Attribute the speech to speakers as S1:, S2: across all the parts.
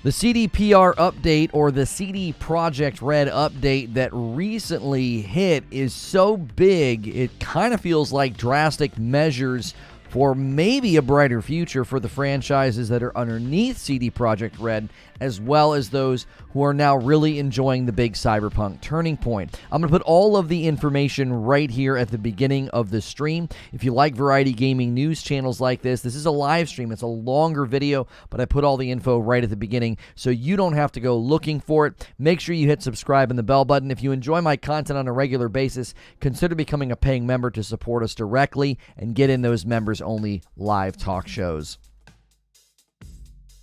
S1: The CDPR update, or the CD Projekt Red update that recently hit, is so big it kind of feels like drastic measures for maybe a brighter future for the franchises that are underneath CD Projekt Red, as well as those who are now really enjoying the big Cyberpunk turning point. I'm going to put all of the information right here at the beginning of the stream. If you like variety gaming news channels like this is a live stream. It's a longer video, but I put all the info right at the beginning so you don't have to go looking for it. Make sure you hit subscribe and the bell button. If you enjoy my content on a regular basis, consider becoming a paying member to support us directly and get in those members-only live talk shows.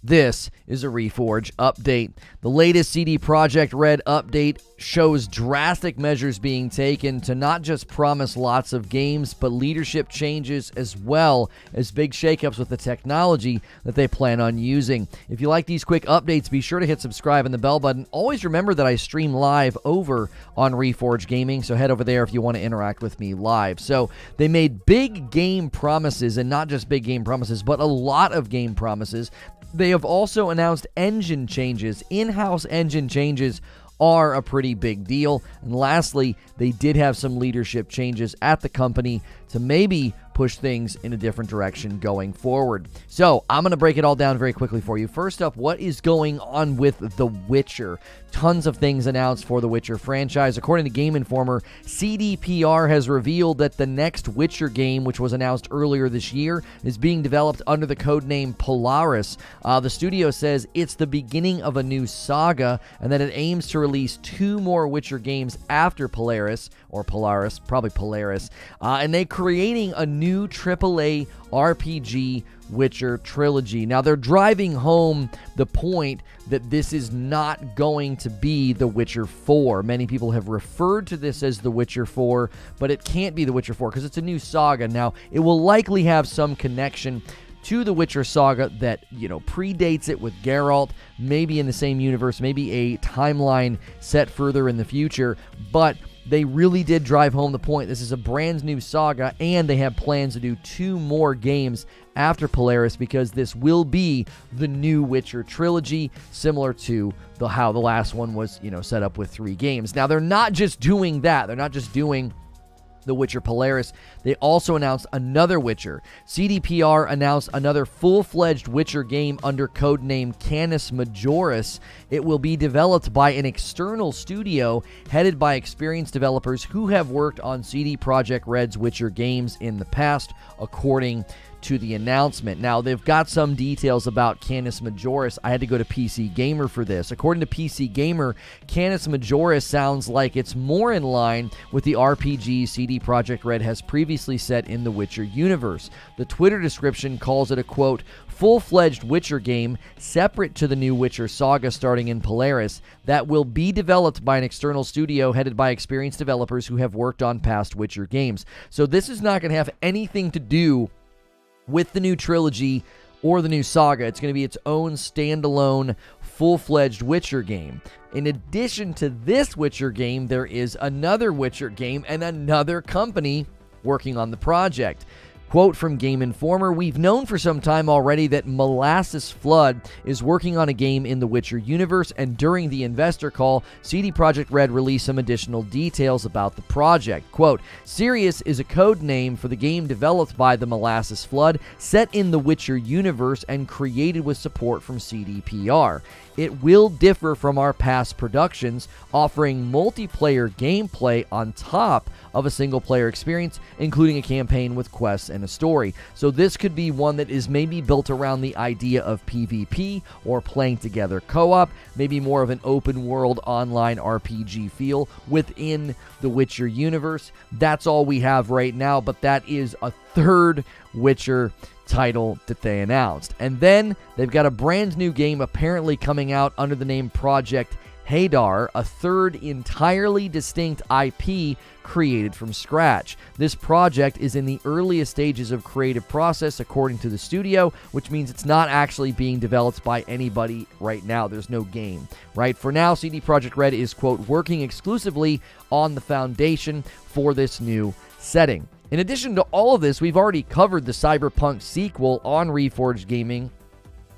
S1: This is a Reforge update. The latest CD Projekt Red update shows drastic measures being taken to not just promise lots of games, but leadership changes as well as big shakeups with the technology that they plan on using. If you like these quick updates, be sure to hit subscribe and the bell button. Always remember that I stream live over on Reforge Gaming, so head over there if you want to interact with me live. So they made big game promises, and not just big game promises, but a lot of game promises. They have also announced engine changes. In-house engine changes are a pretty big deal. And lastly, they did have some leadership changes at the company to maybe push things in a different direction going forward. So I'm going to break it all down very quickly for you. First up, what is going on with The Witcher? Tons of things announced for the Witcher franchise. According to Game Informer, CDPR has revealed that the next Witcher game, which was announced earlier this year, is being developed under the codename Polaris. The studio says it's the beginning of a new saga and that it aims to release 2 more Witcher games after Polaris, probably Polaris, and they're creating a new AAA RPG Witcher trilogy. Now, they're driving home the point that this is not going to be The Witcher 4. Many people have referred to this as The Witcher 4, but it can't be The Witcher 4 because it's a new saga. Now, it will likely have some connection to the Witcher saga that, predates it with Geralt, maybe in the same universe, maybe a timeline set further in the future, but they really did drive home the point. This is a brand new saga, and they have plans to do 2 more games after Polaris because this will be the new Witcher trilogy, similar to how the last one was, set up with 3 games. Now, they're not just doing that. They're not just doing The Witcher Polaris. They also announced another Witcher. CDPR announced another full-fledged Witcher game under codename Canis Majoris. It will be developed by an external studio headed by experienced developers who have worked on CD Projekt Red's Witcher games in the past, according to the announcement. Now, they've got some details about Canis Majoris. I had to go to PC Gamer for this. According to PC Gamer, Canis Majoris sounds like it's more in line with the RPG CD Projekt Red has previously set in the Witcher universe. The Twitter description calls it a, quote, full-fledged Witcher game separate to the new Witcher saga starting in Polaris that will be developed by an external studio headed by experienced developers who have worked on past Witcher games. So this is not going to have anything to do with the new trilogy or the new saga. It's going to be its own standalone, full-fledged Witcher game. In addition to this Witcher game, there is another Witcher game and another company working on the project. Quote from Game Informer, we've known for some time already that Molasses Flood is working on a game in the Witcher universe, and during the investor call, CD Projekt Red released some additional details about the project. Quote, Sirius is a code name for the game developed by the Molasses Flood, set in the Witcher universe and created with support from CDPR. It will differ from our past productions, offering multiplayer gameplay on top of a single-player experience, including a campaign with quests and a story. So this could be one that is maybe built around the idea of PvP or playing together co-op, maybe more of an open-world online RPG feel within the Witcher universe. That's all we have right now, but that is a third Witcher title that they announced. And then they've got a brand new game apparently coming out under the name Projekt Hadar, a third entirely distinct IP created from scratch. This project is in the earliest stages of creative process according to the studio, which means it's not actually being developed by anybody right now. There's no game, right? For now, CD Projekt Red is, quote, working exclusively on the foundation for this new setting. In addition to all of this, we've already covered the Cyberpunk sequel on Reforge Gaming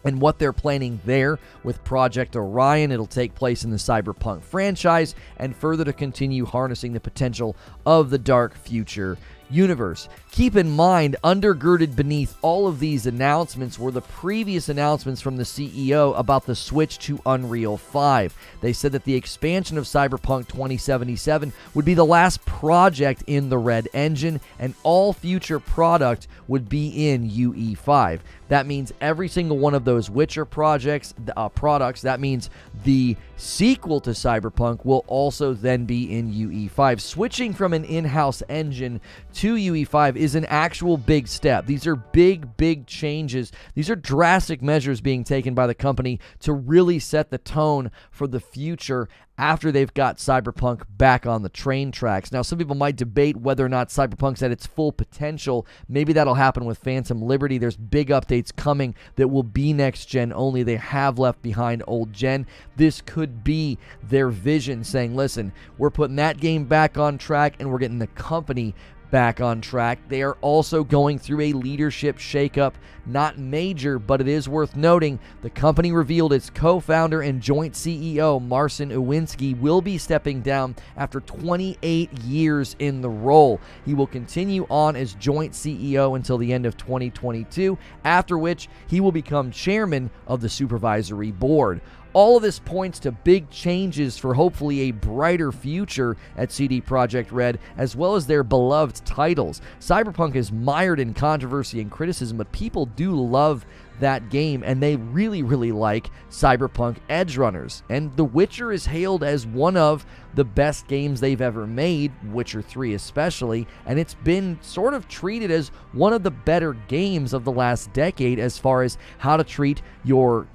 S1: and what they're planning there with Projekt Orion. It'll take place in the Cyberpunk franchise and further to continue harnessing the potential of the dark future universe. Keep in mind, undergirded beneath all of these announcements were the previous announcements from the CEO about the switch to Unreal 5. They said that the expansion of Cyberpunk 2077 would be the last project in the Red engine, and all future product would be in UE5. That means every single one of those Witcher products, that means the sequel to Cyberpunk will also then be in UE5. Switching from an in-house engine to UE5 is an actual big step. These are big changes. These are drastic measures being taken by the company to really set the tone for the future after they've got Cyberpunk back on the train tracks. Now, some people might debate whether or not Cyberpunk's at its full potential. Maybe that'll happen with Phantom Liberty. There's big updates coming that will be next-gen only. They have left behind old-gen. This could be their vision saying, listen, we're putting that game back on track and we're getting the company back on track. They are also going through a leadership shakeup, not major, but it is worth noting. The company revealed its co-founder and joint CEO, Marcin Iwiński, will be stepping down after 28 years in the role. He will continue on as joint CEO until the end of 2022, after which he will become chairman of the supervisory board. All of this points to big changes for hopefully a brighter future at CD Projekt Red, as well as their beloved titles. Cyberpunk is mired in controversy and criticism, but people do love that game, and they really like Cyberpunk Edgerunners. And The Witcher is hailed as one of the best games they've ever made, Witcher 3 especially, and it's been sort of treated as one of the better games of the last decade as far as how to treat your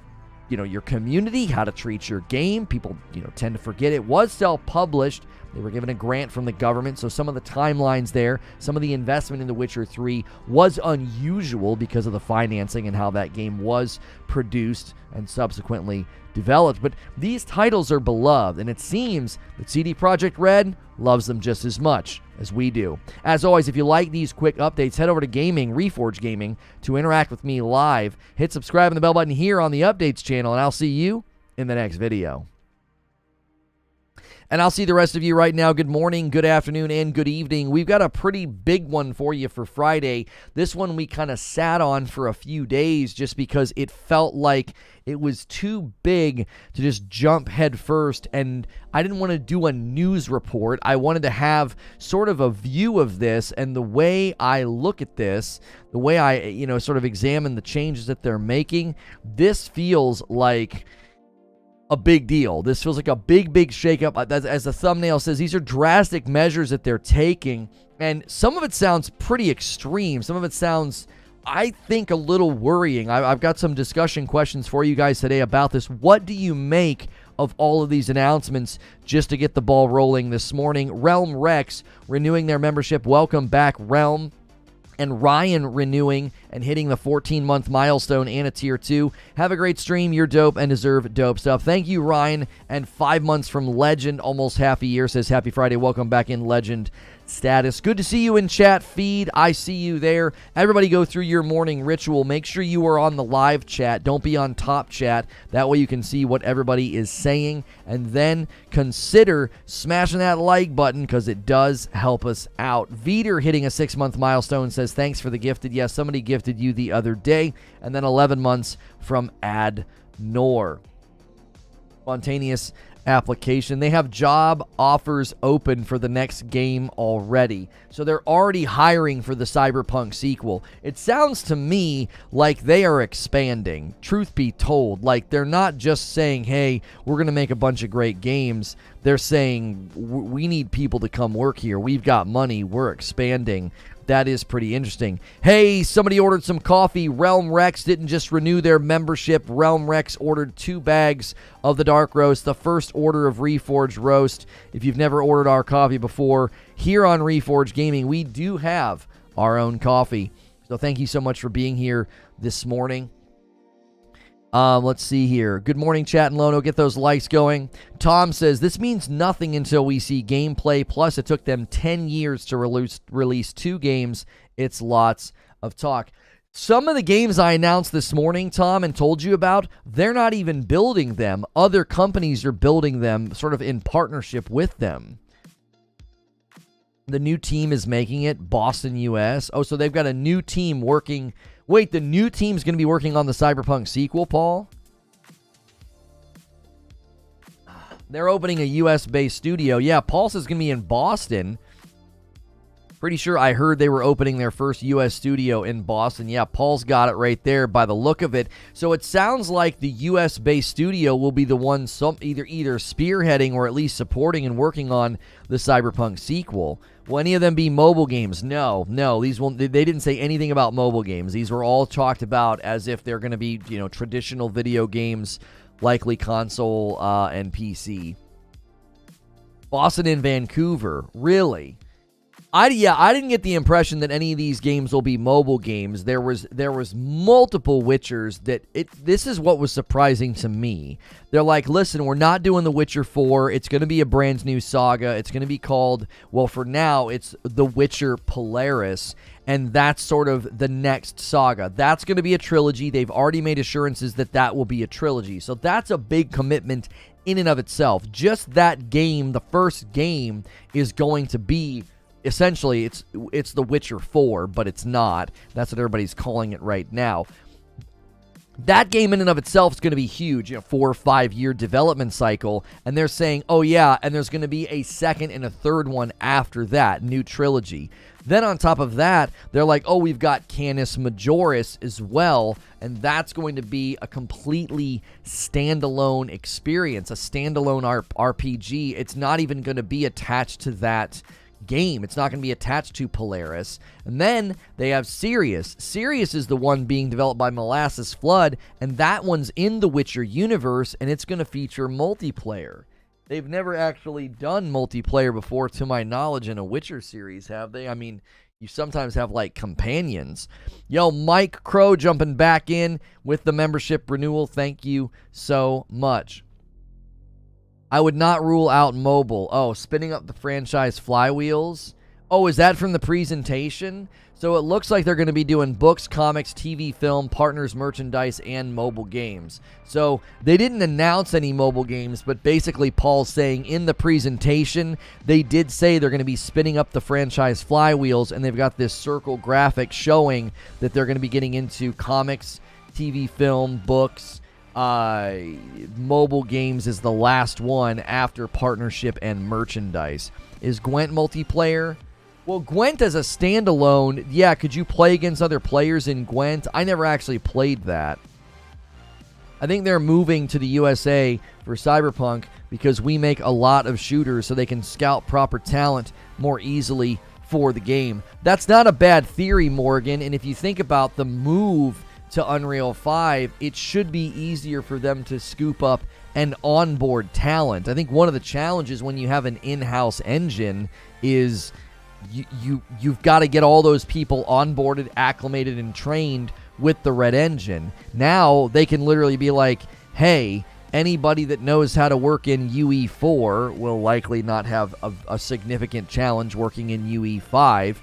S1: community, how to treat your game. People, tend to forget it was self-published. They were given a grant from the government, so some of the timelines there, some of the investment in The Witcher 3 was unusual because of the financing and how that game was produced and subsequently developed. But these titles are beloved, and it seems that CD Projekt Red loves them just as much as we do. As always, if you like these quick updates, head over to Reforge Gaming to interact with me live. Hit subscribe and the bell button here on the updates channel, and I'll see you in the next video. And I'll see the rest of you right now. Good morning, good afternoon, and good evening. We've got a pretty big one for you for Friday. This one we kind of sat on for a few days just because it felt like it was too big to just jump head first, and I didn't want to do a news report. I wanted to have sort of a view of this, and the way I look at this, the way I, sort of examine the changes that they're making, this feels like a big deal. This feels like a big shakeup. As the thumbnail says, these are drastic measures that they're taking, and some of it sounds pretty extreme. Some of it sounds, I think, a little worrying. I've got some discussion questions for you guys today about this. What do you make of all of these announcements just to get the ball rolling this morning? Realm Rex renewing their membership. Welcome back, Realm. And Ryan renewing and hitting the 14-month milestone and a tier 2. Have a great stream. You're dope and deserve dope stuff. Thank you, Ryan. And 5 months from Legend, almost half a year, says happy Friday. Welcome back in Legend status. Good to see you in chat feed. I see you there. Everybody go through your morning ritual. Make sure you are on the live chat. Don't be on top chat. That way you can see what everybody is saying. And then consider smashing that like button because it does help us out. Veeder hitting a 6-month milestone says thanks for the gifted. Yes, somebody gifted you the other day. And then 11 months from Ad Nor. Spontaneous application. They have job offers open for the next game already. So they're already hiring for the Cyberpunk sequel. It sounds to me like they are expanding, truth be told. Like they're not just saying, hey, we're going to make a bunch of great games. They're saying, we need people to come work here. We've got money. We're expanding. That is pretty interesting. Hey, somebody ordered some coffee. Realm Rex didn't just renew their membership. Realm Rex ordered 2 bags of the dark roast, the first order of Reforge roast. If you've never ordered our coffee before, here on Reforge Gaming, we do have our own coffee. So thank you so much for being here this morning. Let's see here. Good morning, chat and Lono. Get those likes going. Tom says, this means nothing until we see gameplay. Plus, it took them 10 years to release 2 games. It's lots of talk. Some of the games I announced this morning, Tom, and told you about, they're not even building them. Other companies are building them sort of in partnership with them. The new team is making it, Boston, US. Oh, so they've got a new team working. Wait, the new team's going to be working on the Cyberpunk sequel, Paul? They're opening a US-based studio. Yeah, Paul says it's going to be in Boston. Pretty sure I heard they were opening their first U.S. studio in Boston. Yeah, Paul's got it right there by the look of it. So it sounds like the U.S.-based studio will be the one either spearheading or at least supporting and working on the Cyberpunk sequel. Will any of them be mobile games? No. These won't. They didn't say anything about mobile games. These were all talked about as if they're going to be, traditional video games, likely console and PC. Boston and Vancouver, really? I didn't get the impression that any of these games will be mobile games. There was multiple Witchers this is what was surprising to me. They're like, listen, we're not doing The Witcher 4. It's going to be a brand new saga. It's going to be called, well, for now, it's The Witcher Polaris, and that's sort of the next saga. That's going to be a trilogy. They've already made assurances that will be a trilogy. So that's a big commitment in and of itself. Just that game, the first game, is going to be essentially, it's The Witcher 4, but it's not. That's what everybody's calling it right now. That game in and of itself is going to be huge, 4 or 5 year development cycle, and they're saying, oh yeah, and there's going to be a second and a third one after that, new trilogy. Then on top of that, they're like, oh, we've got Canis Majoris as well, and that's going to be a completely standalone experience, a standalone RPG. It's not even going to be attached to that game. It's not going to be attached to Polaris. And then they have Sirius. Sirius is the one being developed by Molasses Flood, and that one's in the Witcher universe, and it's going to feature multiplayer. They've never actually done multiplayer before, to my knowledge, in a Witcher series, have they? I mean, you sometimes have, like, companions. Yo, Mike Crow jumping back in with the membership renewal. Thank you so much. I would not rule out mobile. Oh, spinning up the franchise flywheels. Oh, is that from the presentation? So it looks like they're going to be doing books, comics, TV, film, partners, merchandise, and mobile games. So they didn't announce any mobile games, but basically Paul's saying in the presentation, they did say they're going to be spinning up the franchise flywheels, and they've got this circle graphic showing that they're going to be getting into comics, TV, film, books. Mobile games is the last one after partnership and merchandise. Is Gwent multiplayer? Well, Gwent as a standalone, yeah, could you play against other players in Gwent? I never actually played that. I think they're moving to the USA for Cyberpunk because we make a lot of shooters so they can scout proper talent more easily for the game. That's not a bad theory, Morgan, and if you think about the move to Unreal 5, it should be easier for them to scoop up and onboard talent. I think one of the challenges when you have an in-house engine is you've got to get all those people onboarded, acclimated, and trained with the Red Engine. Now they can literally be like, hey, anybody that knows how to work in UE4 will likely not have a significant challenge working in UE5.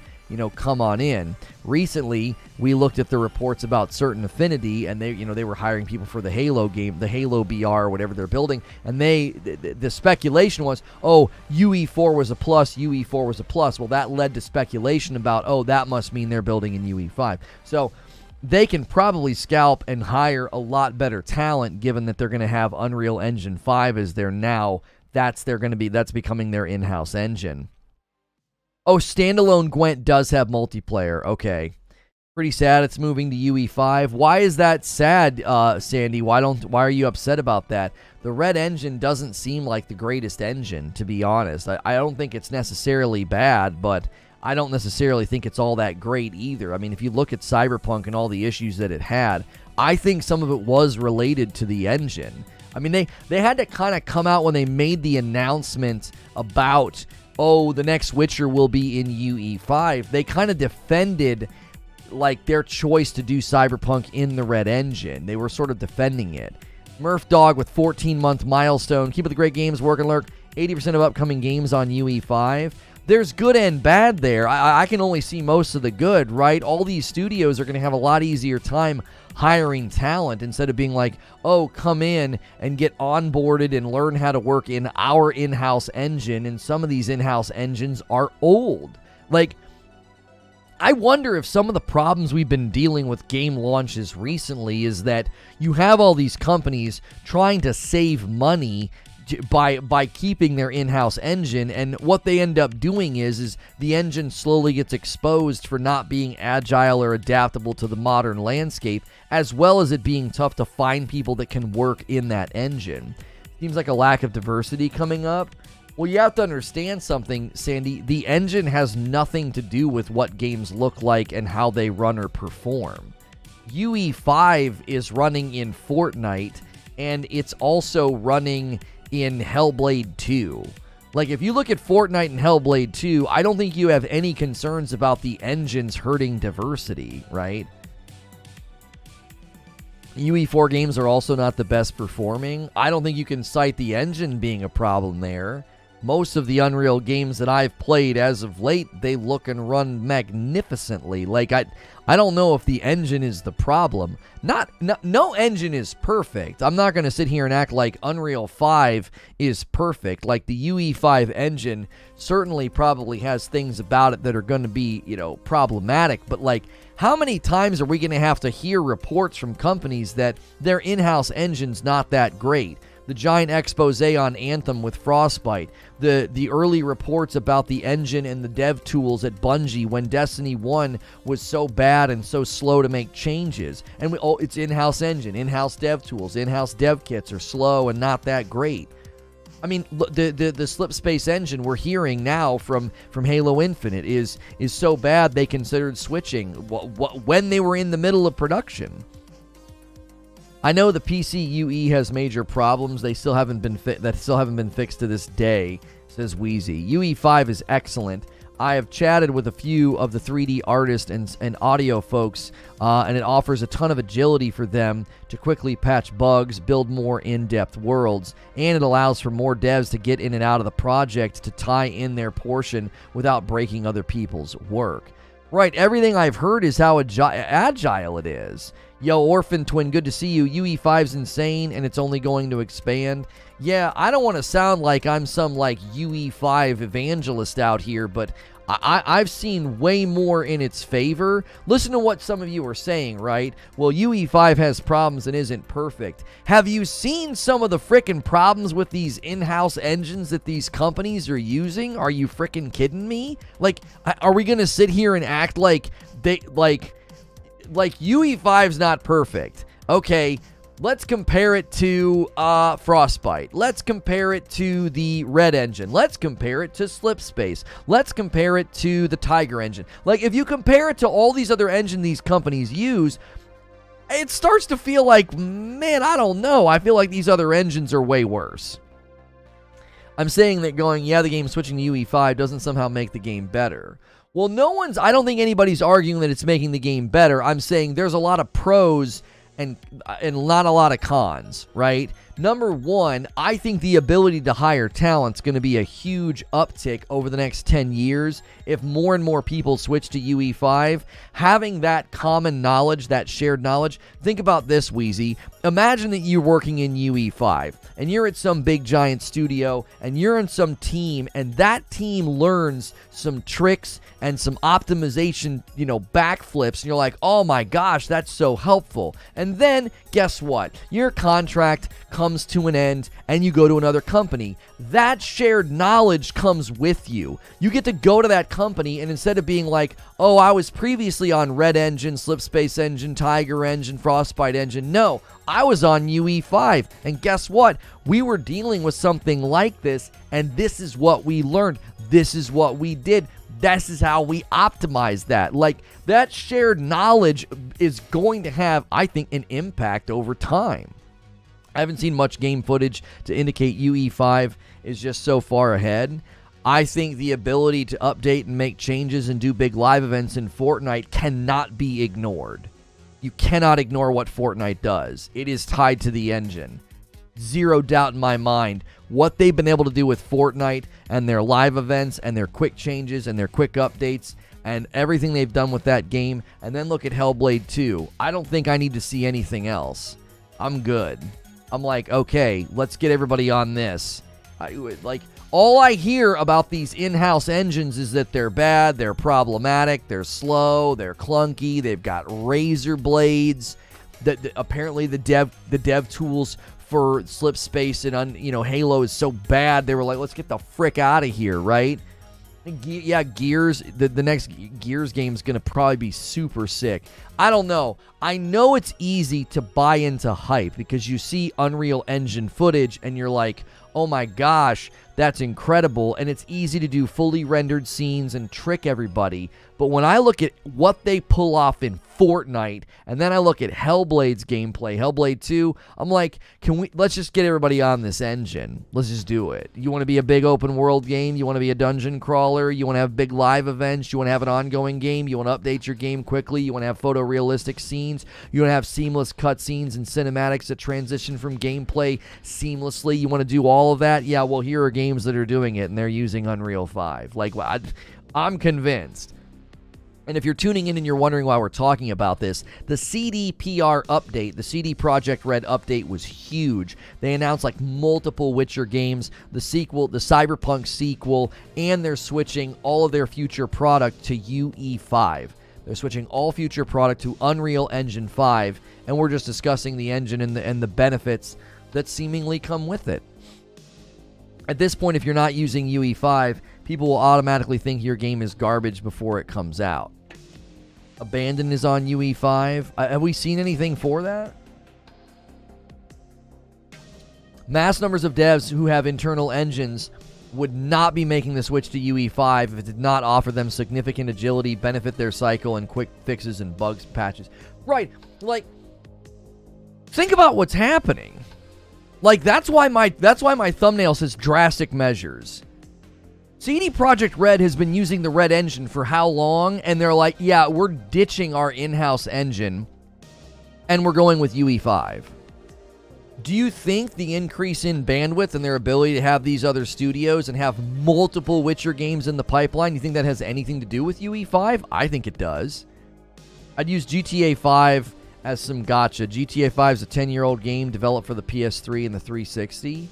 S1: Come on in. Recently, we looked at the reports about Certain Affinity, and they were hiring people for the Halo game, the Halo BR, whatever they're building, and the speculation was, oh, UE4 was a plus, UE4 was a plus. Well, that led to speculation about, oh, that must mean they're building in UE5. So they can probably scalp and hire a lot better talent, given that they're going to have Unreal Engine 5 as their now. That's becoming their in-house engine. Oh, standalone Gwent does have multiplayer. Okay. Pretty sad it's moving to UE5. Why is that sad, Sandy? Why are you upset about that? The Red Engine doesn't seem like the greatest engine, to be honest. I don't think it's necessarily bad, but I don't necessarily think it's all that great either. I mean, if you look at Cyberpunk and all the issues that it had, I think some of it was related to the engine. I mean, they had to kind of come out when they made the announcement about, oh, the next Witcher will be in UE5. They kind of defended like their choice to do Cyberpunk in the Red Engine. They were sort of defending it. Murph Dog with 14-month milestone. Keep up the great games, work and lurk. 80% of upcoming games on UE5. there's good and bad there. I can only see most of the good, right? All these studios are going to have a lot easier time hiring talent instead of being like, oh, come in and get onboarded and learn how to work in our in-house engine. And some of these in-house engines are old. Like, I wonder if some of the problems we've been dealing with game launches recently is that you have all these companies trying to save money by keeping their in-house engine, and what they end up doing is the engine slowly gets exposed for not being agile or adaptable to the modern landscape, as well as it being tough to find people that can work in that engine. Seems like a lack of diversity coming up. Well, you have to understand something, Sandy. The engine has nothing to do with what games look like and how they run or perform. UE5 is running in Fortnite, and it's also running in Hellblade 2. Like, if you look at Fortnite and Hellblade 2, I don't think you have any concerns about the engines hurting diversity, right? UE4 games are also not the best performing. I don't think you can cite the engine being a problem there. Most of the Unreal games that I've played as of late, they look and run magnificently. Like, I don't know if the engine is the problem. No engine is perfect. I'm not going to sit here and act like Unreal 5 is perfect. Like, the UE5 engine certainly probably has things about it that are going to be, problematic. But, like, how many times are we going to have to hear reports from companies that their in-house engine's not that great? The giant expose on Anthem with Frostbite, the early reports about the engine and the dev tools at Bungie when Destiny 1 was so bad and so slow to make changes. And it's in-house engine, in-house dev tools, in-house dev kits are slow and not that great. I mean, the slip space engine we're hearing now from Halo Infinite is so bad they considered switching when they were in the middle of production. I know the PC UE has major problems. They still haven't been fixed to this day, says Wheezy. UE5 is excellent. I have chatted with a few of the 3D artists and audio folks, and it offers a ton of agility for them to quickly patch bugs, build more in-depth worlds, and it allows for more devs to get in and out of the project to tie in their portion without breaking other people's work. Right, everything I've heard is how agile it is. Yo, Orphan Twin, good to see you. UE5's insane, and it's only going to expand. Yeah, I don't want to sound like I'm some, UE5 evangelist out here, but I've seen way more in its favor. Listen to what some of you are saying, right? Well, UE5 has problems and isn't perfect. Have you seen some of the frickin' problems with these in-house engines that these companies are using? Are you frickin' kidding me? Like, are we gonna sit here and act like UE5's not perfect? Okay, let's compare it to Frostbite. Let's compare it to the Red engine. Let's compare it to Slipspace. Let's compare it to the Tiger engine. Like, if you compare it to all these other engines these companies use, it starts to feel like, man, I don't know. I feel like these other engines are way worse. I'm saying that the game switching to UE5 doesn't somehow make the game better. Well, I don't think anybody's arguing that it's making the game better. I'm saying there's a lot of pros and not a lot of cons, right? Number one, I think the ability to hire talent's going to be a huge uptick over the next 10 years if more and more people switch to UE5. Having that common knowledge, that shared knowledge. Think about this, Wheezy. Imagine that you're working in UE5 and you're at some big giant studio and you're in some team and that team learns some tricks and some optimization, backflips, and you're like, oh my gosh, that's so helpful. And then, guess what? Your contract comes to an end and you go to another company. That shared knowledge comes with you. You get to go to that company and instead of being like, oh, I was previously on Red engine, Slipspace engine, Tiger engine, Frostbite engine. No, I was on UE5. And guess what? We were dealing with something like this and this is what we learned. This is what we did. This is how we optimize that. Like, that shared knowledge is going to have, I think, an impact over time. I haven't seen much game footage to indicate UE5 is just so far ahead. I think the ability to update and make changes and do big live events in Fortnite cannot be ignored. You cannot ignore what Fortnite does. It is tied to the engine. zero doubt in my mind what they've been able to do with Fortnite and their live events and their quick changes and their quick updates and everything they've done with that game. And then look at Hellblade 2. I don't think I need to see anything else. I'm good. I'm like, okay, let's get everybody on this. All I hear about these in-house engines is that they're bad, they're problematic, they're slow, they're clunky, they've got razor blades. Apparently the dev tools for Slip Space and Halo is so bad, they were like, let's get the frick out of here, right? Yeah, Gears, the next Gears game is going to probably be super sick. I don't know. I know it's easy to buy into hype because you see Unreal Engine footage and you're like, oh my gosh, that's incredible. And it's easy to do fully rendered scenes and trick everybody. But when I look at what they pull off in Fortnite, and then I look at Hellblade's gameplay, Hellblade 2, I'm like, let's just get everybody on this engine. Let's just do it. You want to be a big open world game? You want to be a dungeon crawler? You want to have big live events? You want to have an ongoing game? You want to update your game quickly? You want to have photorealistic scenes? You want to have seamless cutscenes and cinematics that transition from gameplay seamlessly? You want to do all of that? Yeah, well, here are games that are doing it, and they're using Unreal 5. Like, I'm convinced. And if you're tuning in and you're wondering why we're talking about this, the CDPR update, the CD Projekt Red update was huge. They announced like multiple Witcher games, the sequel, the Cyberpunk sequel, and they're switching all of their future product to UE5. They're switching all future product to Unreal Engine 5, and we're just discussing the engine and the benefits that seemingly come with it. At this point, if you're not using UE5, people will automatically think your game is garbage before it comes out. Abandon is on UE5. Have we seen anything for that? Mass numbers of devs who have internal engines would not be making the switch to UE5 if it did not offer them significant agility, benefit their cycle, and quick fixes and bugs patches. Right, like, think about what's happening. Like, that's why my thumbnail says drastic measures. CD Projekt Red has been using the Red engine for how long? And they're like, yeah, we're ditching our in-house engine and we're going with UE5. Do you think the increase in bandwidth and their ability to have these other studios and have multiple Witcher games in the pipeline, you think that has anything to do with UE5? I think it does. I'd use GTA 5 as some gotcha. GTA 5 is a 10-year-old game developed for the PS3 and the 360.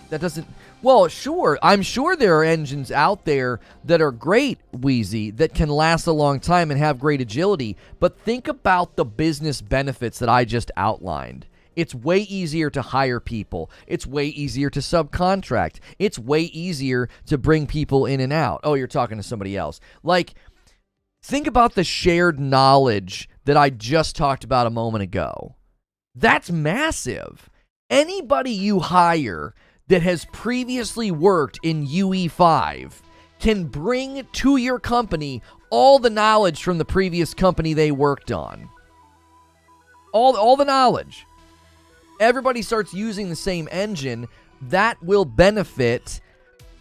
S1: That doesn't... Well, sure. I'm sure there are engines out there that are great, Wheezy, that can last a long time and have great agility. But think about the business benefits that I just outlined. It's way easier to hire people. It's way easier to subcontract. It's way easier to bring people in and out. Oh, you're talking to somebody else. Like, think about the shared knowledge that I just talked about a moment ago. That's massive. Anybody you hire that has previously worked in UE5 can bring to your company all the knowledge from the previous company they worked on. All the knowledge. Everybody starts using the same engine. That'll benefit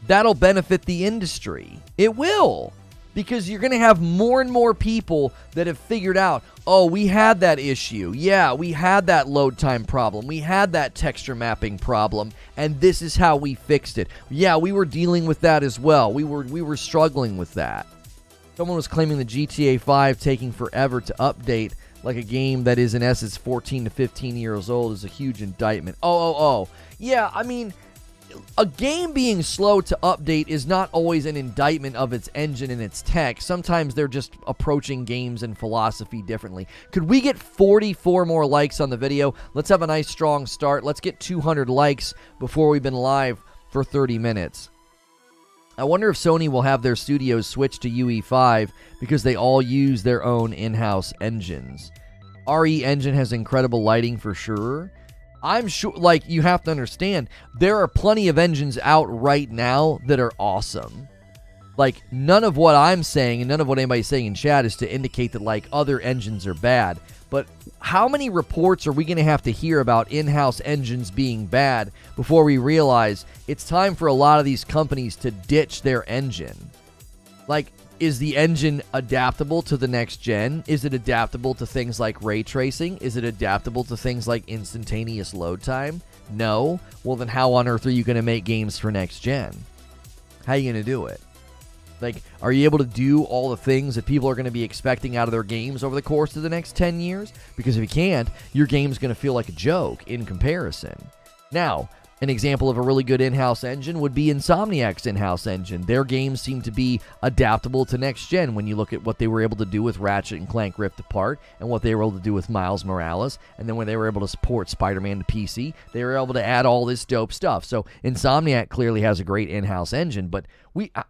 S1: the industry. It will. Because you're going to have more and more people that have figured out, oh, we had that issue. Yeah, we had that load time problem. We had that texture mapping problem, and this is how we fixed it. Yeah, we were dealing with that as well. We were struggling with that. Someone was claiming the GTA 5 taking forever to update, like a game that is in essence 14 to 15 years old, is a huge indictment. Oh. Yeah, I mean, a game being slow to update is not always an indictment of its engine and its tech. Sometimes they're just approaching games and philosophy differently. Could we get 44 more likes on the video? Let's have a nice strong start. Let's get 200 likes before we've been live for 30 minutes. I wonder if Sony will have their studios switch to UE5 because they all use their own in-house engines. RE Engine has incredible lighting for sure. I'm sure, like, you have to understand, there are plenty of engines out right now that are awesome. Like, none of what I'm saying and none of what anybody's saying in chat is to indicate that, like, other engines are bad. But how many reports are we going to have to hear about in-house engines being bad before we realize it's time for a lot of these companies to ditch their engine? Like, Is the engine adaptable to the next gen? Is it adaptable to things like ray tracing? Is it adaptable to things like instantaneous load time? No. Well, then how on earth are you going to make games for next gen? How are you going to do it? Like, are you able to do all the things that people are going to be expecting out of their games over the course of the next 10 years? Because if you can't, your game's going to feel like a joke in comparison. Now, an example of a really good in-house engine would be Insomniac's in-house engine. Their games seem to be adaptable to next gen when you look at what they were able to do with Ratchet and Clank Rift Apart and what they were able to do with Miles Morales. And then when they were able to support Spider-Man to PC, they were able to add all this dope stuff. So Insomniac clearly has a great in-house engine, but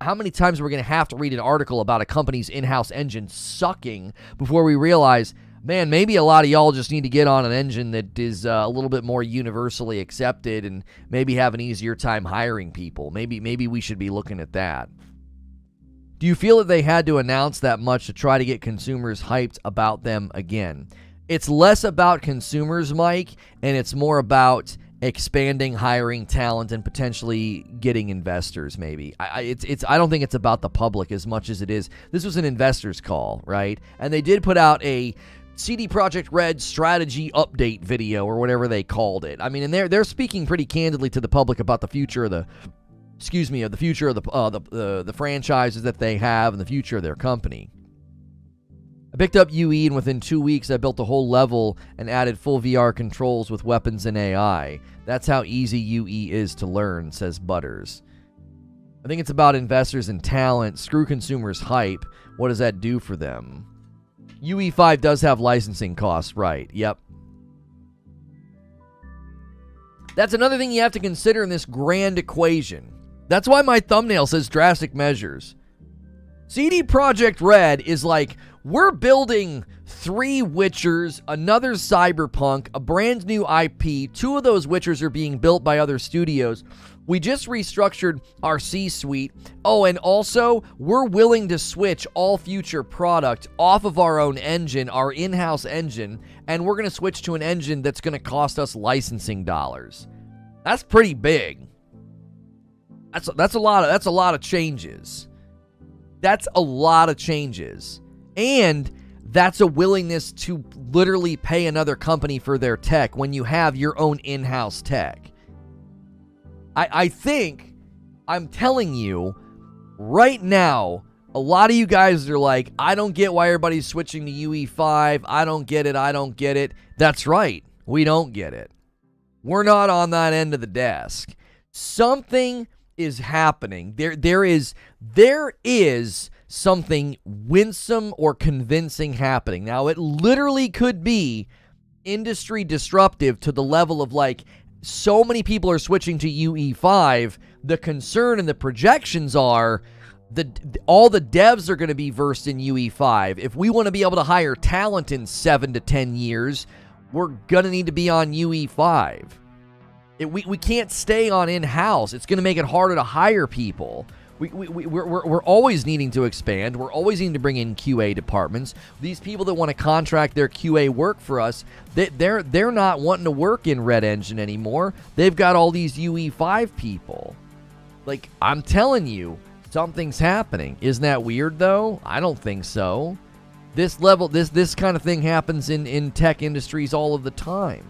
S1: how many times are we going to have to read an article about a company's in-house engine sucking before we realize, man, maybe a lot of y'all just need to get on an engine that is a little bit more universally accepted and maybe have an easier time hiring people. Maybe we should be looking at that. Do you feel that they had to announce that much to try to get consumers hyped about them again? It's less about consumers, Mike, and it's more about expanding, hiring talent, and potentially getting investors, maybe. I don't think it's about the public as much as it is. This was an investors call, right? And they did put out a CD Projekt Red strategy update video or whatever they called it. I mean, and they're speaking pretty candidly to the public about the future of the franchises that they have and the future of their company. I picked up UE, and within 2 weeks, I built a whole level and added full VR controls with weapons and AI. That's how easy UE is to learn, says Butters. I think it's about investors and talent. Screw consumers' hype. What does that do for them? UE5 does have licensing costs, right? Yep. That's another thing you have to consider in this grand equation. That's why my thumbnail says drastic measures. CD Projekt Red is like, we're building 3 Witchers, another Cyberpunk, a brand new IP. 2 of those Witchers are being built by other studios. We just restructured our C-suite. Oh, and also, we're willing to switch all future product off of our own engine, our in-house engine, and we're going to switch to an engine that's going to cost us licensing dollars. That's pretty big. That's a lot of changes. That's a lot of changes. And that's a willingness to literally pay another company for their tech when you have your own in-house tech. I think, I'm telling you, right now, a lot of you guys are like, I don't get why everybody's switching to UE5. I don't get it. That's right. We don't get it. We're not on that end of the desk. Something is happening. There is something winsome or convincing happening. Now, it literally could be industry disruptive to the level of like, so many people are switching to UE5. The concern and the projections are all the devs are going to be versed in UE5. If we want to be able to hire talent in 7 to 10 years, we're going to need to be on UE5. We can't stay on in-house. It's going to make it harder to hire people. We're always needing to expand. We're always needing to bring in QA departments. These people that want to contract their QA work for us, they're not wanting to work in Red Engine anymore. They've got all these UE5 people. Like, I'm telling you, something's happening. Isn't that weird, though? I don't think so. This kind of thing happens in tech industries all of the time.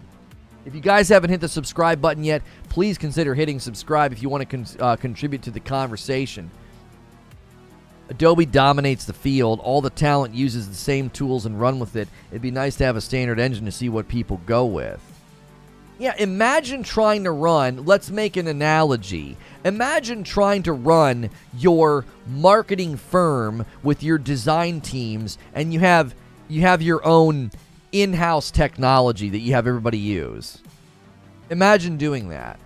S1: If you guys haven't hit the subscribe button yet, please consider hitting subscribe if you want to contribute to the conversation. Adobe dominates the field. All the talent uses the same tools and run with it. It'd be nice to have a standard engine to see what people go with. Yeah, imagine trying to run, let's make an analogy. Imagine trying to run your marketing firm with your design teams, and you have your own in-house technology that you have everybody use. Imagine doing that.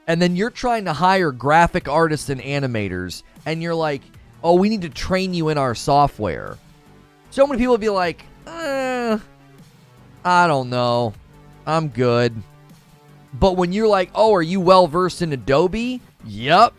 S1: And then you're trying to hire graphic artists and animators, and you're like, oh, we need to train you in our software. So many people would be like, I don't know. I'm good. But when you're like, oh, are you well-versed in Adobe? Yep.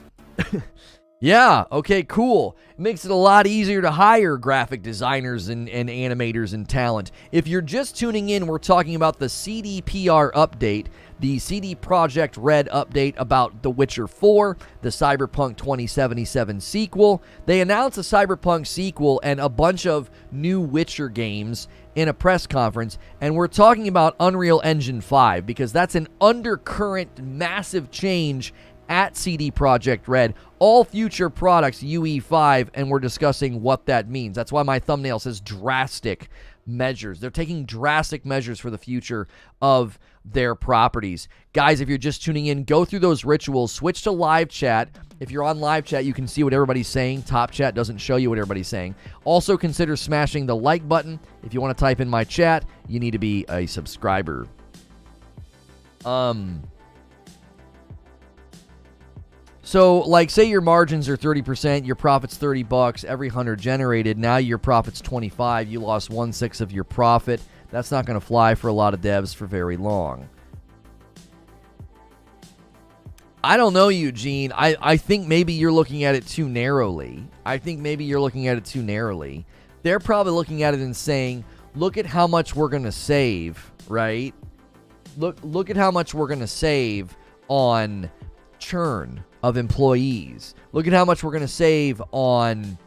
S1: Yeah, okay, cool. It makes it a lot easier to hire graphic designers and animators and talent. If you're just tuning in, we're talking about the CDPR update, the CD Projekt Red update about The Witcher 4, the Cyberpunk 2077 sequel. They announced a Cyberpunk sequel and a bunch of new Witcher games in a press conference, and we're talking about Unreal Engine 5 because that's an undercurrent massive change at CD Projekt Red. All future products UE5, and we're discussing what that means. That's why my thumbnail says drastic measures. They're taking drastic measures for the future of their properties. Guys, if you're just tuning in, go through those rituals, switch to live chat. If you're on live chat, you can see what everybody's saying. Top chat doesn't show you what everybody's saying. Also consider smashing the like button. If you want to type in my chat, you need to be a subscriber. So, like, say your margins are 30%, your profit's $30 every 100 generated. Now your profit's 25. You lost 1/6 of your profit. That's not going to fly for a lot of devs for very long. I don't know, Eugene. I think maybe you're looking at it too narrowly. They're probably looking at it and saying, look at how much we're going to save, right? Look at how much we're going to save on churn of employees. Look at how much we're going to save on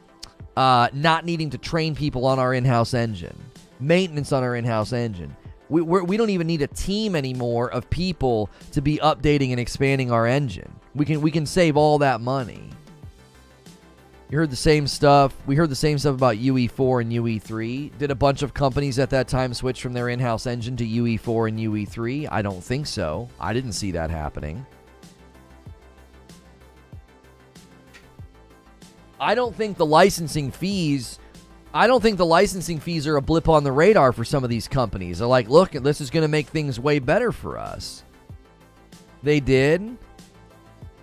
S1: not needing to train people on our in-house engine, maintenance on our in-house engine. We don't even need a team anymore of people to be updating and expanding our engine. We can save all that money. You heard the same stuff. We heard the same stuff about UE4 and UE3. Did a bunch of companies at that time switch from their in-house engine to UE4 and UE3? I don't think so. I didn't see that happening. I don't think the licensing fees are a blip on the radar for some of these companies. They're like, look, this is going to make things way better for us. They did.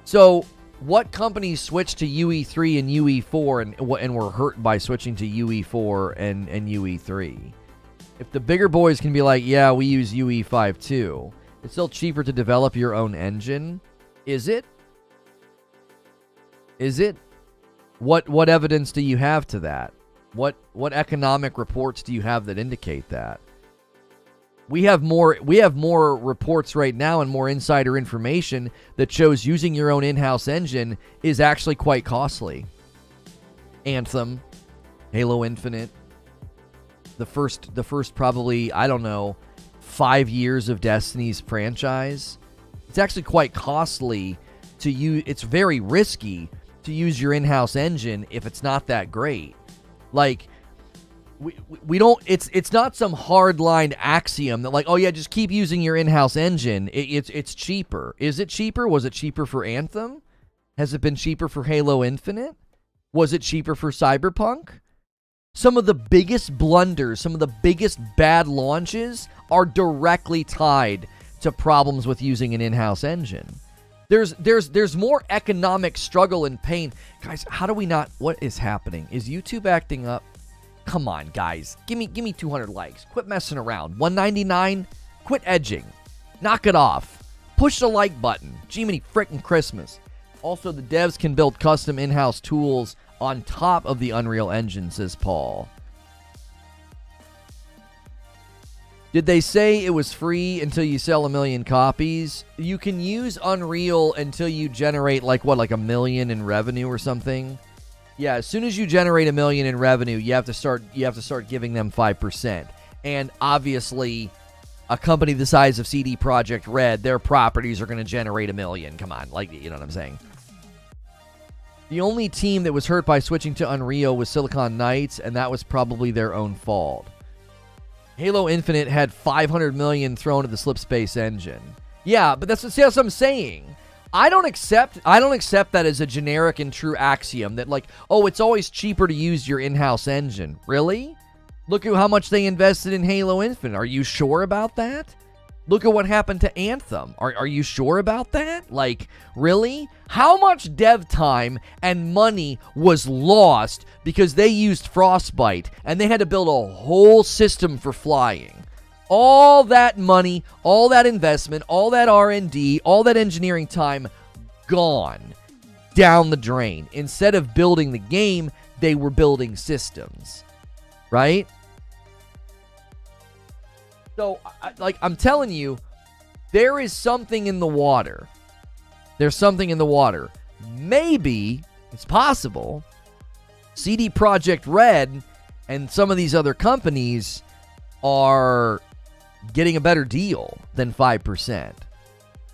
S1: So what companies switched to UE3 and UE4 and were hurt by switching to UE4 and UE3? If the bigger boys can be like, yeah, we use UE5 too. It's still cheaper to develop your own engine. Is it? What evidence do you have to that? What economic reports do you have that indicate that? We have more reports right now and more insider information that shows using your own in-house engine is actually quite costly. Anthem, Halo Infinite, the first probably, I don't know, 5 years of Destiny's franchise. It's actually quite costly to use. It's very risky to use your in-house engine if it's not that great. Like, we don't, it's not some hard-line axiom that like, oh yeah, just keep using your in-house engine. It's cheaper. Is it cheaper? Was it cheaper for Anthem? Has it been cheaper for Halo Infinite? Was it cheaper for Cyberpunk? Some of the biggest blunders, some of the biggest bad launches are directly tied to problems with using an in-house engine. There's more economic struggle and pain. Guys, how do we not... What is happening? Is YouTube acting up? Come on, guys. Give me 200 likes. Quit messing around. 199? Quit edging. Knock it off. Push the like button. Jiminy frickin' Christmas. Also, the devs can build custom in-house tools on top of the Unreal Engine, says Paul. Did they say it was free until you sell 1 million copies? You can use Unreal until you generate like $1 million in revenue or something. Yeah, as soon as you generate $1 million in revenue, you have to start giving them 5%. And obviously, a company the size of CD Projekt Red, their properties are going to generate $1 million. Come on, like, you know what I'm saying? The only team that was hurt by switching to Unreal was Silicon Knights, and that was probably their own fault. Halo Infinite had $500 million thrown at the Slipspace engine. Yeah, but that's what I'm saying. I don't accept that as a generic and true axiom that like, oh, it's always cheaper to use your in-house engine. Really? Look at how much they invested in Halo Infinite. Are you sure about that? Look at what happened to Anthem. Are you sure about that? Like, really? How much dev time and money was lost because they used Frostbite and they had to build a whole system for flying? All that money, all that investment, all that R&D, all that engineering time, gone. down the drain. Instead of building the game, they were building systems, right? So, I'm telling you, there is something in the water. There's something in the water. Maybe, it's possible, CD Projekt Red and some of these other companies are getting a better deal than 5%.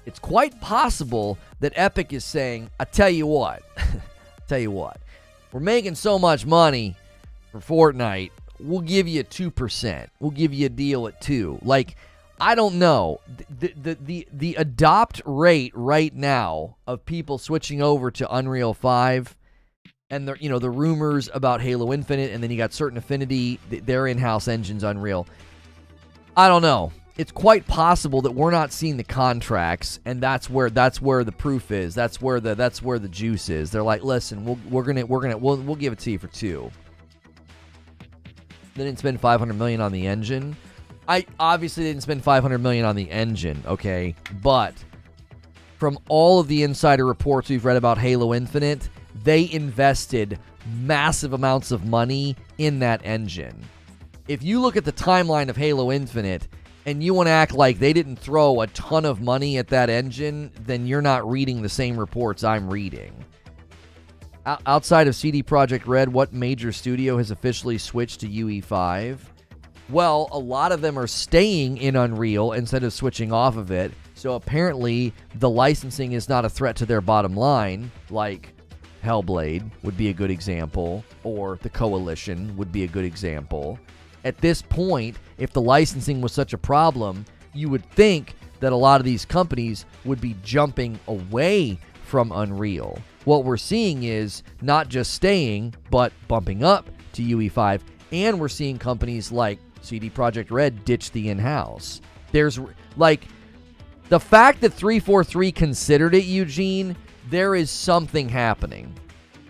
S1: It's quite possible that Epic is saying, I tell you what, we're making so much money for Fortnite, we'll give you 2%. We'll give you a deal at 2%. Like, I don't know. The adopt rate right now of people switching over to Unreal 5 and the rumors about Halo Infinite, and then you got Certain Affinity, their in-house engine's Unreal. I don't know. It's quite possible that we're not seeing the contracts, and that's where the proof is. That's where the juice is. They're like, listen, we'll give it to you for 2. They didn't spend $500 million on the engine. I obviously didn't spend $500 million on the engine, okay? But from all of the insider reports we've read about Halo Infinite, they invested massive amounts of money in that engine. If you look at the timeline of Halo Infinite and you want to act like they didn't throw a ton of money at that engine, then you're not reading the same reports I'm reading. Outside of CD Projekt Red, what major studio has officially switched to UE5? Well, a lot of them are staying in Unreal instead of switching off of it. So apparently the licensing is not a threat to their bottom line, like Hellblade would be a good example, or the Coalition would be a good example. At this point, if the licensing was such a problem, you would think that a lot of these companies would be jumping away from Unreal. What we're seeing is not just staying, but bumping up to UE5, and we're seeing companies like CD Projekt Red ditch the in-house. There's, like, the fact that 343 considered it, Eugene, there is something happening.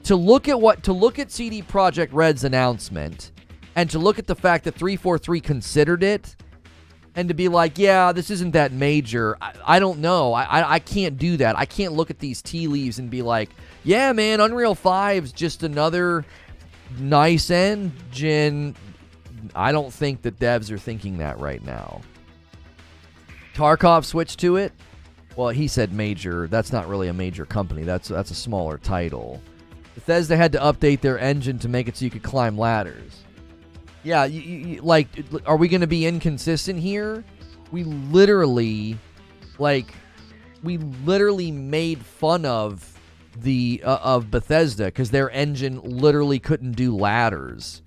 S1: To look at CD Projekt Red's announcement, and to look at the fact that 343 considered it, and to be like, yeah, this isn't that major, I don't know. I can't do that. I can't look at these tea leaves and be like, yeah, man, Unreal 5's just another nice engine. I don't think that devs are thinking that right now. Tarkov switched to it? Well, he said major. That's not really a major company. That's a smaller title. Bethesda had to update their engine to make it so you could climb ladders. Yeah, like, are we going to be inconsistent here? We literally made fun of of Bethesda because their engine literally couldn't do ladders.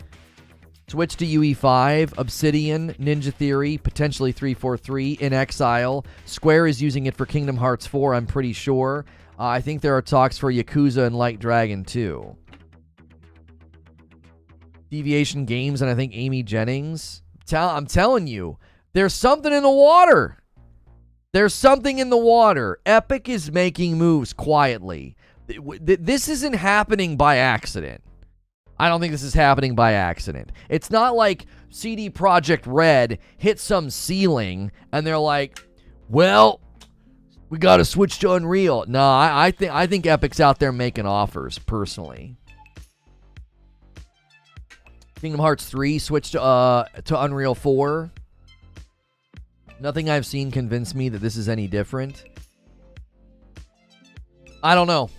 S1: Switch to UE5, Obsidian, Ninja Theory, potentially 343, In Exile. Square is using it for Kingdom Hearts 4, I'm pretty sure. I think there are talks for Yakuza and Like Dragon 2. Deviation Games and I think Amy Jennings. I'm telling you, there's something in the water. There's something in the water. Epic is making moves quietly. This isn't happening by accident. I don't think this is happening by accident. It's not like CD Projekt Red hit some ceiling and they're like, well, we got to switch to Unreal. No, I think Epic's out there making offers, personally. Kingdom Hearts 3 switched to Unreal 4. Nothing I've seen convinced me that this is any different. I don't know.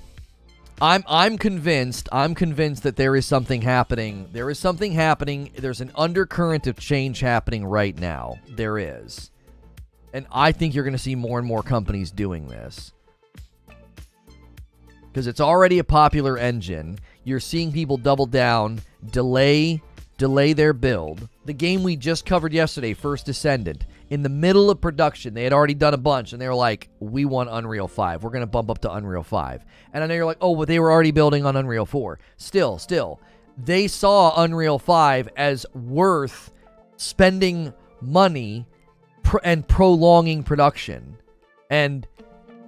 S1: I'm convinced that there is something happening. There is something happening. There's an undercurrent of change happening right now. There is. And I think you're going to see more and more companies doing this. Because it's already a popular engine. You're seeing people double down, delay their build. The game we just covered yesterday, First Descendant, in the middle of production, they had already done a bunch, and they were like, we want Unreal 5. We're going to bump up to Unreal 5. And I know you're like, oh, but they were already building on Unreal 4. Still, they saw Unreal 5 as worth spending money and prolonging production. And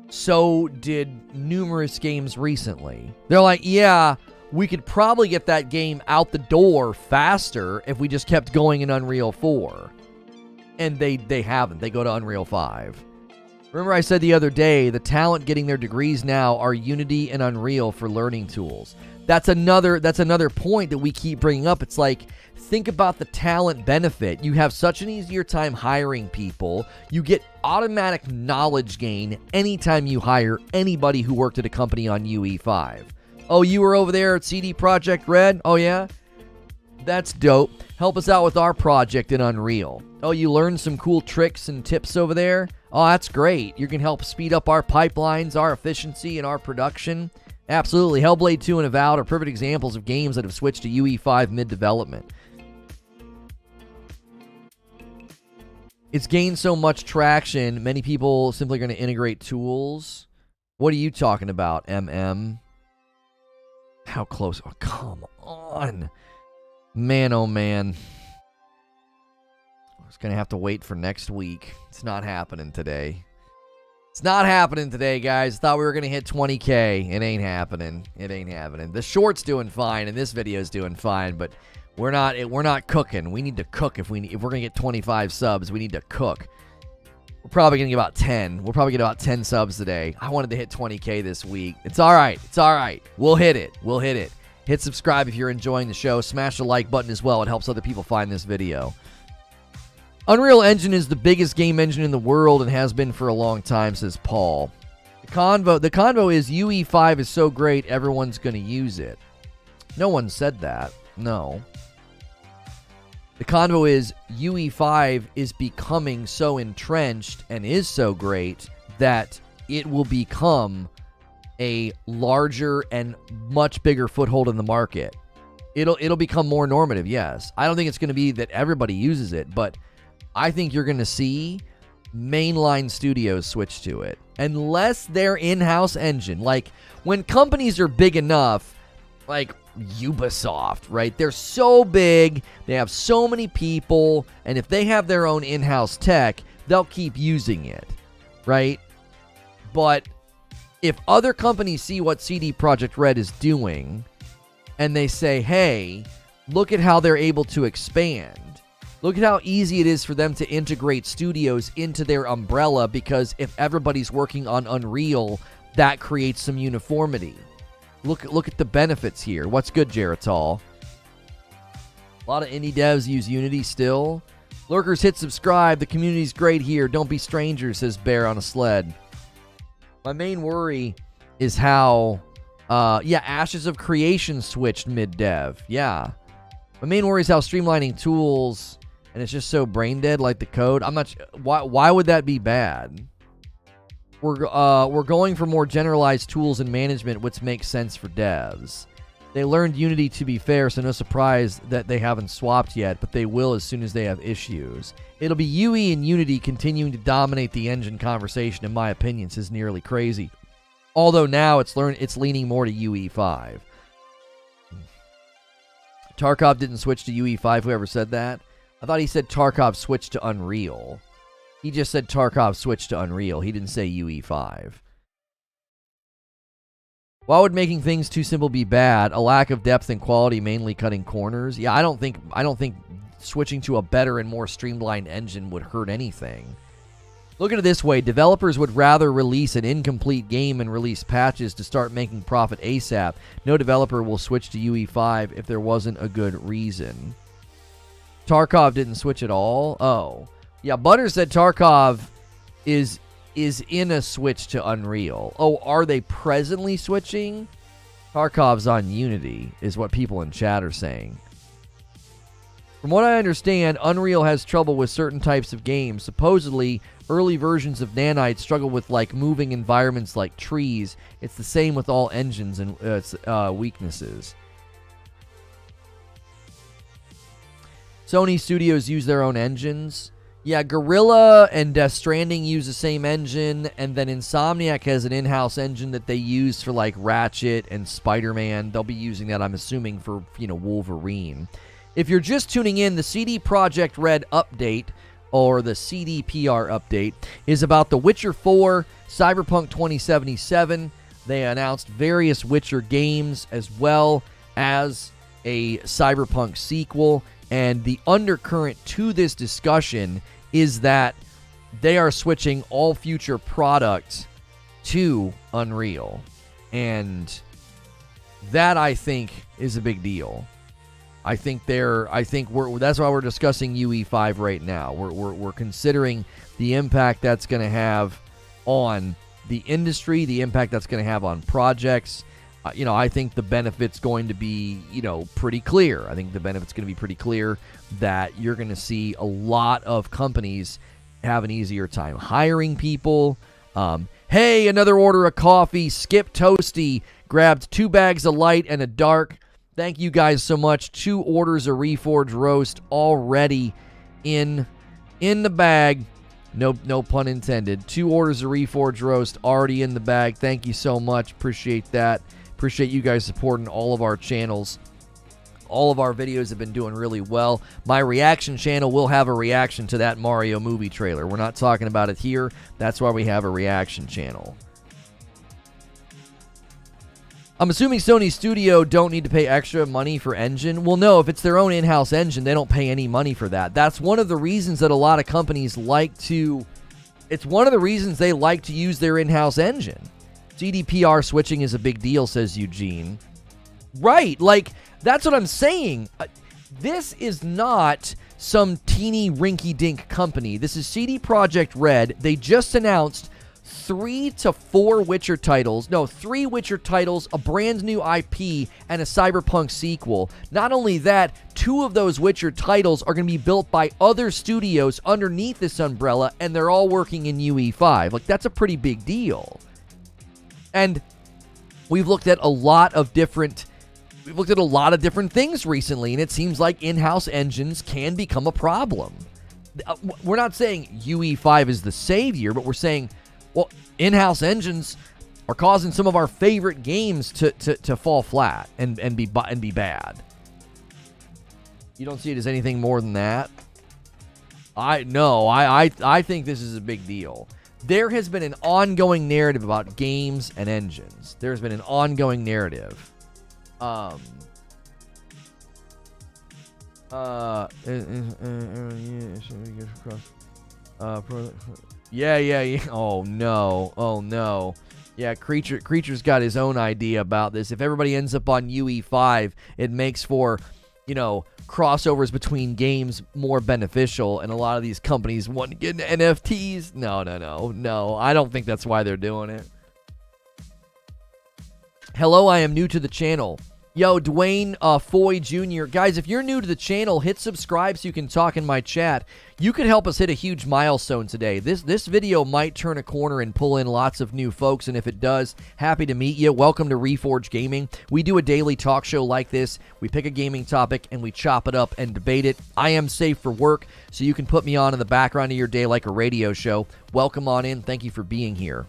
S1: so did numerous games recently. They're like, yeah, we could probably get that game out the door faster if we just kept going in Unreal 4. And they haven't. They go to Unreal 5. Remember I said the other day, the talent getting their degrees now are Unity and Unreal for learning tools. That's another point that we keep bringing up. It's like, think about the talent benefit. You have such an easier time hiring people. You get automatic knowledge gain anytime you hire anybody who worked at a company on UE5. Oh, you were over there at CD Projekt Red? Oh, yeah? That's dope. Help us out with our project in Unreal. Oh, you learned some cool tricks and tips over there? Oh, that's great. You can help speed up our pipelines, our efficiency, and our production. Absolutely. Hellblade 2 and Avowed are perfect examples of games that have switched to UE5 mid-development. It's gained so much traction, many people simply going to integrate tools. What are you talking about, MM? How close? Oh, come on. Man, oh man. I was going to have to wait for next week. It's not happening today. It's not happening today, guys. Thought we were going to hit 20K. It ain't happening. It ain't happening. The short's doing fine, and this video's doing fine, but we're not cooking. We need to cook if we're going to get 25 subs. We need to cook. We're probably going to get about 10. We'll probably get about 10 subs today. I wanted to hit 20K this week. It's all right. It's all right. We'll hit it. We'll hit it. Hit subscribe if you're enjoying the show. Smash the like button as well. It helps other people find this video. Unreal Engine is the biggest game engine in the world and has been for a long time, says Paul. The convo is UE5 is so great, everyone's going to use it. No one said that. No. The convo is UE5 is becoming so entrenched and is so great that it will become a larger and much bigger foothold in the market. It'll become more normative, yes. I don't think it's going to be that everybody uses it, but I think you're going to see mainline studios switch to it. Unless their in-house engine, like when companies are big enough, like Ubisoft, right? They're so big, they have so many people, and if they have their own in-house tech, they'll keep using it, right? But if other companies see what CD Projekt Red is doing, and they say, hey, look at how they're able to expand. Look at how easy it is for them to integrate studios into their umbrella, because if everybody's working on Unreal, that creates some uniformity. Look at the benefits here. What's good, Geritol? A lot of indie devs use Unity still. Lurkers, hit subscribe. The community's great here. Don't be strangers, says Bear on a Sled. My main worry is how, Ashes of Creation switched mid-dev. Yeah. My main worry is how streamlining tools, and it's just so brain dead like the code. I'm not why would that be bad? We're going for more generalized tools and management, which makes sense for devs. They learned Unity, to be fair, so no surprise that they haven't swapped yet, but they will as soon as they have issues. It'll be UE and Unity continuing to dominate the engine conversation, in my opinion, says Nearly Crazy. Although now it's leaning more to UE5. Tarkov didn't switch to UE5, whoever said that. I thought he said Tarkov switched to Unreal. He just said Tarkov switched to Unreal. He didn't say UE5. Why would making things too simple be bad? A lack of depth and quality, mainly cutting corners. Yeah, I don't think switching to a better and more streamlined engine would hurt anything. Look at it this way. Developers would rather release an incomplete game and release patches to start making profit ASAP. No developer will switch to UE5 if there wasn't a good reason. Tarkov didn't switch at all? Oh. Yeah, Butter said Tarkov is in a switch to Unreal. Oh, are they presently switching? Tarkov's on Unity, is what people in chat are saying. From what I understand, Unreal has trouble with certain types of games. Supposedly, early versions of Nanite struggle with moving environments like trees. It's the same with all engines and weaknesses. Sony studios use their own engines. Yeah, Guerrilla and Death Stranding use the same engine, and then Insomniac has an in-house engine that they use for Ratchet and Spider-Man. They'll be using that, I'm assuming, for Wolverine. If you're just tuning in, the CD Projekt Red update, or the CDPR update, is about The Witcher 4, Cyberpunk 2077. They announced various Witcher games as well as a Cyberpunk sequel, and the undercurrent to this discussion is that they are switching all future products to Unreal. And that, I think, is a big deal. That's why we're discussing UE5 right now. We're considering the impact that's going to have on the industry, the impact that's going to have on projects. I think the benefit's going to be, pretty clear. I think the benefit's going to be pretty clear that you're going to see a lot of companies have an easier time hiring people. Hey, another order of coffee. Skip Toasty grabbed 2 bags of light and a dark. Thank you guys so much. 2 orders of Reforge roast already in the bag. No pun intended. 2 orders of Reforge roast already in the bag. Thank you so much. Appreciate that. Appreciate you guys supporting all of our channels. All of our videos have been doing really well. My reaction channel will have a reaction to that Mario movie trailer. We're not talking about it here. That's why we have a reaction channel. I'm assuming Sony Studio don't need to pay extra money for engine. Well, no, if it's their own in-house engine, they don't pay any money for that. That's one of the reasons that a lot of companies like to... It's one of the reasons they like to use their in-house engine. CDPR switching is a big deal, says Eugene. Right, like, that's what I'm saying. This is not some teeny rinky-dink company. This is CD Projekt Red. They just announced 3 to 4 Witcher titles. No, 3 Witcher titles, a brand new IP, and a Cyberpunk sequel. Not only that, 2 of those Witcher titles are going to be built by other studios underneath this umbrella, and they're all working in UE5. Like, that's a pretty big deal. And we've looked at a lot of different things recently, and it seems like in-house engines can become a problem. We're not saying UE5 is the savior, but we're saying, well, in-house engines are causing some of our favorite games to fall flat and be bad. You don't see it as anything more than that? I think this is a big deal. There has been an ongoing narrative about games and engines. There's been an ongoing narrative. Yeah. Oh no. Yeah, Creature's got his own idea about this. If everybody ends up on UE5, it makes for, crossovers between games more beneficial, and a lot of these companies want to get into NFTs. No. I don't think that's why they're doing it. Hello, I am new to the channel. Yo, Dwayne Foy Jr. Guys, if you're new to the channel, hit subscribe so you can talk in my chat. You could help us hit a huge milestone today. This video might turn a corner and pull in lots of new folks, and if it does, happy to meet you. Welcome to Reforge Gaming. We do a daily talk show like this. We pick a gaming topic, and we chop it up and debate it. I am safe for work, so you can put me on in the background of your day like a radio show. Welcome on in. Thank you for being here.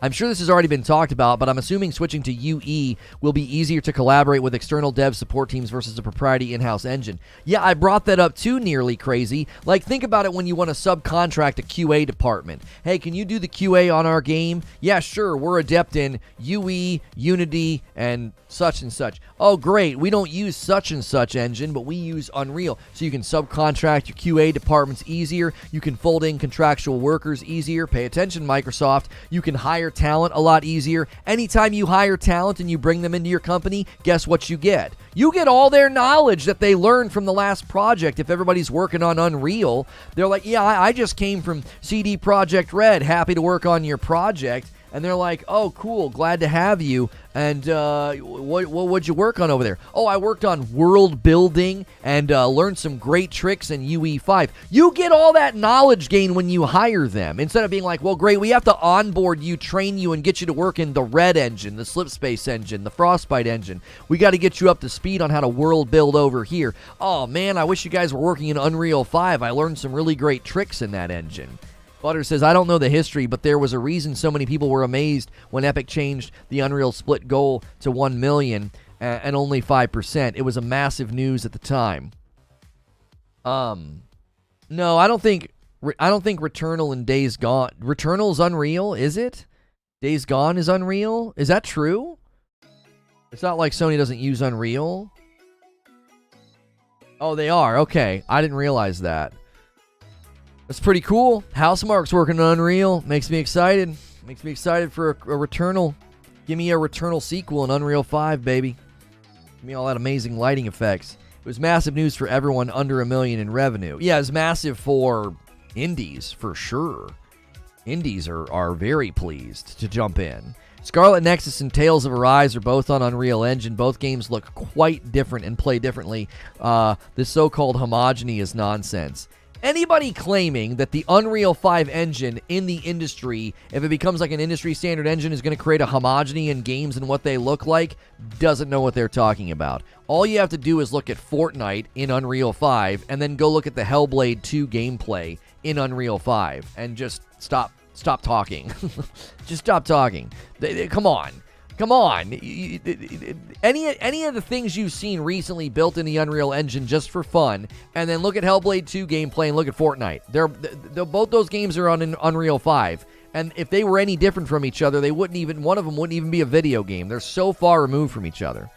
S1: I'm sure this has already been talked about, but I'm assuming switching to UE will be easier to collaborate with external dev support teams versus a proprietary in-house engine. Yeah, I brought that up too, Nearly Crazy. Like, think about it when you want to subcontract a QA department. Hey, can you do the QA on our game? Yeah, sure, we're adept in UE, Unity, and such and such. Oh, great, we don't use such and such engine, but we use Unreal. So you can subcontract your QA departments easier. You can fold in contractual workers easier. Pay attention, Microsoft. You can hire talent a lot easier. Anytime you hire talent and you bring them into your company, guess what you get? You get all their knowledge that they learned from the last project. If everybody's working on Unreal, they're like, yeah, I just came from CD Projekt Red, happy to work on your project. And they're like, oh, cool, glad to have you. And what'd you work on over there? Oh, I worked on world building and learned some great tricks in UE5. You get all that knowledge gain when you hire them. Instead of being like, well, great, we have to onboard you, train you, and get you to work in the Red engine, the Slipspace engine, the Frostbite engine. We got to get you up to speed on how to world build over here. Oh, man, I wish you guys were working in Unreal 5. I learned some really great tricks in that engine. Butter says, I don't know the history, but there was a reason so many people were amazed when Epic changed the Unreal split goal to 1 million and only 5%. It was a massive news at the time. No, I don't think Returnal and Days Gone. Returnal's Unreal, is it? Days Gone is Unreal? Is that true? It's not like Sony doesn't use Unreal. Oh, they are. Okay. I didn't realize that. That's pretty cool. Housemarque's working on Unreal. Makes me excited. Makes me excited for a Returnal. Give me a Returnal sequel in Unreal 5, baby. Give me all that amazing lighting effects. It was massive news for everyone under $1 million in revenue. Yeah, it's massive for indies, for sure. Indies are very pleased to jump in. Scarlet Nexus and Tales of Arise are both on Unreal Engine. Both games look quite different and play differently. This so-called homogeny is nonsense. Anybody claiming that the Unreal 5 engine in the industry, if it becomes like an industry standard engine, is going to create a homogeny in games and what they look like, doesn't know what they're talking about. All you have to do is look at Fortnite in Unreal 5 and then go look at the Hellblade 2 gameplay in Unreal 5 and just stop talking. Just stop talking. Come on. Come on. Any of the things you've seen recently built in the Unreal Engine just for fun, and then look at Hellblade 2 gameplay and look at Fortnite. They're both those games are on Unreal 5. And if they were any different from each other, one of them wouldn't even be a video game. They're so far removed from each other.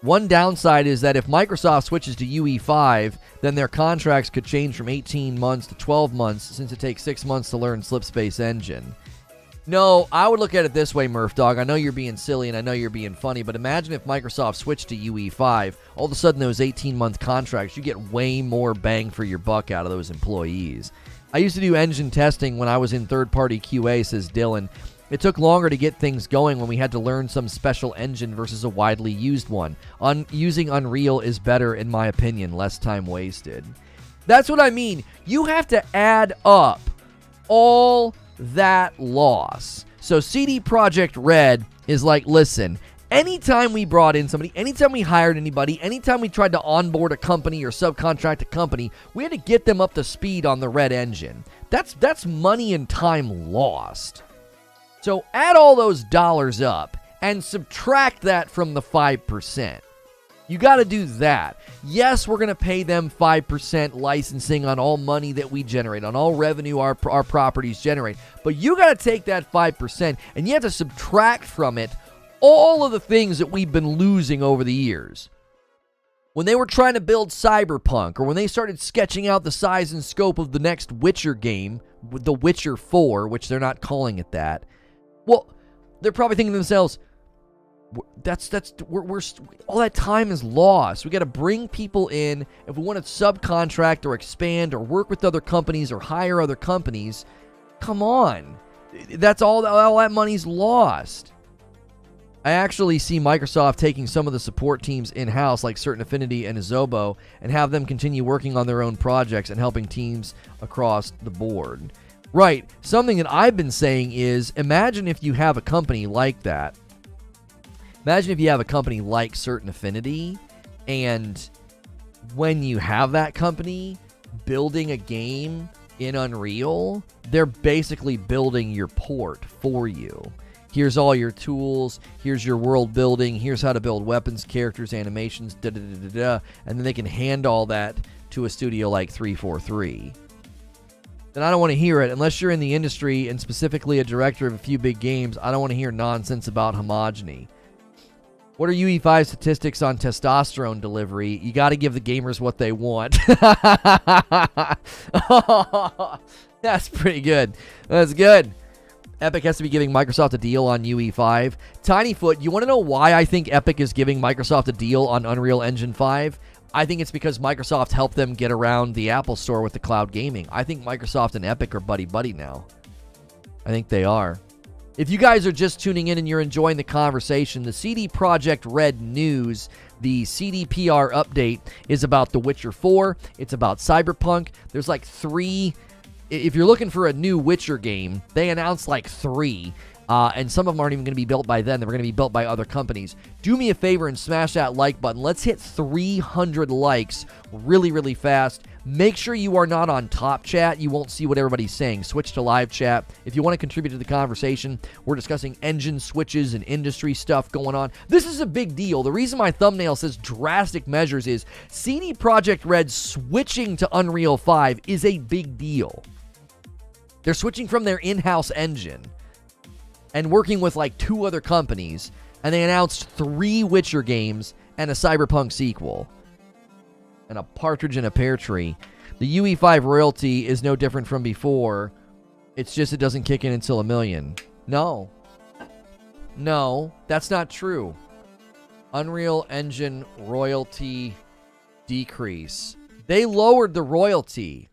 S1: One downside is that if Microsoft switches to UE5, then their contracts could change from 18 months to 12 months since it takes 6 months to learn Slipspace Engine. No, I would look at it this way, Murph Dog. I know you're being silly and I know you're being funny, but imagine if Microsoft switched to UE5, all of a sudden those 18-month contracts, you get way more bang for your buck out of those employees. I used to do engine testing when I was in third-party QA, says Dylan. It took longer to get things going when we had to learn some special engine versus a widely used one. Using Unreal is better, in my opinion, less time wasted. That's what I mean. You have to add up all that loss. So CD Projekt Red is like, listen, anytime we brought in somebody, anytime we hired anybody, anytime we tried to onboard a company or subcontract a company, we had to get them up to speed on the Red engine. That's money and time lost. So add all those dollars up and subtract that from the 5%. You got to do that. Yes, we're going to pay them 5% licensing on all money that we generate, on all revenue our properties generate. But you got to take that 5% and you have to subtract from it all of the things that we've been losing over the years. When they were trying to build Cyberpunk, or when they started sketching out the size and scope of the next Witcher game, The Witcher 4, which they're not calling it that, well, they're probably thinking to themselves, we're all that time is lost. We got to bring people in. If we want to subcontract or expand or work with other companies or hire other companies, come on. That's all that money's lost. I actually see Microsoft taking some of the support teams in-house, like Certain Affinity and Azobo, and have them continue working on their own projects and helping teams across the board. Right. Something that I've been saying is, imagine if you have a company like that. Imagine if you have a company like Certain Affinity, and when you have that company building a game in Unreal, they're basically building your port for you. Here's all your tools, here's your world building, here's how to build weapons, characters, animations, and then they can hand all that to a studio like 343. Then I don't want to hear it. Unless you're in the industry and specifically a director of a few big games, I don't want to hear nonsense about homogeny. What are UE5 statistics on testosterone delivery? You got to give the gamers what they want. That's pretty good. That's good. Epic has to be giving Microsoft a deal on UE5. Tinyfoot, you want to know why I think Epic is giving Microsoft a deal on Unreal Engine 5? I think it's because Microsoft helped them get around the Apple Store with the cloud gaming. I think Microsoft and Epic are buddy-buddy now. I think they are. If you guys are just tuning in and you're enjoying the conversation, the CD Projekt Red news, the CDPR update, is about The Witcher 4. It's about Cyberpunk. There's like 3. If you're looking for a new Witcher game, they announced like 3. And some of them aren't even going to be built by them. They're going to be built by other companies. Do me a favor and smash that like button. Let's hit 300 likes really, really fast. Make sure you are not on top chat. You won't see what everybody's saying. Switch to live chat. If you want to contribute to the conversation, we're discussing engine switches and industry stuff going on. This is a big deal. The reason my thumbnail says drastic measures is CD Projekt Red switching to Unreal 5 is a big deal. They're switching from their in-house engine and working with like 2 other companies, and they announced 3 Witcher games and a Cyberpunk sequel. and a partridge in a pear tree. The UE5 royalty is no different from before. It's just it doesn't kick in until $1 million. No. No, that's not true. Unreal Engine royalty decrease. They lowered the royalty.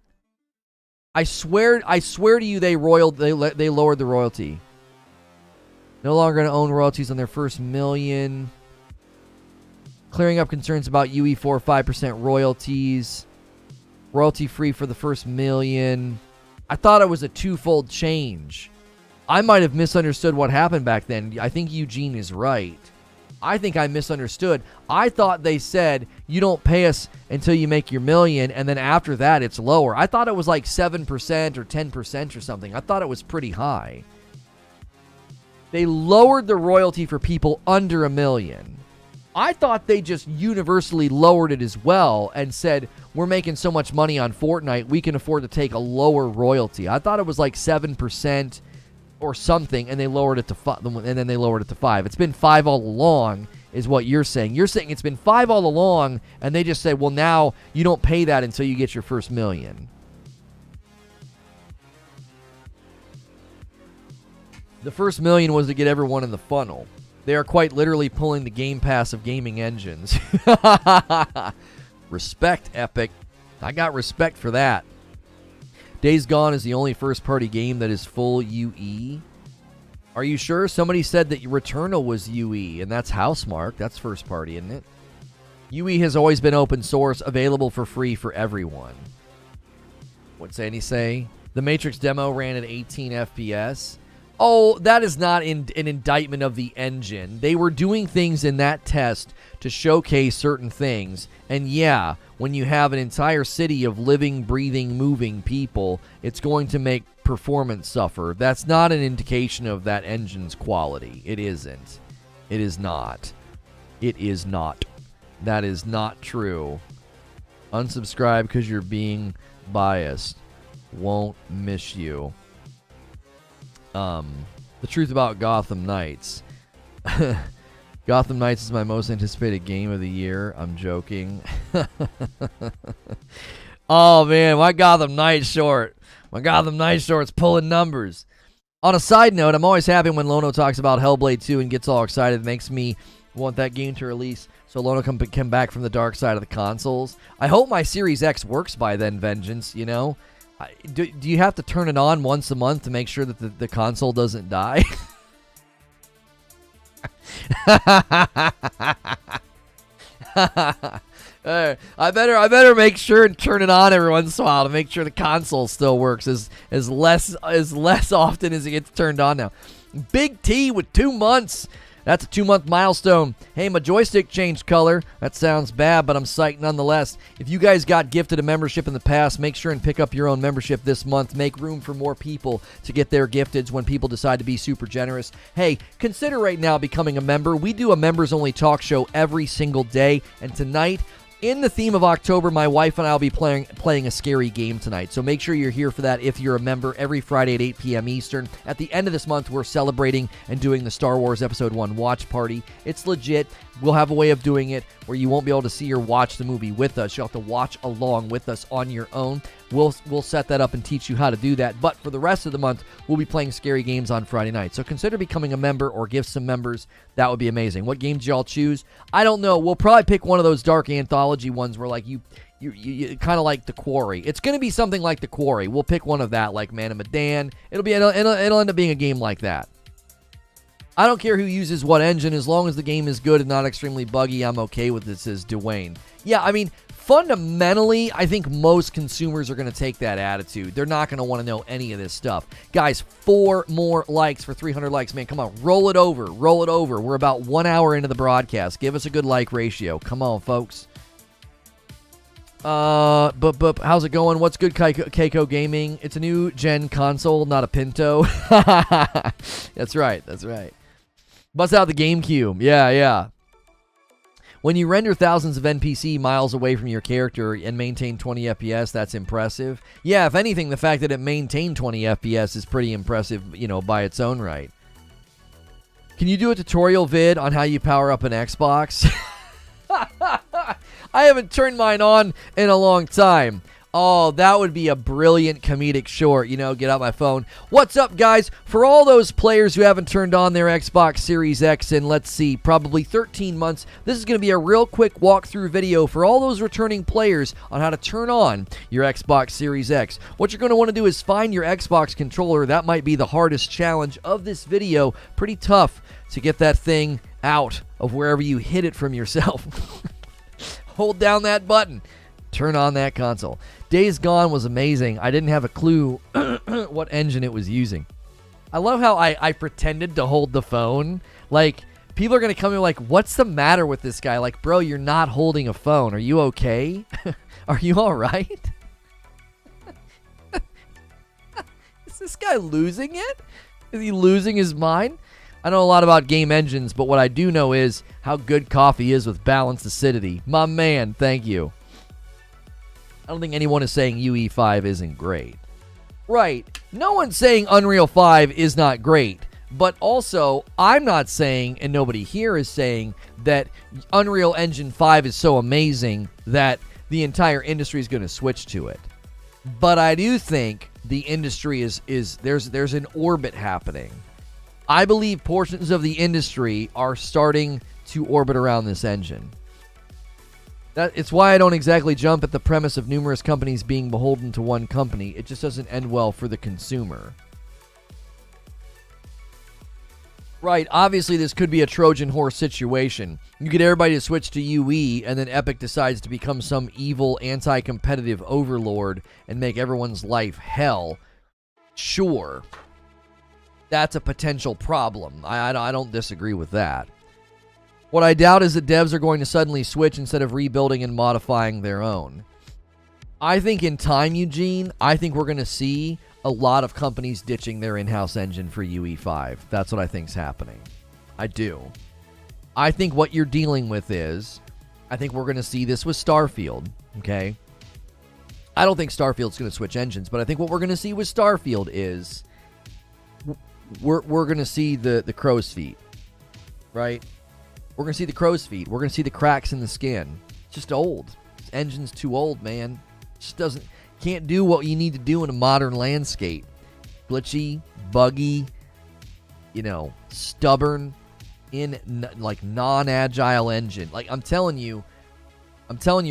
S1: I swear to you, they lowered the royalty. No longer going to own royalties on their first $1 million. Clearing up concerns about UE4 5% royalties. Royalty free for the first $1 million. I thought it was a twofold change. I might have misunderstood what happened back then. I think Eugene is right. I think I misunderstood. I thought they said you don't pay us until you make your $1 million, and then after that it's lower. I thought it was like 7% or 10% or something. I thought it was pretty high. They lowered the royalty for people under $1 million. I thought they just universally lowered it as well and said, we're making so much money on Fortnite, we can afford to take a lower royalty. I thought it was like 7% or something, and they lowered it to 5, and then they lowered it to 5. It's been 5 all along, is what you're saying. You're saying it's been 5 all along, and they just say, well, now you don't pay that until you get your first $1 million. The first $1 million was to get everyone in the funnel. They are quite literally pulling the Game Pass of gaming engines. Respect, Epic. I got respect for that. Days Gone is the only first-party game that is full UE. Are you sure? Somebody said that Returnal was UE, and that's Housemarque. That's first-party, isn't it? UE has always been open source, available for free for everyone. What's Andy say? The Matrix demo ran at 18 FPS. Oh, that is not an indictment of the engine. They were doing things in that test to showcase certain things. And yeah, when you have an entire city of living, breathing, moving people, it's going to make performance suffer. That's not an indication of that engine's quality. It isn't. It is not. It is not. That is not true. Unsubscribe because you're being biased. Won't miss you. The truth about Gotham Knights. Gotham Knights is my most anticipated game of the year. I'm joking. Oh, man, my Gotham Knights short. My Gotham Knights short's pulling numbers. On a side note, I'm always happy when Lono talks about Hellblade 2 and gets all excited. It makes me want that game to release so Lono can come back from the dark side of the consoles. I hope my Series X works by then, Vengeance, you know? Do you have to turn it on once a month to make sure that the console doesn't die? I better make sure and turn it on every once in a while to make sure the console still works as less often as it gets turned on now. Big T with 2 months. That's a 2-month milestone. Hey, my joystick changed color. That sounds bad, but I'm psyched nonetheless. If you guys got gifted a membership in the past, make sure and pick up your own membership this month. Make room for more people to get their gifteds when people decide to be super generous. Hey, consider right now becoming a member. We do a members-only talk show every single day, and tonight, in the theme of October, my wife and I will be playing a scary game tonight. So make sure you're here for that if you're a member every Friday at 8 p.m. Eastern. At the end of this month, we're celebrating and doing the Star Wars Episode 1 watch party. It's legit. We'll have a way of doing it where you won't be able to see or watch the movie with us. You'll have to watch along with us on your own. We'll set that up and teach you how to do that. But for the rest of the month, we'll be playing scary games on Friday night. So consider becoming a member or give some members. That would be amazing. What games y'all choose? I don't know. We'll probably pick one of those dark anthology ones where like you kind of like The Quarry. It's going to be something like The Quarry. We'll pick one of that, like Man of Medan. It'll end up being a game like that. I don't care who uses what engine, as long as the game is good and not extremely buggy, I'm okay with it, says Dwayne. Yeah, I mean, fundamentally, I think most consumers are going to take that attitude. They're not going to want to know any of this stuff. Guys, 4 more likes for 300 likes. Man, come on, roll it over. Roll it over. We're about 1 hour into the broadcast. Give us a good like ratio. Come on, folks. How's it going? What's good, Keiko Gaming? It's a new gen console, not a Pinto. That's right. That's right. Bust out the GameCube. Yeah. When you render thousands of NPC miles away from your character and maintain 20 FPS, that's impressive. Yeah, if anything, the fact that it maintained 20 FPS is pretty impressive, by its own right. Can you do a tutorial vid on how you power up an Xbox? I haven't turned mine on in a long time. Oh, that would be a brilliant comedic short, you know, get out my phone. What's up, guys? For all those players who haven't turned on their Xbox Series X in, let's see, probably 13 months, this is going to be a real quick walkthrough video for all those returning players on how to turn on your Xbox Series X. What you're going to want to do is find your Xbox controller. That might be the hardest challenge of this video. Pretty tough to get that thing out of wherever you hid it from yourself. Hold down that button. Turn on that console. Days Gone was amazing. I didn't have a clue what engine it was using. I love how I pretended to hold the phone. Like, people are going to come in like, what's the matter with this guy? Like, bro, you're not holding a phone. Are you okay? Are you all right? Is this guy losing it? Is he losing his mind? I know a lot about game engines, but what I do know is how good coffee is with balanced acidity. My man, thank you. I don't think anyone is saying UE5 isn't great. Right. No one's saying Unreal 5 is not great. But also, I'm not saying, and nobody here is saying, that Unreal Engine 5 is so amazing that the entire industry is going to switch to it. But I do think the industry there's an orbit happening. I believe portions of the industry are starting to orbit around this engine. It's why I don't exactly jump at the premise of numerous companies being beholden to one company. It just doesn't end well for the consumer. Right, obviously this could be a Trojan horse situation. You get everybody to switch to UE, and then Epic decides to become some evil, anti-competitive overlord and make everyone's life hell. Sure. That's a potential problem. I don't disagree with that. What I doubt is that devs are going to suddenly switch instead of rebuilding and modifying their own. I think in time, Eugene, I think we're going to see a lot of companies ditching their in-house engine for UE5. That's what I think's happening. I do. I think what you're dealing with is, I think we're going to see this with Starfield, okay? I don't think Starfield's going to switch engines, but I think what we're going to see with Starfield is we're going to see the crow's feet, right? We're going to see the crow's feet. We're going to see the cracks in the skin. It's just old. This engine's too old, man. It just can't do what you need to do in a modern landscape. Glitchy, buggy, stubborn, like non-agile engine. Like I'm telling you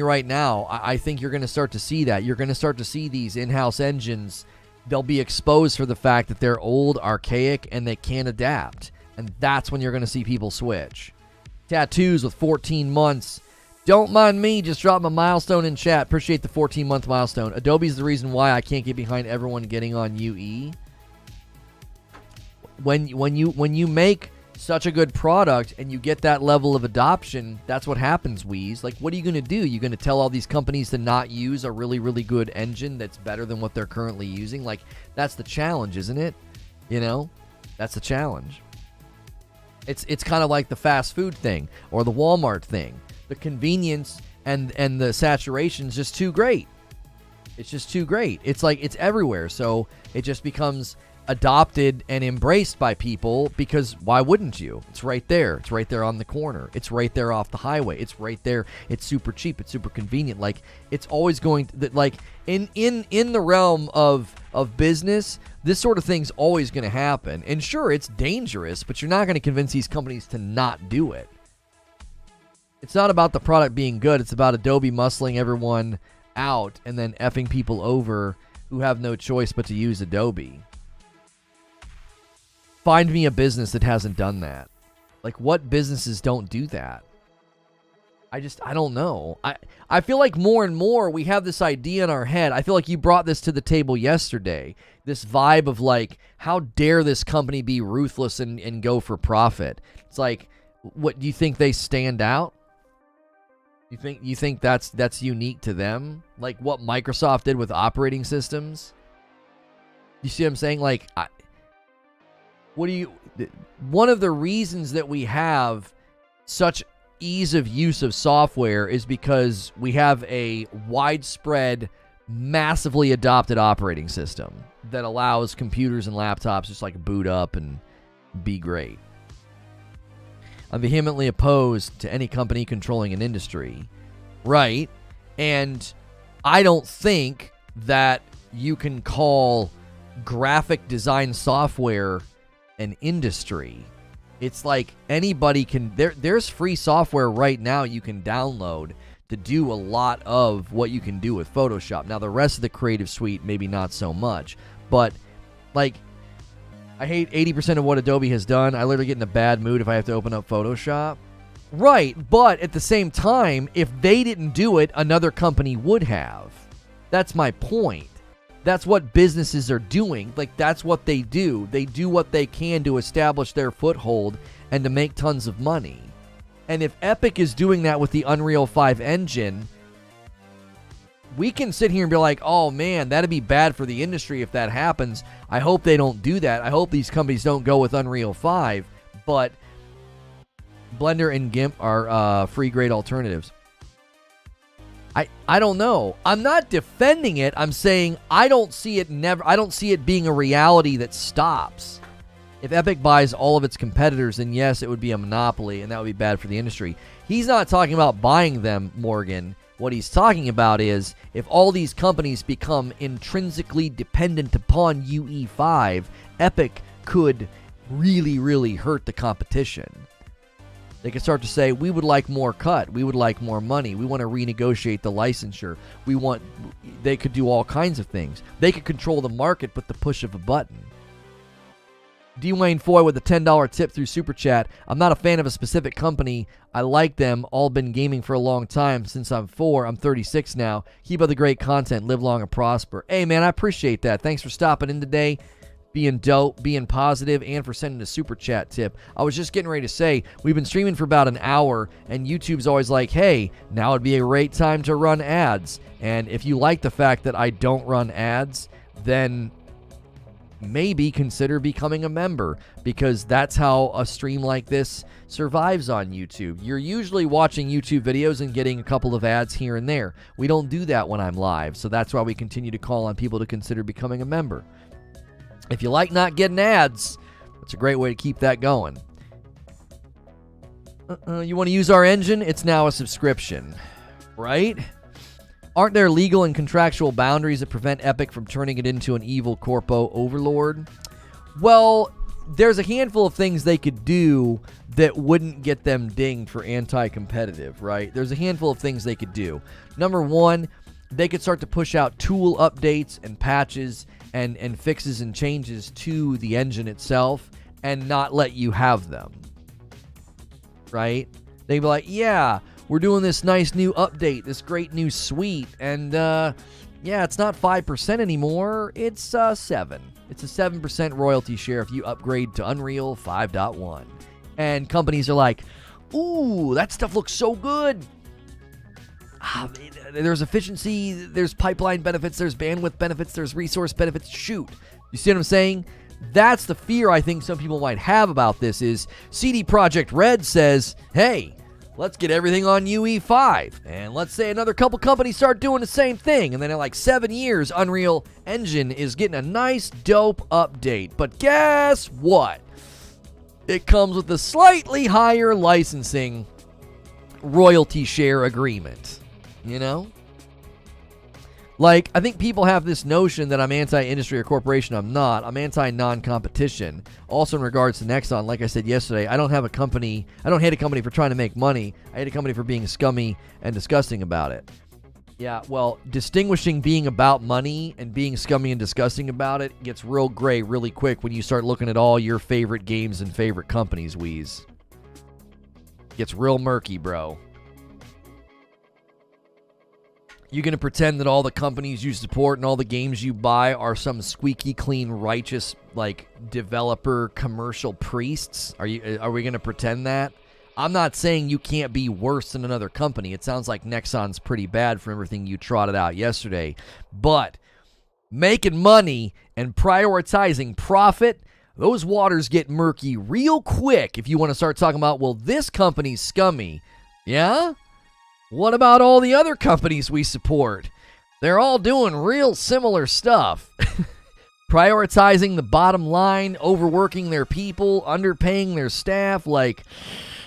S1: right now, I think you're going to start to see that. You're going to start to see these in-house engines. They'll be exposed for the fact that they're old, archaic, and they can't adapt. And that's when you're going to see people switch. Tattoos with 14 months. Don't mind me, just drop a milestone in chat. Appreciate the 14-month milestone. Adobe's the reason why I can't get behind everyone getting on UE. When you make such a good product and you get that level of adoption, that's what happens, Wheeze. Like, what are you going to do? You're going to tell all these companies to not use a really, really good engine that's better than what they're currently using? Like, that's the challenge, isn't it? That's the challenge. It's kind of like the fast food thing or the Walmart thing. The convenience and the saturation is just too great. It's just too great. It's like it's everywhere. So it just becomes adopted and embraced by people because why wouldn't you? It's right there. It's right there on the corner. It's right there off the highway. It's right there. It's super cheap. It's super convenient. Like it's always going to, like in the realm of business, this sort of thing's always going to happen. And sure, it's dangerous, but you're not going to convince these companies to not do it. It's not about the product being good. It's about Adobe muscling everyone out and then effing people over who have no choice but to use Adobe. Find me a business that hasn't done that. Like, what businesses don't do that? I don't know. I feel like more and more we have this idea in our head. I feel like you brought this to the table yesterday. This vibe of like, how dare this company be ruthless and go for profit? It's like, what do you think they stand out? You think that's unique to them? Like what Microsoft did with operating systems? You see what I'm saying? Like, one of the reasons that we have such ease of use of software is because we have a widespread, massively adopted operating system that allows computers and laptops just like boot up and be great. I'm vehemently opposed to any company controlling an industry. right? And I don't think that you can call graphic design software an industry. It's like anybody can, there's free software right now you can download to do a lot of what you can do with Photoshop. Now, the rest of the creative suite, maybe not so much. But, like, I hate 80% of what Adobe has done. I literally get in a bad mood if I have to open up Photoshop. Right, but at the same time, if they didn't do it, another company would have. That's my point. That's what businesses are doing. Like, that's what they do. They do what they can to establish their foothold and to make tons of money. And if Epic is doing that with the Unreal 5 engine, we can sit here and be like, oh man, that'd be bad for the industry if that happens. I hope they don't do that. I hope these companies don't go with Unreal 5. But Blender and GIMP are free grade alternatives. I don't know. I'm not defending it. I'm saying I don't see it being a reality that stops. If Epic buys all of its competitors, then yes, it would be a monopoly, and that would be bad for the industry. He's not talking about buying them, Morgan. What he's talking about is if all these companies become intrinsically dependent upon UE5, Epic could really, really hurt the competition. They could start to say, we would like more cut. We would like more money. We want to renegotiate the licensure. They could do all kinds of things. They could control the market with the push of a button. Dwayne Foy with a $10 tip through Super Chat. I'm not a fan of a specific company. I like them. All been gaming for a long time. Since I'm 4, I'm 36 now. Keep up the great content. Live long and prosper. Hey, man, I appreciate that. Thanks for stopping in today. Being dope, being positive, and for sending a Super Chat tip. I was just getting ready to say, we've been streaming for about an hour, and YouTube's always like, hey, now would be a great time to run ads. And if you like the fact that I don't run ads, then maybe consider becoming a member, because that's how a stream like this survives on YouTube. You're usually watching YouTube videos and getting a couple of ads here and there. We don't do that when I'm live, so that's why we continue to call on people to consider becoming a member. If you like not getting ads, that's a great way to keep that going. You want to use our engine? It's now a subscription, right? Aren't there legal and contractual boundaries that prevent Epic from turning it into an evil corpo overlord? Well, there's a handful of things they could do that wouldn't get them dinged for anti-competitive, right? There's a handful of things they could do. Number one, they could start to push out tool updates and patches and fixes and changes to the engine itself and not let you have them, right? They'd be like, yeah, we're doing this nice new update, this great new suite, and yeah, it's not 5% anymore, it's 7. It's a 7% royalty share if you upgrade to Unreal 5.1. And companies are like, ooh, that stuff looks so good. There's efficiency, there's pipeline benefits, there's bandwidth benefits, there's resource benefits. Shoot. You see what I'm saying? That's the fear I think some people might have about this is CD Projekt Red says, hey, let's get everything on UE5. And let's say another couple companies start doing the same thing. And then in like 7 years, Unreal Engine is getting a nice, dope update. But guess what? It comes with a slightly higher licensing royalty share agreement. You know? Like, I think people have this notion that I'm anti-industry or corporation. I'm not. I'm anti-non-competition. Also in regards to Nexon, like I said yesterday, I don't hate a company for trying to make money. I hate a company for being scummy and disgusting about it. Yeah, well, distinguishing being about money and being scummy and disgusting about it gets real gray really quick when you start looking at all your favorite games and favorite companies, Wheeze. Gets real murky, bro. You going to pretend that all the companies you support and all the games you buy are some squeaky clean, righteous, like, developer commercial priests? Are we going to pretend that? I'm not saying you can't be worse than another company. It sounds like Nexon's pretty bad for everything you trotted out yesterday. But making money and prioritizing profit, those waters get murky real quick if you want to start talking about, well, this company's scummy. Yeah? What about all the other companies we support? They're all doing real similar stuff. Prioritizing the bottom line, overworking their people, underpaying their staff. Like,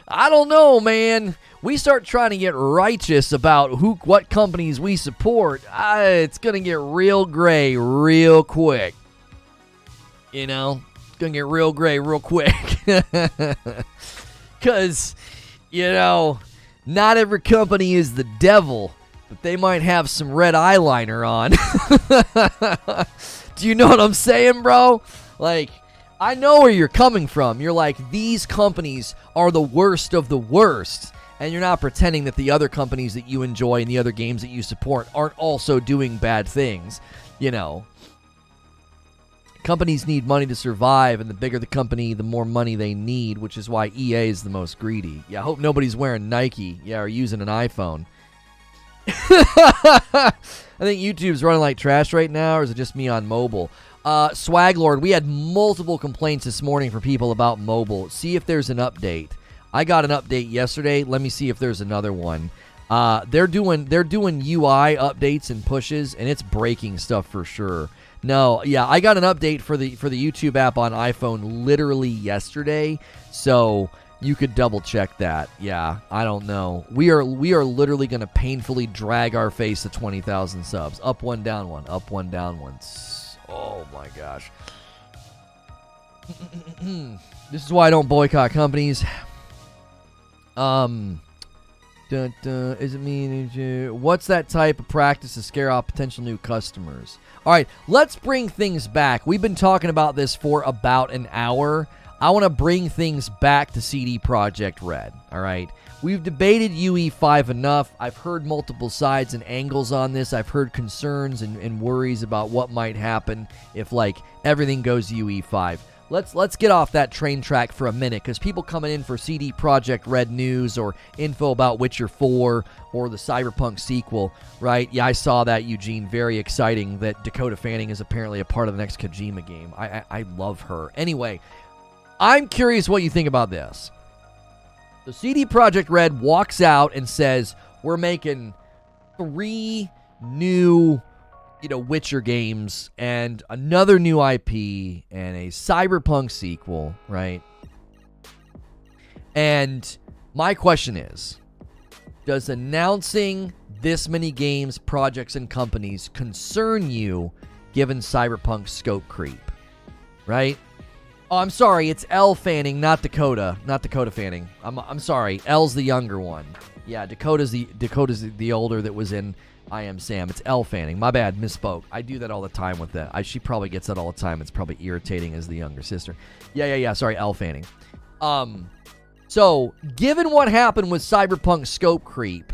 S1: I don't know, man. We start trying to get righteous about what companies we support, it's going to get real gray real quick. You know? It's going to get real gray real quick. Because, you know, not every company is the devil, but they might have some red eyeliner on. Do you know what I'm saying, bro? Like, I know where you're coming from. You're like, these companies are the worst of the worst. And you're not pretending that the other companies that you enjoy and the other games that you support aren't also doing bad things. You know, companies need money to survive, and the bigger the company, the more money they need, which is why EA is the most greedy. Yeah, I hope nobody's wearing Nike, or using an iPhone. I think YouTube's running like trash right now, or is it just me on mobile? Swaglord, we had multiple complaints this morning from people about mobile. See if there's an update. I got an update yesterday. Let me see if there's another one. They're doing UI updates and pushes, and it's breaking stuff for sure. No, yeah, I got an update for the YouTube app on iPhone literally yesterday, so you could double check that. Yeah, I don't know. We are literally going to painfully drag our face to 20,000 subs. Up one, down one. Up one, down one. Oh my gosh. This is why I don't boycott companies. Is it mean? What's that type of practice to scare off potential new customers? All right, let's bring things back. We've been talking about this for about an hour. I want to bring things back to CD Projekt Red. All right, we've debated UE5 enough. I've heard multiple sides and angles on this. I've heard concerns and worries about what might happen if like everything goes UE5. Let's get off that train track for a minute, because people coming in for CD Projekt Red news or info about Witcher 4 or the Cyberpunk sequel, right? Yeah, I saw that, Eugene. Very exciting that Dakota Fanning is apparently a part of the next Kojima game. I love her. Anyway, I'm curious what you think about this. The CD Projekt Red walks out and says, we're making 3 new Witcher games and another new IP and a Cyberpunk sequel, right? And my question is, does announcing this many games, projects, and companies concern you given Cyberpunk's scope creep, right? Oh, I'm sorry, it's Elle Fanning, not Dakota Fanning. I'm sorry, Elle's the younger one. Yeah, Dakota's the older that was in I Am Sam. It's Elle Fanning. My bad, misspoke. I do that all the time with that. She probably gets that all the time. It's probably irritating as the younger sister. Yeah. Sorry, Elle Fanning. So, given what happened with Cyberpunk scope creep,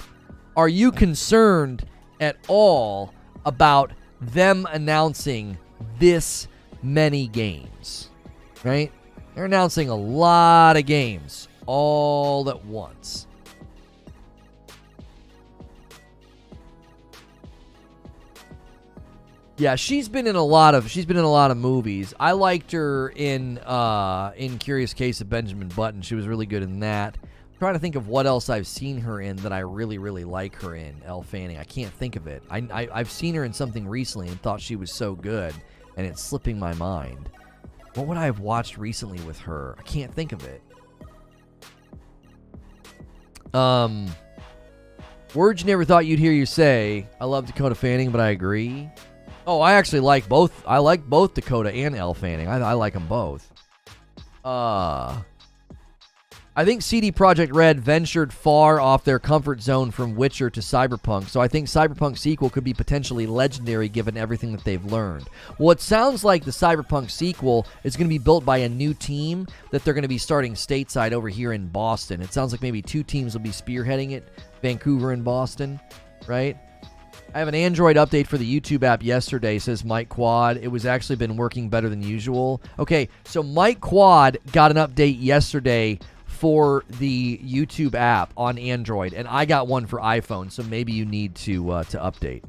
S1: are you concerned at all about them announcing this many games? Right? They're announcing a lot of games all at once. Yeah, she's been in a lot of movies. I liked her in Curious Case of Benjamin Button. She was really good in that. I'm trying to think of what else I've seen her in that I really, really like her in. Elle Fanning. I can't think of it. I've seen her in something recently and thought she was so good, and it's slipping my mind. What would I have watched recently with her? I can't think of it. Words you never thought you'd hear you say. I love Dakota Fanning, but I agree. Oh, I actually like both. I like both Dakota and Elle Fanning. I like them both. I think CD Projekt Red ventured far off their comfort zone from Witcher to Cyberpunk, so I think Cyberpunk sequel could be potentially legendary given everything that they've learned. Well, it sounds like the Cyberpunk sequel is going to be built by a new team that they're going to be starting stateside over here in Boston. It sounds like maybe 2 teams will be spearheading it, Vancouver and Boston, right? I have an Android update for the YouTube app yesterday, says Mike Quad. It was actually been working better than usual. Okay, so Mike Quad got an update yesterday for the YouTube app on Android, and I got one for iPhone, so maybe you need to update.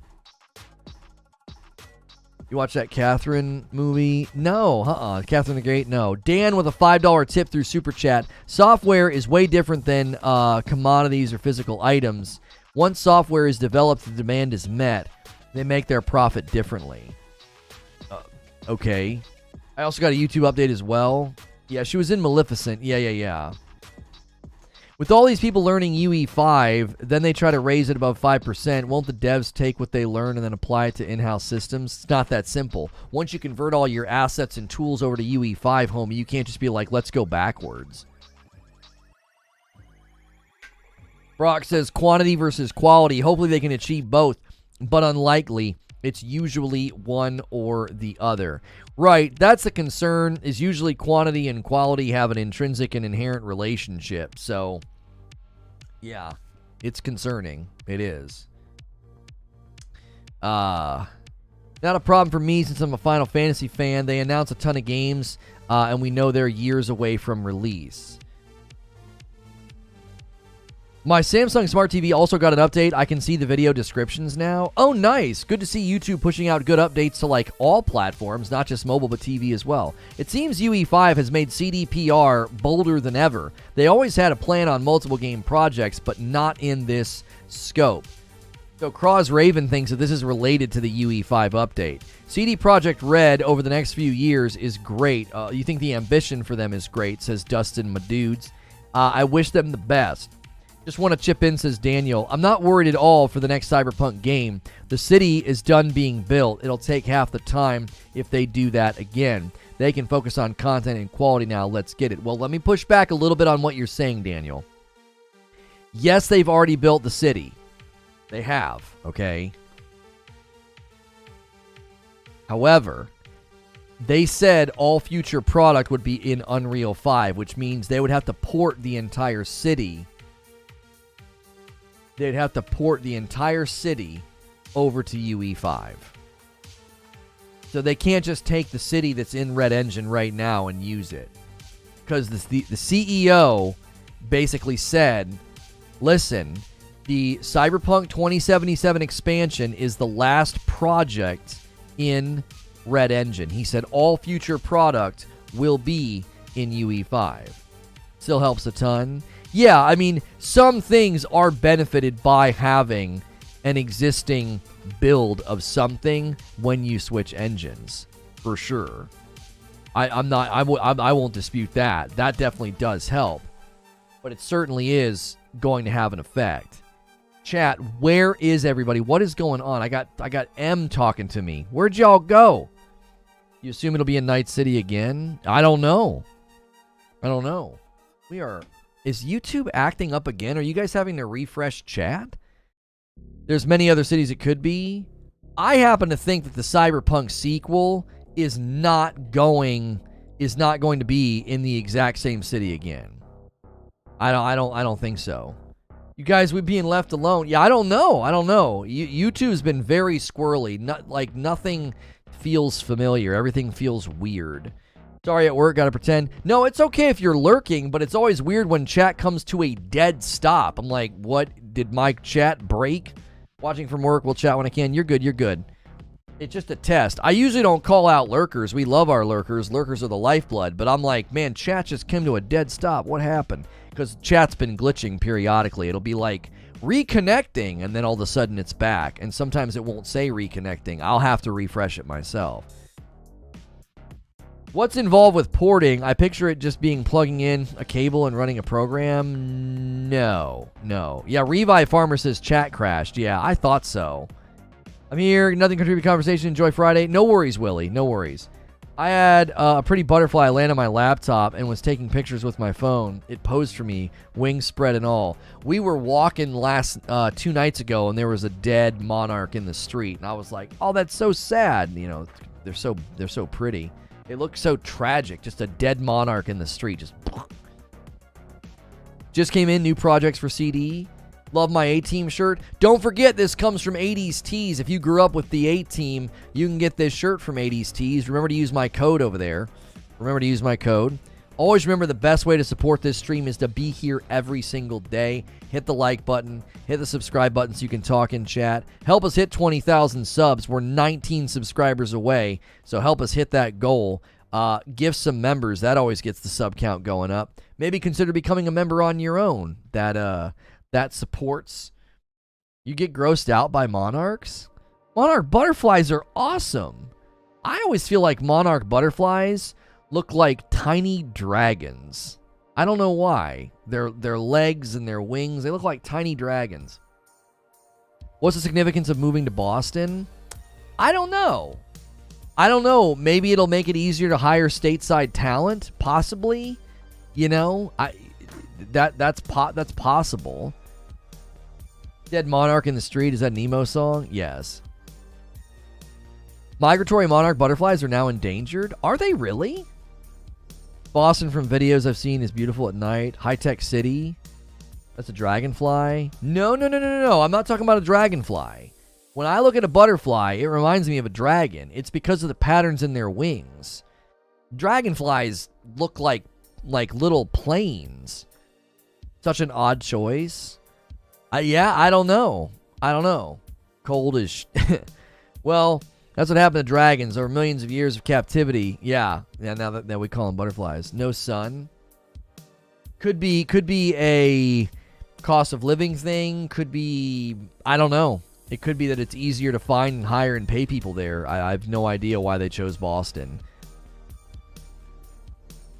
S1: You watch that Catherine movie? No, Catherine the Great? No. Dan with a $5 tip through Super Chat. Software is way different than commodities or physical items. Once software is developed, the demand is met. They make their profit differently. Okay. I also got a YouTube update as well. Yeah, she was in Maleficent. Yeah. With all these people learning UE5, then they try to raise it above 5%. Won't the devs take what they learn and then apply it to in-house systems? It's not that simple. Once you convert all your assets and tools over to UE5, homie, you can't just be like, let's go backwards. Brock says quantity versus quality. Hopefully they can achieve both, but unlikely. It's usually one or the other. Right, that's the concern, is usually quantity and quality have an intrinsic and inherent relationship. So, yeah, it's concerning. It is. Not a problem for me since I'm a Final Fantasy fan. They announce a ton of games, and we know they're years away from release. My Samsung Smart TV also got an update. I can see the video descriptions now. Oh, nice. Good to see YouTube pushing out good updates to like all platforms, not just mobile, but TV as well. It seems UE5 has made CDPR bolder than ever. They always had a plan on multiple game projects, but not in this scope. So Cross Raven thinks that this is related to the UE5 update. CD Projekt Red over the next few years is great. You think the ambition for them is great, says Dustin Madudes. I wish them the best. Just want to chip in, says Daniel. I'm not worried at all for the next Cyberpunk game. The city is done being built. It'll take half the time if they do that again. They can focus on content and quality now. Let's get it. Well, let me push back a little bit on what you're saying, Daniel. Yes, they've already built the city. They have, okay? However, they said all future product would be in Unreal 5, which means they would have to port the entire city. They'd have to port the entire city over to UE5. So they can't just take the city that's in Red Engine right now and use it. Because the CEO basically said, listen, the Cyberpunk 2077 expansion is the last project in Red Engine. He said all future product will be in UE5. Still helps a ton. Yeah, I mean, some things are benefited by having an existing build of something when you switch engines, for sure. I won't dispute that. That definitely does help, but it certainly is going to have an effect. Chat, where is everybody? What is going on? I got M talking to me. Where'd y'all go? You assume it'll be in Night City again? I don't know. Is YouTube acting up again? Are you guys having to refresh chat? There's many other cities it could be. I happen to think that the Cyberpunk sequel is not going to be in the exact same city again. I don't think so. You guys, we're being left alone. Yeah, I don't know. YouTube's been very squirrely. Nothing feels familiar. Everything feels weird. Sorry, at work, gotta pretend. No, it's okay if you're lurking, but it's always weird when chat comes to a dead stop. I'm like, what? Did my chat break? Watching from work, we'll chat when I can. You're good. It's just a test. I usually don't call out lurkers. We love our lurkers. Lurkers are the lifeblood. But I'm like, man, chat just came to a dead stop. What happened? Because chat's been glitching periodically. It'll be like reconnecting, and then all of a sudden it's back. And sometimes it won't say reconnecting. I'll have to refresh it myself. What's involved with porting? I picture it just being plugging in a cable and running a program. No. Yeah, Revive Farmer says chat crashed. Yeah, I thought so. I'm here. Nothing contribute conversation. Enjoy Friday. No worries, Willie. No worries. I had a pretty butterfly land on my laptop and was taking pictures with my phone. It posed for me, wings spread and all. We were walking last 2 nights ago, and there was a dead monarch in the street, and I was like, "Oh, that's so sad." You know, they're so pretty. It looks so tragic. Just a dead monarch in the street. Just came in. New projects for CD. Love my A-Team shirt. Don't forget, this comes from 80s Tees. If you grew up with the A-Team, you can get this shirt from 80s Tees. Remember to use my code over there. Always remember, the best way to support this stream is to be here every single day. Hit the like button. Hit the subscribe button so you can talk in chat. Help us hit 20,000 subs. We're 19 subscribers away, so help us hit that goal. Give some members. That always gets the sub count going up. Maybe consider becoming a member on your own. That supports. You get grossed out by monarchs? Monarch butterflies are awesome. I always feel like monarch butterflies look like tiny dragons. I don't know why. Their legs and their wings, they look like tiny dragons. What's the significance of moving to Boston? I don't know. Maybe it'll make it easier to hire stateside talent, possibly. You know, that's possible. Dead Monarch in the Street, is that an emo song? Yes. Migratory monarch butterflies are now endangered. Are they really? Boston, from videos I've seen, is beautiful at night. High-tech city. That's a dragonfly. No. I'm not talking about a dragonfly. When I look at a butterfly, it reminds me of a dragon. It's because of the patterns in their wings. Dragonflies look like little planes. Such an odd choice. I don't know. Cold as well, that's what happened to dragons over millions of years of captivity. Yeah, now that we call them butterflies. No sun. Could be a cost of living thing. Could be, I don't know. It could be that it's easier to find and hire and pay people there. I have no idea why they chose Boston.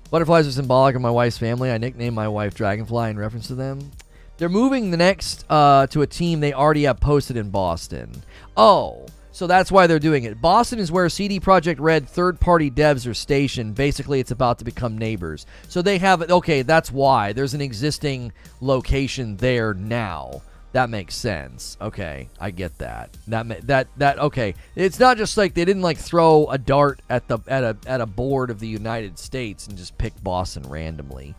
S1: Butterflies are symbolic of my wife's family. I nicknamed my wife Dragonfly in reference to them. They're moving the next to a team they already have posted in Boston. Oh, so that's why they're doing it. Boston is where CD Projekt Red third-party devs are stationed. Basically, it's about to become neighbors. So they have it. Okay, that's why. There's an existing location there now. That makes sense. Okay, I get that. That okay. It's not just like they didn't like throw a dart at a board of the United States and just pick Boston randomly.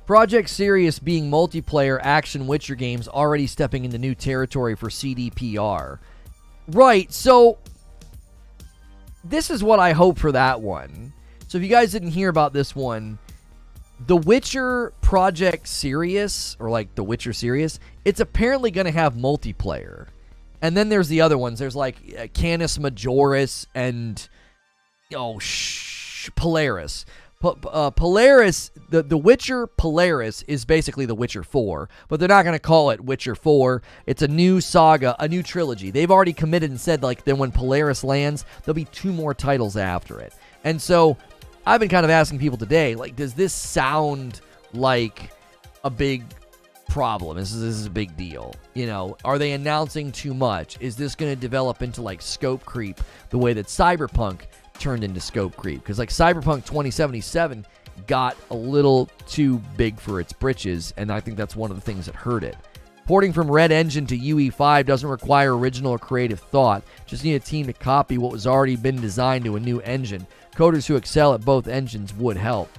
S1: Project Sirius being multiplayer action Witcher games already stepping into new territory for CDPR. Right, so this is what I hope for that one. So if you guys didn't hear about this one, The Witcher Project Sirius, or like The Witcher Sirius, it's apparently going to have multiplayer. And then there's the other ones. There's like Canis Majoris and Polaris. Polaris, the Witcher Polaris is basically The Witcher 4, but they're not going to call it Witcher 4. It's a new saga, a new trilogy. They've already committed and said like then when Polaris lands, there'll be 2 more titles after it. And so I've been kind of asking people today, like, does this sound like a big problem? This is a big deal. You know, are they announcing too much? Is this going to develop into like scope creep the way that Cyberpunk turned into scope creep? Because like Cyberpunk 2077 got a little too big for its britches, and I think that's one of the things that hurt it. Porting from Red Engine to UE5 doesn't require original or creative thought. Just need a team to copy what was already been designed to a new engine. Coders who excel at both engines would help.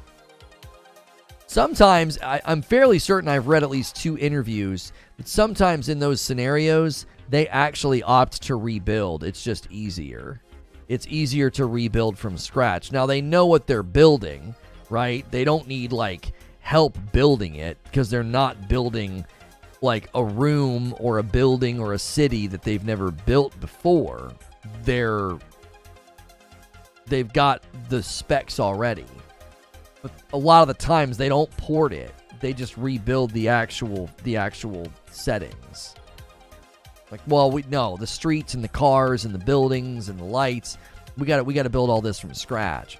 S1: Sometimes, I'm fairly certain I've read at least 2 interviews, but sometimes in those scenarios, they actually opt to rebuild. It's just easier. It's easier to rebuild from scratch. Now, they know what they're building, right? They don't need, like, help building it because they're not building, like, a room or a building or a city that they've never built before. They've got the specs already. But a lot of the times, they don't port it. They just rebuild the actual settings. Like, well, we know the streets and the cars and the buildings and the lights. We got to build all this from scratch.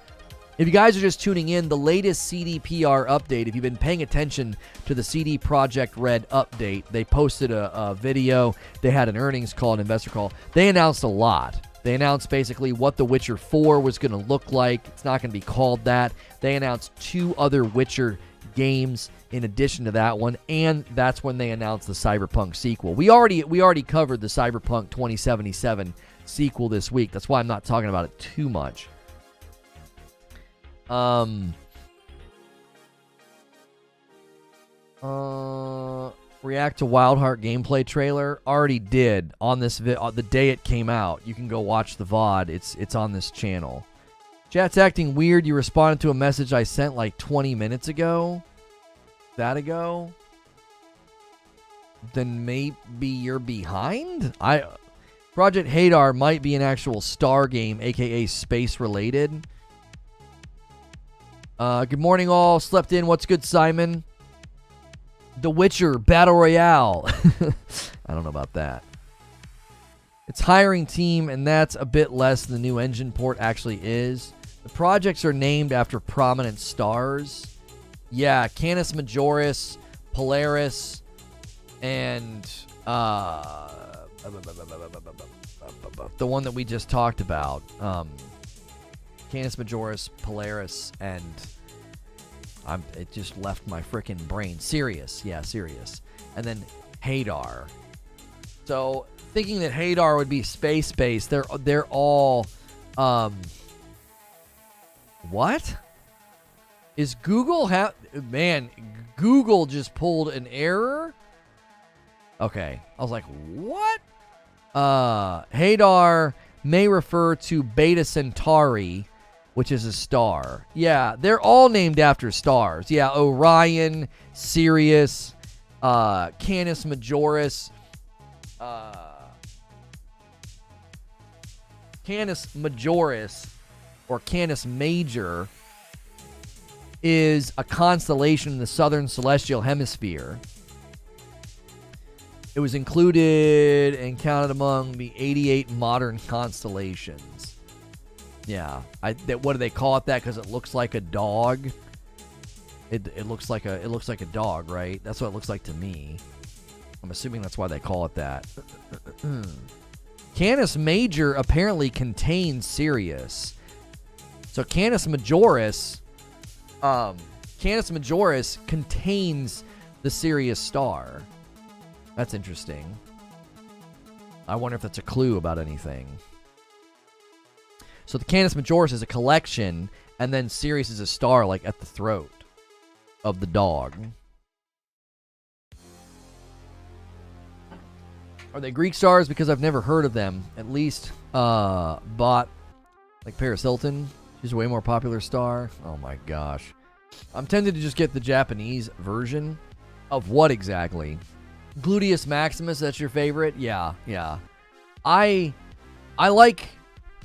S1: If you guys are just tuning in, the latest CDPR update, if you've been paying attention to the CD Projekt Red update, they posted a video. They had an earnings call, an investor call. They announced a lot. They announced basically what The Witcher 4 was going to look like. It's not going to be called that. They announced 2 other Witcher games in addition to that one, and that's when they announced the Cyberpunk sequel. We already covered the Cyberpunk 2077 sequel this week. That's why I'm not talking about it too much. React to Wildheart gameplay trailer. Already did on this the day it came out. You can go watch the VOD. It's on this channel. Chat's acting weird. You responded to a message I sent like 20 minutes ago. That ago? Then maybe you're behind? Project Hadar might be an actual star game, aka space related. Good morning all. Slept in. What's good, Simon? The Witcher Battle Royale. I don't know about that. It's hiring team, and that's a bit less than the new engine port actually is. The projects are named after prominent stars. Yeah, Canis Majoris, Polaris, and the one that we just talked about. Canis Majoris, Polaris, and it just left my freaking brain. Sirius. Yeah, Sirius. And then Hadar. So thinking that Hadar would be space-based, they're all what? Is Google man, Google just pulled an error? Okay. I was like, what? Hadar may refer to Beta Centauri, which is a star. Yeah, they're all named after stars. Yeah, Orion, Sirius, Canis Majoris, Canis Majoris, or Canis Major, is a constellation in the southern celestial hemisphere. It was included and counted among the 88 modern constellations. Yeah, what do they call it that? Because it looks like a dog. It looks like a dog, right? That's what it looks like to me. I'm assuming that's why they call it that. Canis Major apparently contains Sirius. So Canis Majoris contains the Sirius star. That's interesting. I wonder if that's a clue about anything. So the Canis Majoris is a collection, and then Sirius is a star, like at the throat of the dog. Are they Greek stars? Because I've never heard of them. At least bought like Paris Hilton. She's a way more popular star. Oh my gosh. I'm tempted to just get the Japanese version. Of what exactly? Gluteus Maximus, that's your favorite? Yeah. I like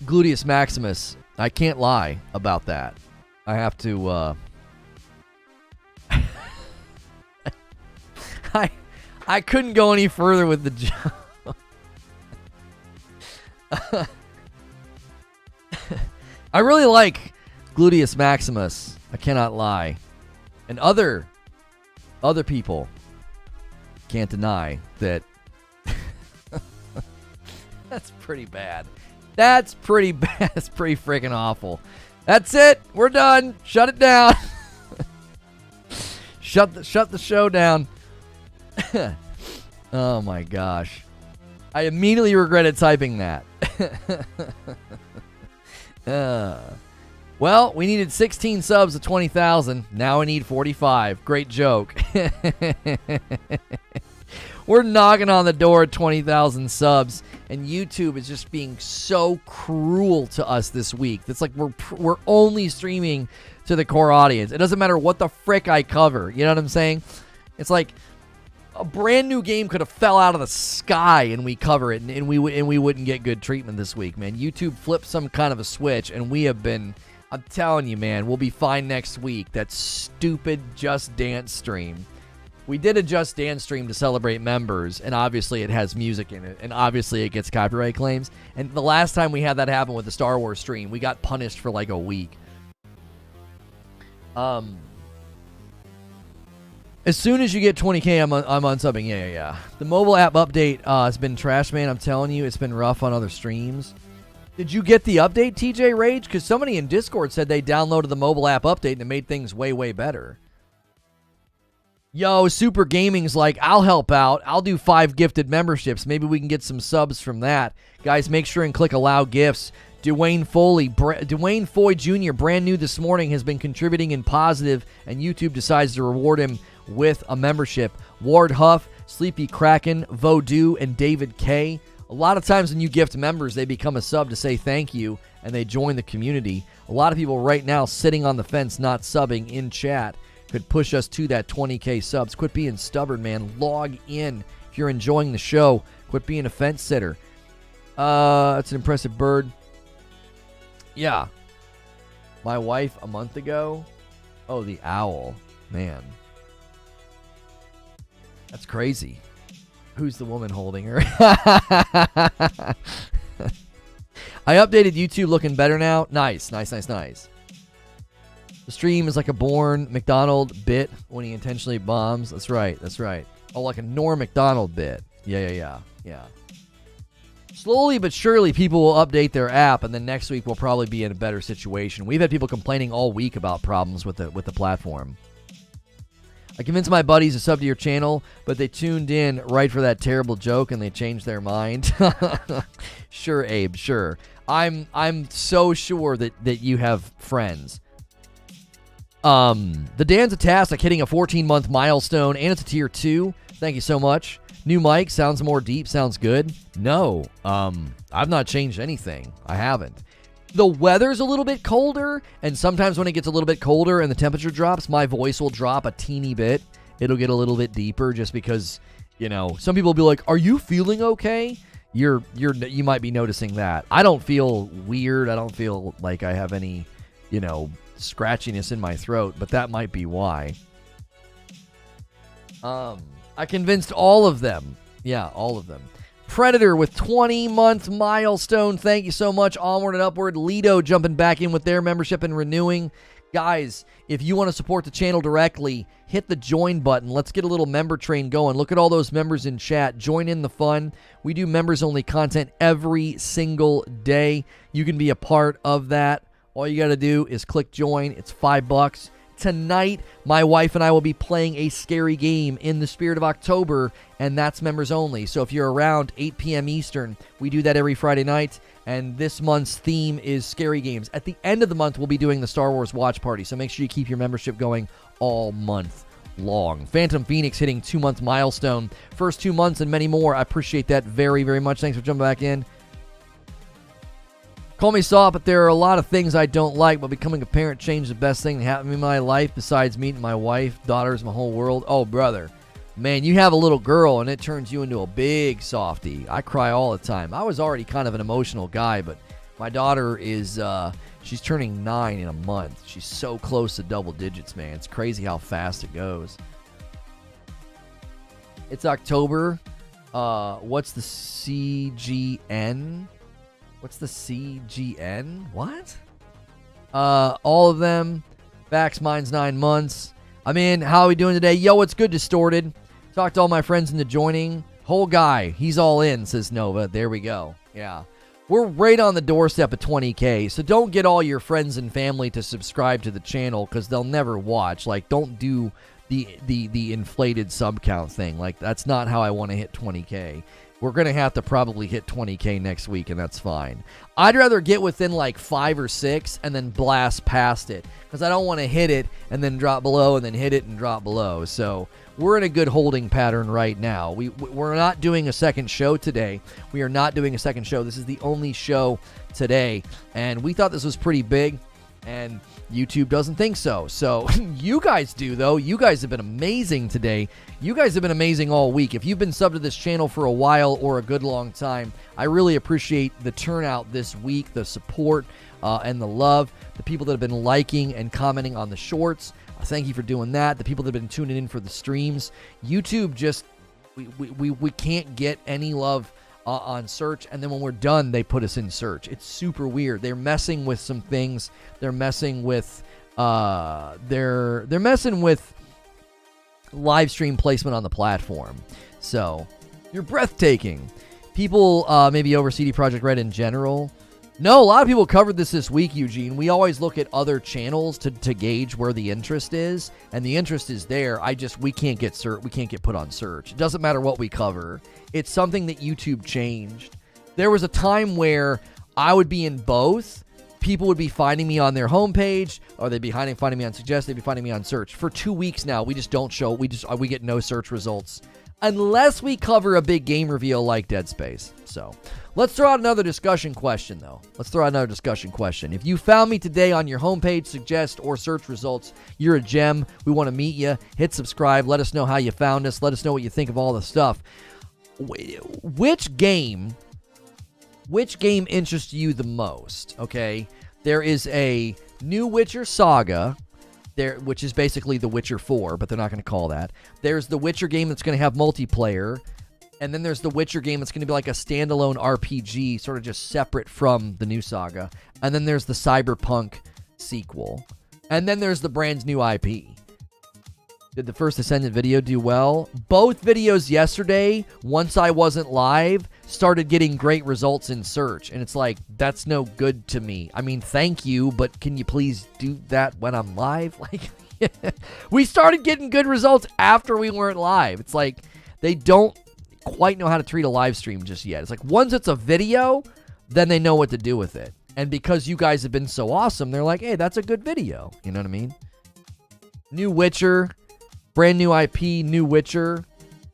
S1: Gluteus Maximus. I can't lie about that. I have to I couldn't go any further with the joke. I really like Gluteus Maximus. I cannot lie. And other people can't deny that. That's pretty bad. That's pretty bad. That's pretty freaking awful. That's it. We're done. Shut it down. Shut the show down. Oh my gosh. I immediately regretted typing that. Well, we needed 16 subs to 20,000. Now I need 45. Great joke. We're knocking on the door at 20,000 subs, and YouTube is just being so cruel to us this week. It's like we're only streaming to the core audience. It doesn't matter what the frick I cover. You know what I'm saying? It's like a brand new game could have fell out of the sky and we cover it, and we wouldn't get good treatment this week, man. YouTube flipped some kind of a switch, and we have been. I'm telling you, man, we'll be fine next week. That stupid Just Dance stream. We did a Just Dance stream to celebrate members, and obviously it has music in it, and obviously it gets copyright claims. And the last time we had that happen with the Star Wars stream, we got punished for like a week. As soon as you get 20K, I'm unsubbing. Yeah. The mobile app update has been trash, man. I'm telling you, it's been rough on other streams. Did you get the update, TJ Rage? Because somebody in Discord said they downloaded the mobile app update and it made things way, way better. Yo, Super Gaming's like, I'll help out. I'll do 5 gifted memberships. Maybe we can get some subs from that. Guys, make sure and click allow gifts. Dwayne Foy Jr., brand new this morning, has been contributing in positive, and YouTube decides to reward him with a membership. Ward Huff, Sleepy Kraken, Vodou, and David K. A lot of times when you gift members, they become a sub to say thank you, and they join the community. A lot of people right now sitting on the fence, not subbing in chat, could push us to that 20K subs. Quit being stubborn, man. Log in if you're enjoying the show. Quit being a fence sitter. It's an impressive bird. Yeah. My wife a month ago. Oh, the owl. Man. That's crazy. Who's the woman holding her? I updated YouTube, looking better now. Nice. The stream is like a born McDonald bit when he intentionally bombs. That's right. Oh, like a Norm McDonald bit. Yeah. Slowly but surely, people will update their app, and then next week we'll probably be in a better situation. We've had people complaining all week about problems with the platform. I convinced my buddies to sub to your channel, but they tuned in right for that terrible joke and they changed their mind. Sure, Abe, sure. I'm so sure that you have friends. The Danzatastic hitting a 14-month milestone, and it's a tier 2. Thank you so much. New mic, sounds more deep, sounds good. No, I've not changed anything. I haven't. The weather's a little bit colder, and sometimes when it gets a little bit colder and the temperature drops, my voice will drop a teeny bit. It'll get a little bit deeper just because, you know, some people will be like, "Are you feeling okay?" You might be noticing that. I don't feel weird. I don't feel like I have any, you know, scratchiness in my throat, but that might be why. I convinced all of them. Yeah, all of them. Predator with 20-month milestone. Thank you so much. Onward and upward. Lido jumping back in with their membership and renewing. Guys, if you want to support the channel directly, hit the join button. Let's get a little member train going. Look at all those members in chat. Join in the fun. We do members-only content every single day. You can be a part of that. All you got to do is click join. It's $5. Tonight, my wife and I will be playing a scary game in the spirit of October, and that's members only. So if you're around 8 p.m. Eastern, we do that every Friday night, and this month's theme is scary games. At the end of the month, we'll be doing the Star Wars watch party, so make sure you keep your membership going all month long. Phantom Phoenix hitting 2-month milestone. First 2 months and many more. I appreciate that very, very much. Thanks for jumping back in. Call me soft, but there are a lot of things I don't like, but becoming a parent changed the best thing that happened in my life besides meeting my wife, daughters, my whole world. Oh, brother. Man, you have a little girl, and it turns you into a big softie. I cry all the time. I was already kind of an emotional guy, but my daughter is, she's turning 9 in a month. She's so close to double digits, man. It's crazy how fast it goes. It's October. What's the CGN? What's the CGN? What? All of them. Vax, mine's 9 months. I'm in. How are we doing today? Yo, it's good, Distorted. Talked to all my friends into joining. Whole guy. He's all in, says Nova. There we go. Yeah. We're right on the doorstep of 20K, so don't get all your friends and family to subscribe to the channel because they'll never watch. Like, don't do the inflated sub count thing. Like, that's not how I want to hit 20K. We're going to have to probably hit 20K next week, and that's fine. I'd rather get within like 5 or 6 and then blast past it because I don't want to hit it and then drop below and then hit it and drop below. So we're in a good holding pattern right now. We're not doing a second show today. We are not doing a second show. This is the only show today, and we thought this was pretty big, and YouTube doesn't think so. So you guys do, though. You guys have been amazing today. You guys have been amazing all week. If you've been subbed to this channel for a while or a good long time, I really appreciate the turnout this week, the support and the love, the people that have been liking and commenting on the shorts. Thank you for doing that. The people that have been tuning in for the streams. YouTube just, we can't get any love on search, and then when we're done, they put us in search. It's super weird. They're messing with some things. They're messing with they're messing with live stream placement on the platform. So you're breathtaking. People maybe over CD Projekt Red in general. No, a lot of people covered this week, Eugene. We always look at other channels to gauge where the interest is, and the interest is there. We can't get put on search. It doesn't matter what we cover. It's something that YouTube changed. There was a time where I would be in both. People would be finding me on their homepage, or they'd be finding me on suggest. They'd be finding me on search. For 2 weeks now, we just don't show. We get no search results unless we cover a big game reveal like Dead Space. So let's throw out another discussion question, though. If you found me today on your homepage, suggest, or search results, you're a gem. We want to meet you. Hit subscribe. Let us know how you found us. Let us know what you think of all the stuff. Which game interests you the most? Okay, there is a new Witcher saga there, which is basically The Witcher 4, but they're not going to call that. There's the Witcher game that's going to have multiplayer. And then there's the Witcher game. It's going to be like a standalone RPG, sort of just separate from the new saga. And then there's the Cyberpunk sequel. And then there's the brand new IP. Did the first Ascendant video do well? Both videos yesterday, once I wasn't live, started getting great results in search. And it's like, that's no good to me. I mean, thank you, but can you please do that when I'm live? Like, we started getting good results after we weren't live. It's like, they don't quite know how to treat a live stream just yet. It's like, once it's a video, then they know what to do with it. And because you guys have been so awesome, they're like, hey, that's a good video. You know what I mean? New Witcher. Brand new IP, new Witcher.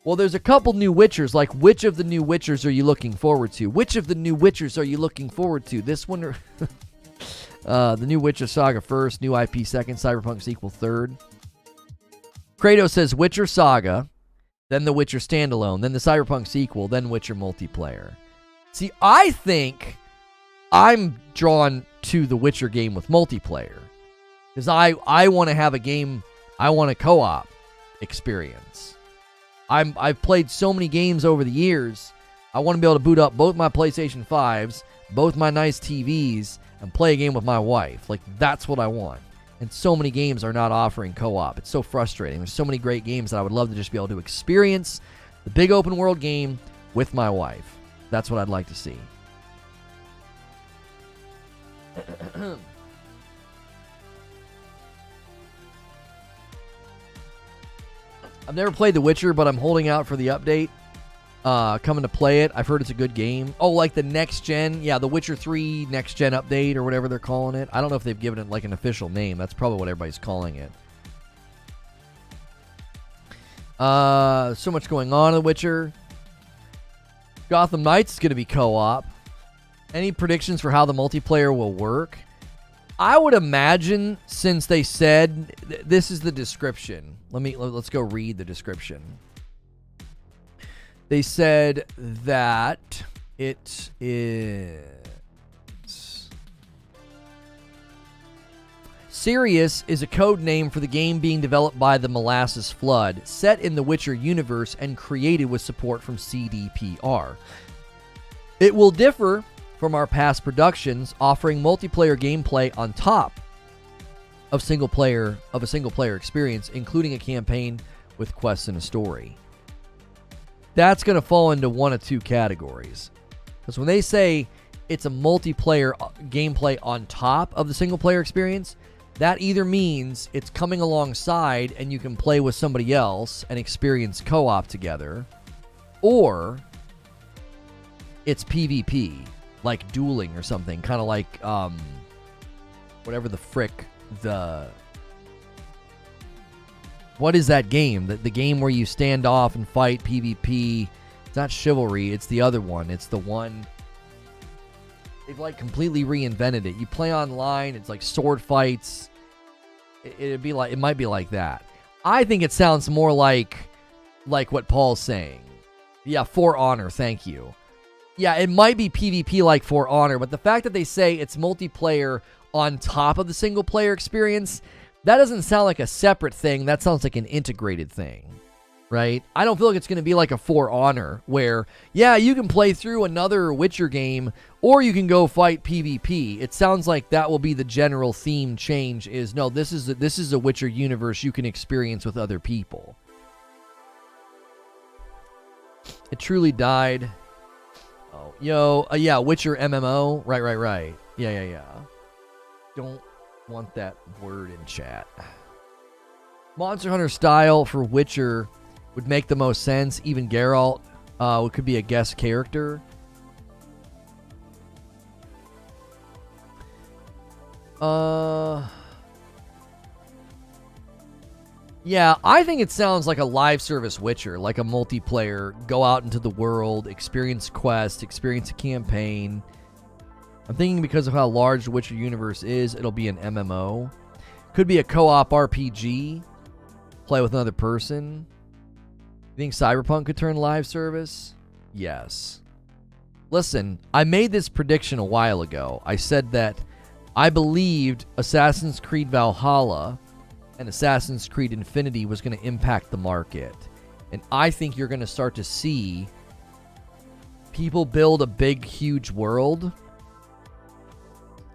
S1: Well, there's a couple new Witchers. Like, which of the new Witchers are you looking forward to? Which of the new Witchers are you looking forward to? This one or... the new Witcher Saga first, new IP second, Cyberpunk sequel third. Kratos says Witcher Saga, then the Witcher standalone, then the Cyberpunk sequel, then Witcher multiplayer. See, I think I'm drawn to the Witcher game with multiplayer. Because I want to have a game, I want a co-op experience. I've played so many games over the years. I want to be able to boot up both my PlayStation 5s, both my nice TVs, and play a game with my wife. Like, that's what I want. And so many games are not offering co-op. It's so frustrating. There's so many great games that I would love to just be able to experience the big open world game with my wife. That's what I'd like to see. I've never played The Witcher, but I'm holding out for the update coming to play it. I've heard it's a good game. Oh, like the next gen? Yeah, The Witcher 3 next gen update or whatever they're calling it. I don't know if they've given it like an official name. That's probably what everybody's calling it. So much going on in The Witcher. Gotham Knights is going to be co-op. Any predictions for how the multiplayer will work? I would imagine, since they said this is the description. Let's go read the description. They said that it is Sirius is a code name for the game being developed by the Molasses Flood, set in the Witcher universe and created with support from CDPR. It will differ from our past productions, offering multiplayer gameplay on top of a single player experience, including a campaign with quests and a story. That's going to fall into one of two categories. Because when they say it's a multiplayer gameplay on top of the single player experience, that either means it's coming alongside and you can play with somebody else and experience co-op together, or it's PvP, like dueling or something, kind of like whatever the frick what is that game? The game where you stand off and fight PvP. It's not Chivalry, it's the other one. It's the one they've like completely reinvented it. You play online, it's like sword fights. It might be like that. I think it sounds more like what Paul's saying. Yeah, For Honor, thank you. Yeah, it might be PvP like For Honor, but the fact that they say it's multiplayer on top of the single player experience, that doesn't sound like a separate thing. That sounds like an integrated thing, right? I don't feel like it's going to be like a For Honor where, yeah, you can play through another Witcher game or you can go fight PvP. It sounds like that will be the general theme change is, no, this is a Witcher universe you can experience with other people. It truly died. Oh, yo, yeah, Witcher MMO. Right. Yeah. Don't want that word in chat. Monster Hunter style for Witcher would make the most sense. Even Geralt could be a guest character. Yeah, I think it sounds like a live service Witcher, like a multiplayer, go out into the world, experience quests, experience a campaign. I'm thinking because of how large the Witcher universe is, it'll be an MMO. Could be a co-op RPG, play with another person. You think Cyberpunk could turn live service? Yes. Listen, I made this prediction a while ago. I said that I believed Assassin's Creed Valhalla and Assassin's Creed Infinity was going to impact the market. And I think you're going to start to see people build a big, huge world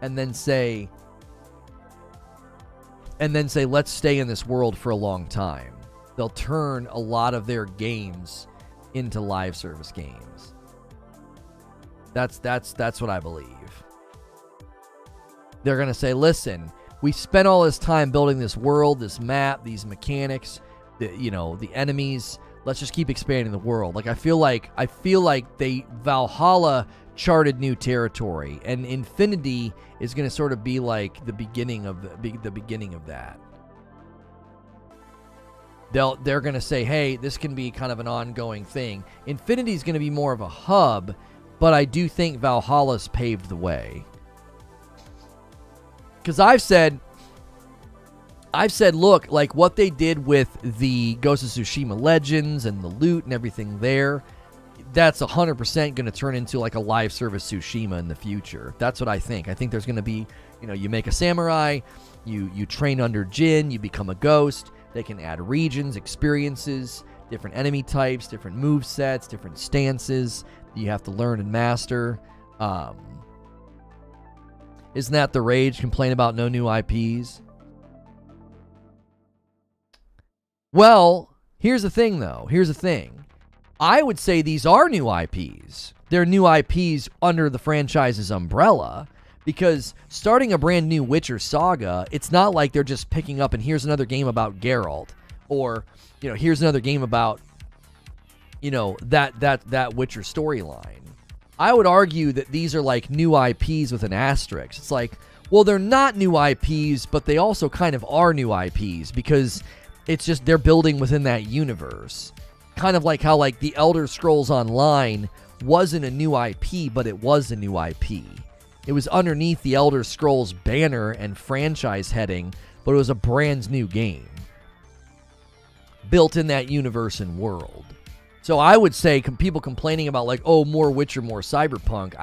S1: and then say, let's stay in this world for a long time. They'll turn a lot of their games into live service games. That's what I believe. They're going to say, listen, we spent all this time building this world, this map, these mechanics, the enemies. Let's just keep expanding the world. Like I feel like Valhalla charted new territory, and Infinity is going to sort of be like the beginning of that. They're going to say, hey, this can be kind of an ongoing thing. Infinity is going to be more of a hub, but I do think Valhalla's paved the way. Because I've said, look, like what they did with the Ghost of Tsushima Legends and the loot and everything there, that's 100% going to turn into like a live service Tsushima in the future. That's what I think. I think there's going to be, you make a samurai, you train under Jin, you become a ghost. They can add regions, experiences, different enemy types, different move sets, different stances that you have to learn and master. Isn't that the rage? Complain about no new IPs? Well, here's the thing, though. I would say these are new IPs. They're new IPs under the franchise's umbrella, because starting a brand new Witcher saga, it's not like they're just picking up and here's another game about Geralt, or here's another game about that Witcher storyline. I would argue that these are like new IPs with an asterisk. It's like, well, they're not new IPs, but they also kind of are new IPs because it's just they're building within that universe. Kind of like how like the Elder Scrolls Online wasn't a new IP, but it was a new IP. It was underneath the Elder Scrolls banner and franchise heading, but it was a brand new game built in that universe and world. So I would say people complaining about like, oh, more Witcher, more Cyberpunk.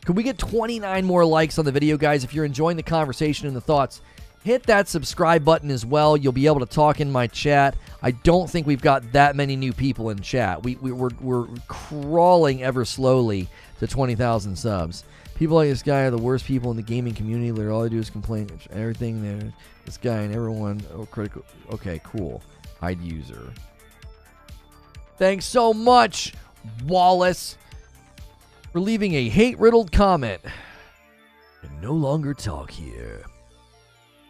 S1: Could we get 29 more likes on the video, guys? If you're enjoying the conversation and the thoughts, hit that subscribe button as well. You'll be able to talk in my chat. I don't think we've got that many new people in chat. We're crawling ever slowly to 20,000 subs. People like this guy are the worst people in the gaming community. Literally, all they do is complain. Everything there. This guy and everyone. Oh, critical. Okay, cool. Hide user. Thanks so much, Wallace, for leaving a hate-riddled comment. And no longer talk here.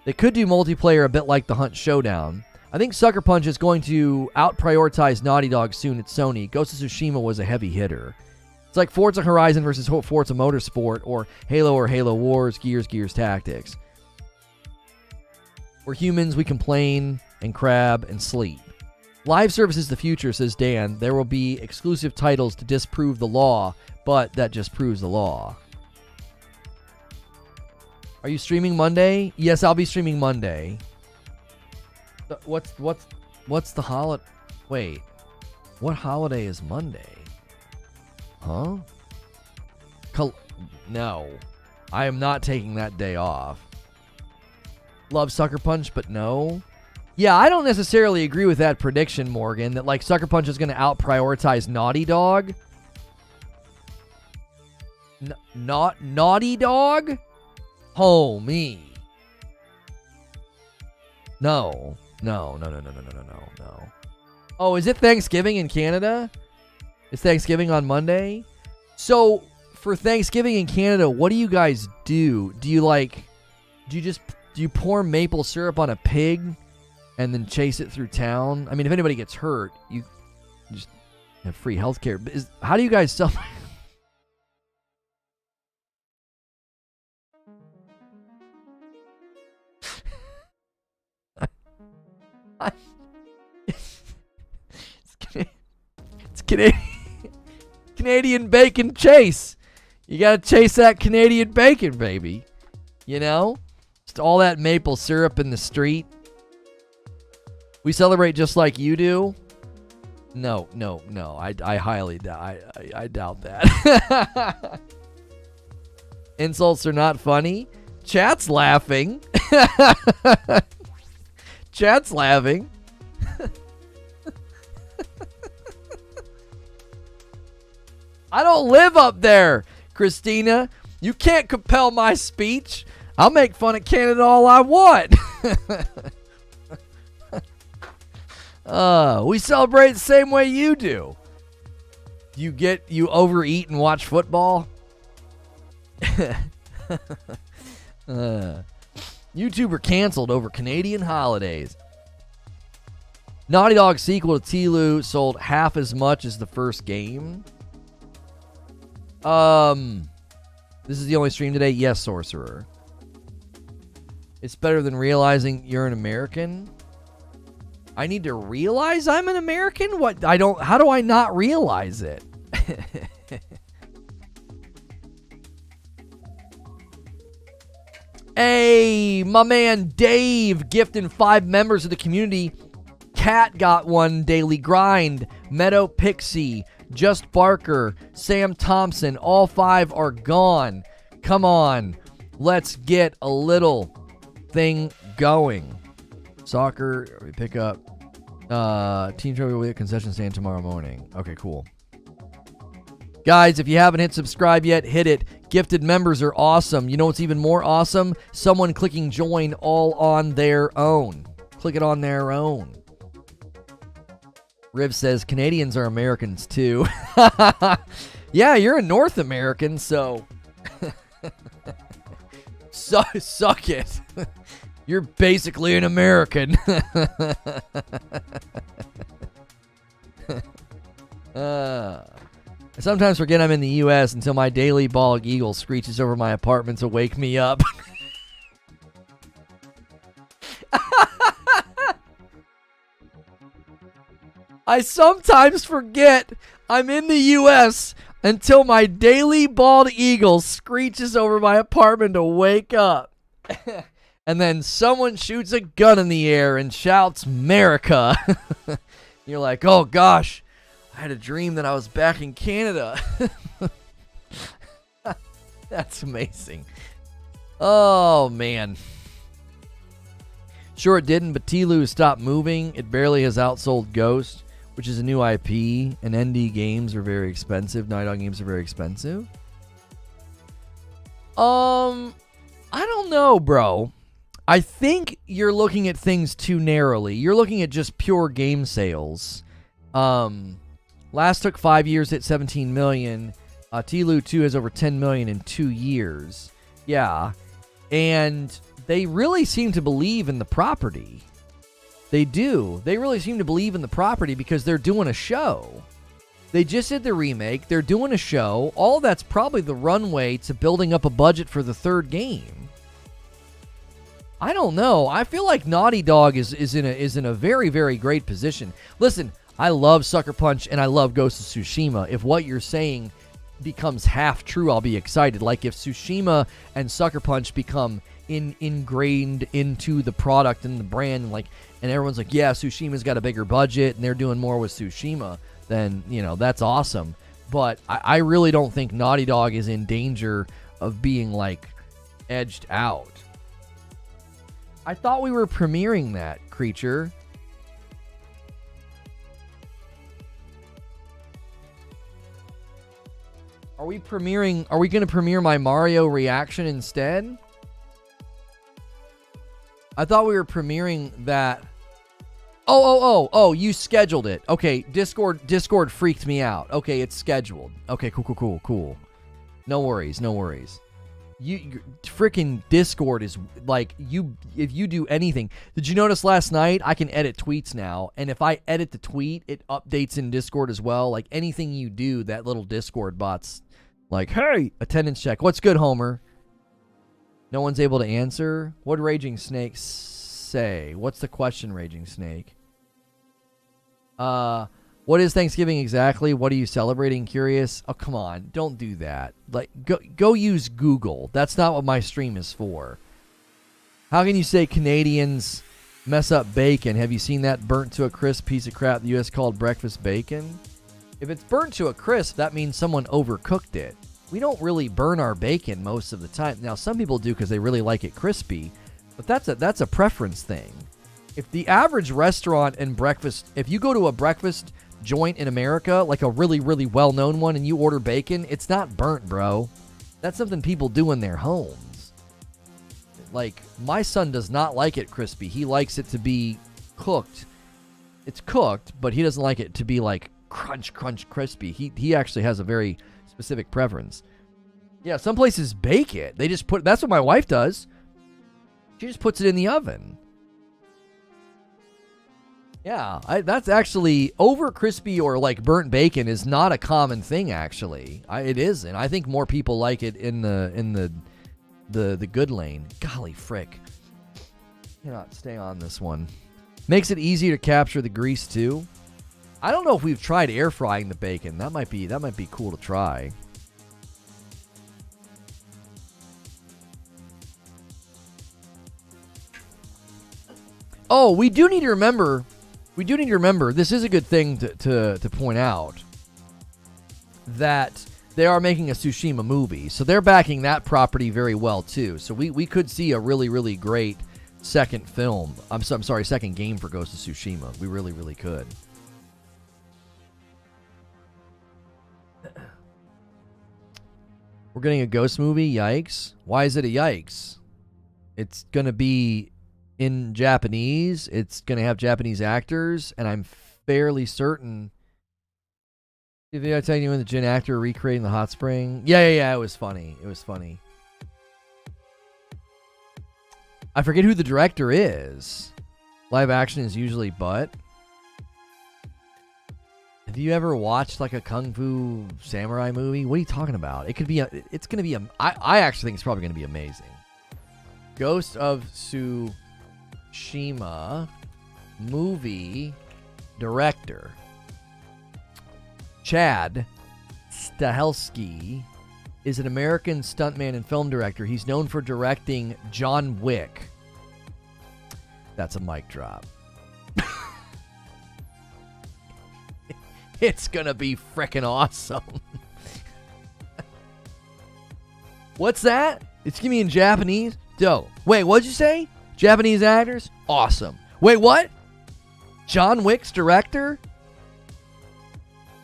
S1: They could do multiplayer a bit like the Hunt Showdown. I think Sucker Punch is going to out-prioritize Naughty Dog soon at Sony. Ghost of Tsushima was a heavy hitter. It's like Forza Horizon versus Forza Motorsport, or Halo Wars, Gears Tactics. We're humans, we complain and crab and sleep. Live service is the future, says Dan. There will be exclusive titles to disprove the law, but that just proves the law. Are you streaming Monday? Yes, I'll be streaming Monday. What's the holiday? Wait, what holiday is Monday? Huh? No, I am not taking that day off. Love Sucker Punch, but no. Yeah, I don't necessarily agree with that prediction, Morgan, that like Sucker Punch is going to out-prioritize Naughty Dog. Not Naughty Dog? Homie. No. Oh, is it Thanksgiving in Canada? Is Thanksgiving on Monday? So, for Thanksgiving in Canada, what do you guys do? Do you pour maple syrup on a pig and then chase it through town? I mean, if anybody gets hurt, you just have free healthcare. How do you guys celebrate? It's Canadian bacon chase. You gotta chase that Canadian bacon, baby. Just all that maple syrup in the street. We celebrate just like you do. No. I highly doubt. I doubt that. Insults are not funny. Chat's laughing. Chat's laughing. I don't live up there, Christina. You can't compel my speech. I'll make fun of Canada all I want. We celebrate the same way you do. You overeat and watch football? YouTuber canceled over Canadian holidays. Naughty Dog sequel to Dilution sold half as much as the first game. This is the only stream today? Yes, Sorcerer. It's better than realizing you're an American. I need to realize I'm an American? What? How do I not realize it? Hey, my man Dave gifting 5 members of the community. Cat got 1 daily grind. Meadow Pixie, Just Barker, Sam Thompson, all 5 are gone. Come on, let's get a little thing going. Soccer, we pick up. Team trophy will be at concession stand tomorrow morning. Okay, cool. Guys, if you haven't hit subscribe yet, hit it. Gifted members are awesome. You know what's even more awesome? Someone clicking join all on their own. Click it on their own. Riv says Canadians are Americans too. Yeah, you're a North American, so suck it. You're basically an American. I sometimes forget I'm in the U.S. until my daily bald eagle screeches over my apartment to wake me up. I sometimes forget I'm in the U.S. until my daily bald eagle screeches over my apartment to wake up. And then someone shoots a gun in the air and shouts, "America." You're like, oh gosh, I had a dream that I was back in Canada. That's amazing. Oh, man. Sure it didn't, but Dilution stopped moving. It barely has outsold Ghost, which is a new IP, and ND games are very expensive. Naughty Dog games are very expensive. I don't know, bro. I think you're looking at things too narrowly. You're looking at just pure game sales. Last took 5 years, hit 17 million. Dilution 2 has over 10 million in 2 years. Yeah. And they really seem to believe in the property. They do. They really seem to believe in the property because they're doing a show. They just did the remake. They're doing a show. All that's probably the runway to building up a budget for the third game. I don't know. I feel like Naughty Dog is in a very, very great position. Listen, I love Sucker Punch and I love Ghost of Tsushima. If what you're saying becomes half true, I'll be excited. Like if Tsushima and Sucker Punch become ingrained into the product and the brand, and everyone's like, yeah, Tsushima's got a bigger budget and they're doing more with Tsushima, then, that's awesome. But I really don't think Naughty Dog is in danger of being, edged out. I thought we were premiering that, creature. Are we going to premiere my Mario reaction instead? I thought we were premiering that. Oh, you scheduled it. Okay, Discord freaked me out. Okay, it's scheduled. Okay, cool. No worries. You freaking Discord is if you do anything. Did you notice last night I can edit tweets now, and if I edit the tweet, it updates in Discord as well. Anything you do, that little Discord bot's hey, attendance check. What's good, Homer? No one's able to answer. What did Raging Snake say? What's the question, Raging Snake? What is Thanksgiving exactly? What are you celebrating? Curious. Oh, come on. Don't do that. Go use Google. That's not what my stream is for. How can you say Canadians mess up bacon? Have you seen that burnt to a crisp piece of crap the U.S. called breakfast bacon? If it's burnt to a crisp, that means someone overcooked it. We don't really burn our bacon most of the time. Now, some people do because they really like it crispy, but that's a preference thing. If the average restaurant and breakfast, if you go to a breakfast joint in America, like a really, really well-known one, and you order bacon, it's not burnt, bro. That's something people do in their homes. Like, my son does not like it crispy. He likes it to be cooked. It's cooked, but he doesn't like it to be like crunch, crunch, crispy. He actually has a very specific preference. Yeah, some places bake it. They just put, that's what my wife does. She just puts it in the oven. Yeah, that's actually, over crispy or like burnt bacon is not a common thing, actually. It isn't. I think more people like it in the good lane. Golly frick. Cannot stay on this one. Makes it easier to capture the grease too. I don't know if we've tried air frying the bacon. That might be cool to try. Oh, we do need to remember, this is a good thing to point out, that they are making a Tsushima movie. So they're backing that property very well too. So we could see a really, really great second film. I'm sorry, second game for Ghost of Tsushima. We really, really could. We're getting a Ghost movie? Yikes. Why is it a yikes? It's going to be in Japanese. It's going to have Japanese actors, and I'm fairly certain. Did I tell you when the Jin actor recreating the hot spring? Yeah, it was funny. It was funny. I forget who the director is. Live action is usually butt. Have you ever watched like a Kung Fu Samurai movie? What are you talking about? It could be it's going to be I actually think it's probably going to be amazing. Ghost of Tsushima movie director Chad Stahelski is an American stuntman and film director. He's known for directing John Wick. That's a mic drop. It's gonna be frickin' awesome. What's that? It's gonna be in Japanese? Dope. Wait, what'd you say? Japanese actors? Awesome. Wait, what? John Wick's director?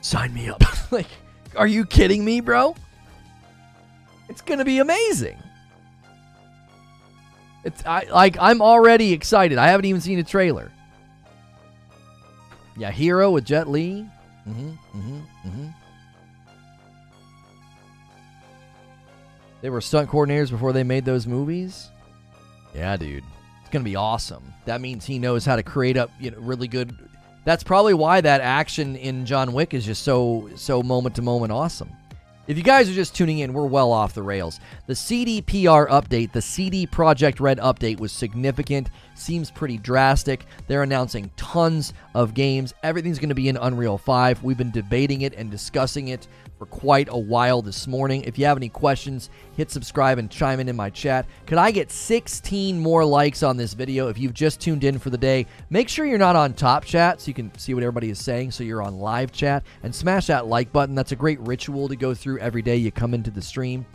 S1: Sign me up. Like, are you kidding me, bro? It's gonna be amazing. I'm already excited. I haven't even seen a trailer. Yeah, Hero with Jet Li. They were stunt coordinators before they made those movies. Yeah, dude. It's going to be awesome. That means he knows how to create up, really good. That's probably why that action in John Wick is just so moment to moment awesome. If you guys are just tuning in, we're well off the rails. The CDPR update, the CD Projekt Red update was significant, seems pretty drastic. They're announcing tons of games. Everything's going to be in Unreal 5. We've been debating it and discussing it for quite a while this morning. If you have any questions, hit subscribe and chime in my chat. Could I get 16 more likes on this video if you've just tuned in for the day? Make sure you're not on top chat so you can see what everybody is saying, so you're on live chat, and smash that like button. That's a great ritual to go through every day you come into the stream.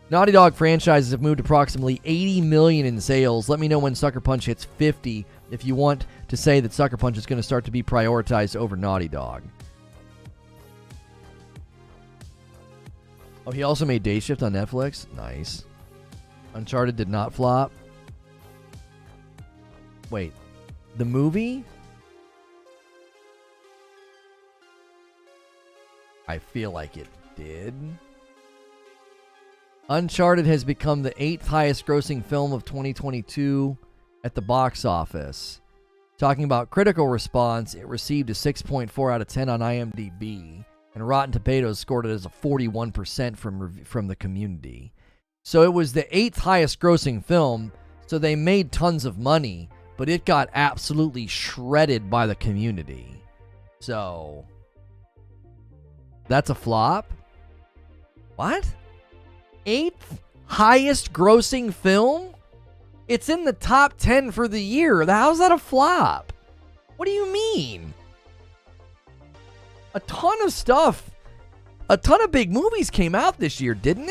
S1: Naughty Dog franchises have moved approximately 80 million in sales. Let me know when Sucker Punch hits 50 if you want to say that Sucker Punch is going to start to be prioritized over Naughty Dog. Oh, he also made Day Shift on Netflix. Nice. Uncharted did not flop. Wait, the movie? I feel like it did. Uncharted has become the 8th highest grossing film of 2022 at the box office. Talking about critical response, it received a 6.4 out of 10 on IMDb, and Rotten Tomatoes scored it as a 41% from the community. So it was the 8th highest grossing film, so they made tons of money, but it got absolutely shredded by the community. So that's a flop? What? 8th highest grossing film? It's in the top 10 for the year. How's that a flop? What do you mean? A ton of stuff, a ton of big movies came out this year, didn't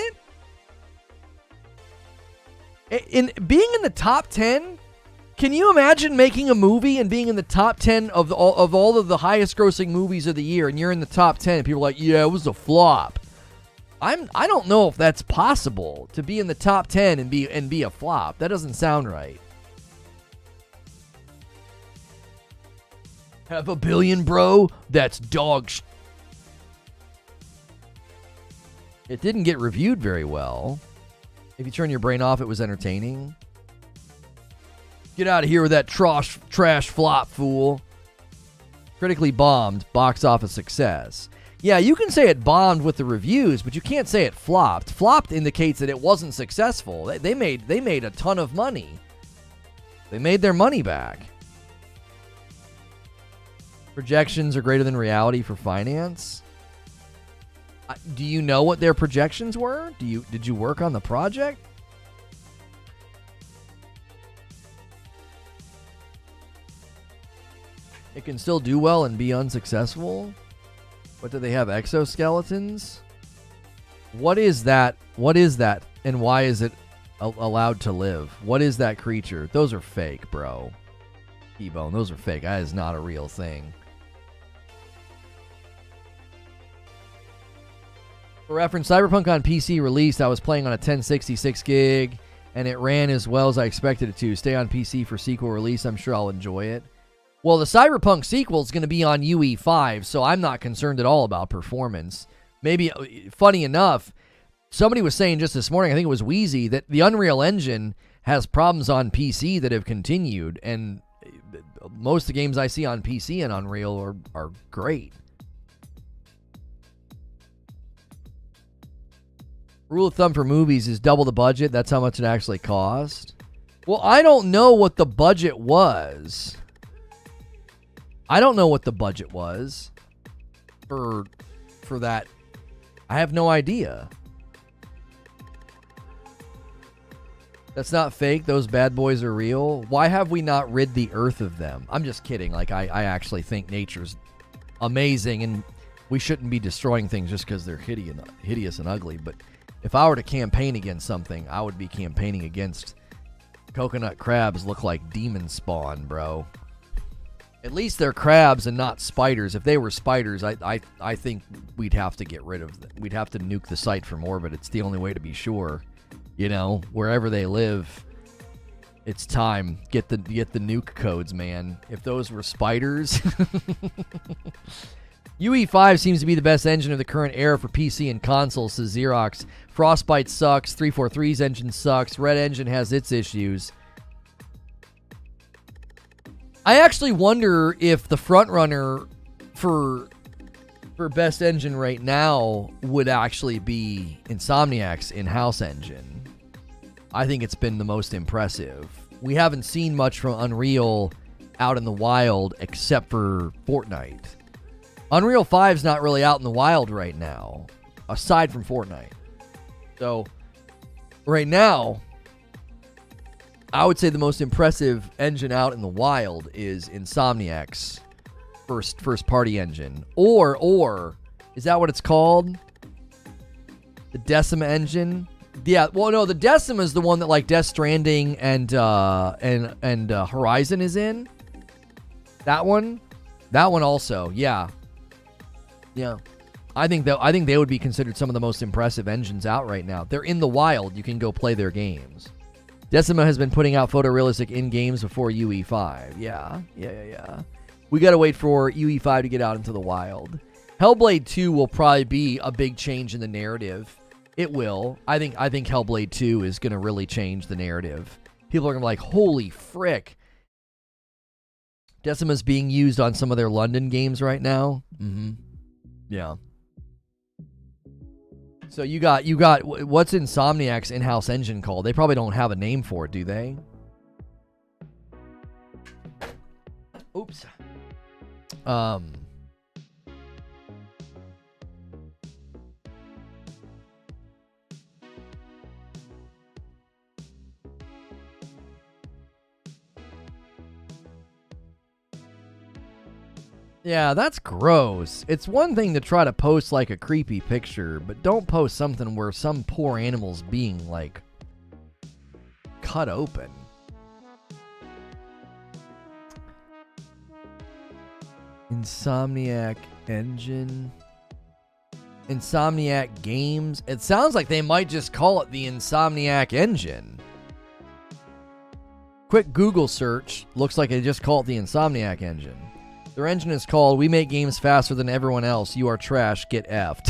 S1: it? In being in the top 10 Can you imagine making a movie and being in the top 10 of all of the highest grossing movies of the year, and you're in the top 10 and people are like, yeah, it was a flop? I don't know if that's possible to be in the top 10 and be a flop. That doesn't sound right. Have $1 billion, bro? That's dog sh... It didn't get reviewed very well. If you turn your brain off, it was entertaining. Get out of here with that trash flop, fool. Critically bombed, box office success. Yeah, you can say it bombed with the reviews, but you can't say it flopped. Flopped indicates that it wasn't successful. They made a ton of money. They made their money back. Projections are greater than reality for finance. Do you know what their projections were? Did you work on the project? It can still do well and be unsuccessful? But do they have exoskeletons? What is that? What is that? And why is it allowed to live? What is that creature? Those are fake, bro. T-Bone, those are fake. That is not a real thing. For reference, Cyberpunk on PC released. I was playing on a 1066 gig, and it ran as well as I expected it to. Stay on PC for sequel release. I'm sure I'll enjoy it. Well, the Cyberpunk sequel is going to be on UE5, so I'm not concerned at all about performance. Maybe, funny enough, somebody was saying just this morning, I think it was Wheezy, that the Unreal Engine has problems on PC that have continued, and most of the games I see on PC and Unreal are great. Rule of thumb for movies is double the budget. That's how much it actually cost. Well, I don't know what the budget was. I don't know what the budget was for that. I have no idea. That's not fake. Those bad boys are real. Why have we not rid the earth of them? I'm just kidding. Like, I actually think nature's amazing, and we shouldn't be destroying things just because they're hideous and ugly. But if I were to campaign against something, I would be campaigning against coconut crabs. Look like demon spawn, bro. At least they're crabs and not spiders. If they were spiders, I think we'd have to get rid of them. We'd have to nuke the site from orbit. It's the only way to be sure. You know, wherever they live, it's time. Get the nuke codes, man. If those were spiders. UE5 seems to be the best engine of the current era for PC and consoles, says Xerox. Frostbite sucks. 343's engine sucks. Red Engine has its issues. I actually wonder if the front runner for best engine right now would actually be Insomniac's in-house engine. I think it's been the most impressive. We haven't seen much from Unreal out in the wild except for Fortnite. Unreal 5's not really out in the wild right now, aside from Fortnite. So, right now, I would say the most impressive engine out in the wild is Insomniac's first party engine. Or is that what it's called? The Decima engine? Yeah, well no, the Decima is the one that like Death Stranding and Horizon is in. That one also, yeah. Yeah. I think they would be considered some of the most impressive engines out right now. They're in the wild. You can go play their games. Decima has been putting out photorealistic in-games before UE5. Yeah. We got to wait for UE5 to get out into the wild. Hellblade 2 will probably be a big change in the narrative. It will. I think Hellblade 2 is going to really change the narrative. People are going to be like, holy frick. Decima's being used on some of their London games right now. Mm-hmm. Yeah. So you got what's Insomniac's in-house engine called? They probably don't have a name for it, do they? Oops. Yeah, that's gross. It's one thing to try to post like a creepy picture, but don't post something where some poor animal's being like cut open. Insomniac Engine. Insomniac Games. It sounds like they might just call it the Insomniac Engine. Quick Google search. Looks like they just call it the Insomniac Engine. Their engine is called "We make games faster than everyone else. You are trash. Get effed."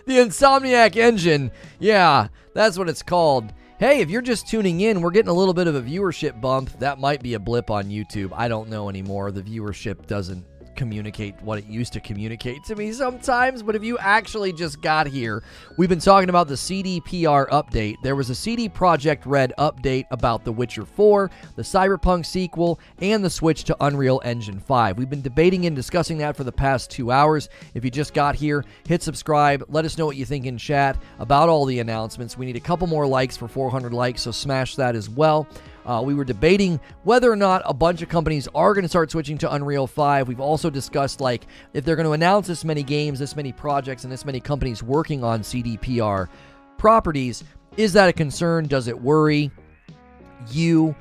S1: The Insomniac Engine. Yeah, that's what it's called. Hey, if you're just tuning in, we're getting a little bit of a viewership bump. That might be a blip on YouTube. I don't know anymore. The viewership doesn't communicate what it used to communicate to me sometimes, but if you actually just got here, we've been talking about the CDPR update. There was a CD Projekt Red update about The Witcher 4, the Cyberpunk sequel, and the switch to Unreal Engine 5. We've been debating and discussing that for the past 2 hours. If you just got here, hit subscribe. Let us know what you think in chat about all the announcements. We need a couple more likes for 400 likes, so smash that as well. We were debating whether or not a bunch of companies are going to start switching to Unreal 5. We've also discussed, like, if they're going to announce this many games, this many projects, and this many companies working on CDPR properties, is that a concern? Does it worry you?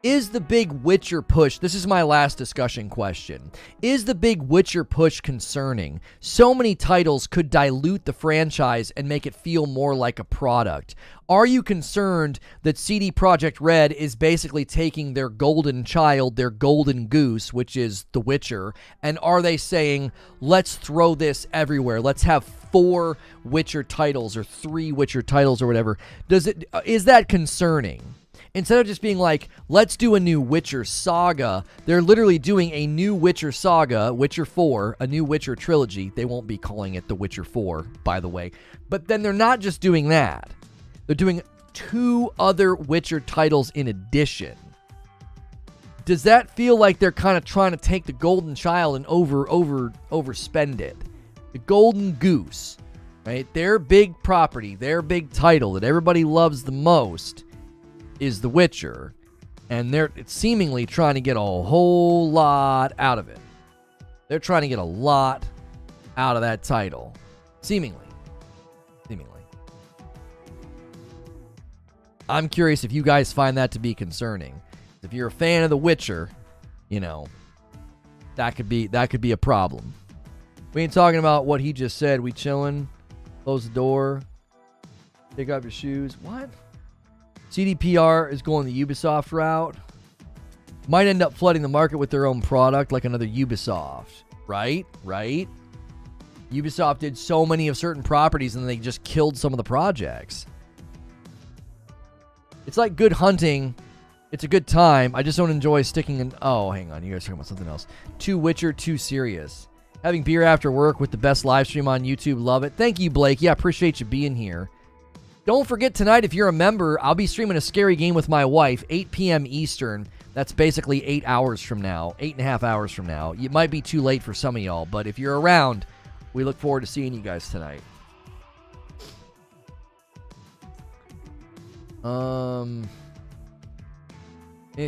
S1: Is the big Witcher push, this is my last discussion question, is the big Witcher push concerning? So many titles could dilute the franchise and make it feel more like a product. Are you concerned that CD Projekt Red is basically taking their golden child, their golden goose, which is The Witcher, and are they saying, let's throw this everywhere, let's have 4 Witcher titles or 3 Witcher titles or whatever? Is that concerning? Instead of just being like, let's do a new Witcher saga, they're literally doing a new Witcher saga, Witcher 4, a new Witcher trilogy. They won't be calling it The Witcher 4, by the way. But then they're not just doing that. They're doing 2 other Witcher titles in addition. Does that feel like they're kind of trying to take the golden child and overspend it? The golden goose, right? Their big property, their big title that everybody loves the most is The Witcher, and they're seemingly trying to get a whole lot out of it. They're trying to get a lot out of that title. Seemingly. I'm curious if you guys find that to be concerning. If you're a fan of The Witcher, you know, that could be a problem. We ain't talking about what he just said. We chilling. Close the door. Take off your shoes. What? CDPR is going the Ubisoft route. Might end up flooding the market with their own product like another Ubisoft. Right? Ubisoft did so many of certain properties and they just killed some of the projects. It's like good hunting. It's a good time. I just don't enjoy sticking in... Oh, hang on. You guys are talking about something else. Too Witcher, too serious. Having beer after work with the best live stream on YouTube. Love it. Thank you, Blake. Yeah, appreciate you being here. Don't forget tonight, if you're a member, I'll be streaming a scary game with my wife, 8 p.m. Eastern. That's basically 8 hours from now, 8.5 hours from now. It might be too late for some of y'all, but if you're around, we look forward to seeing you guys tonight.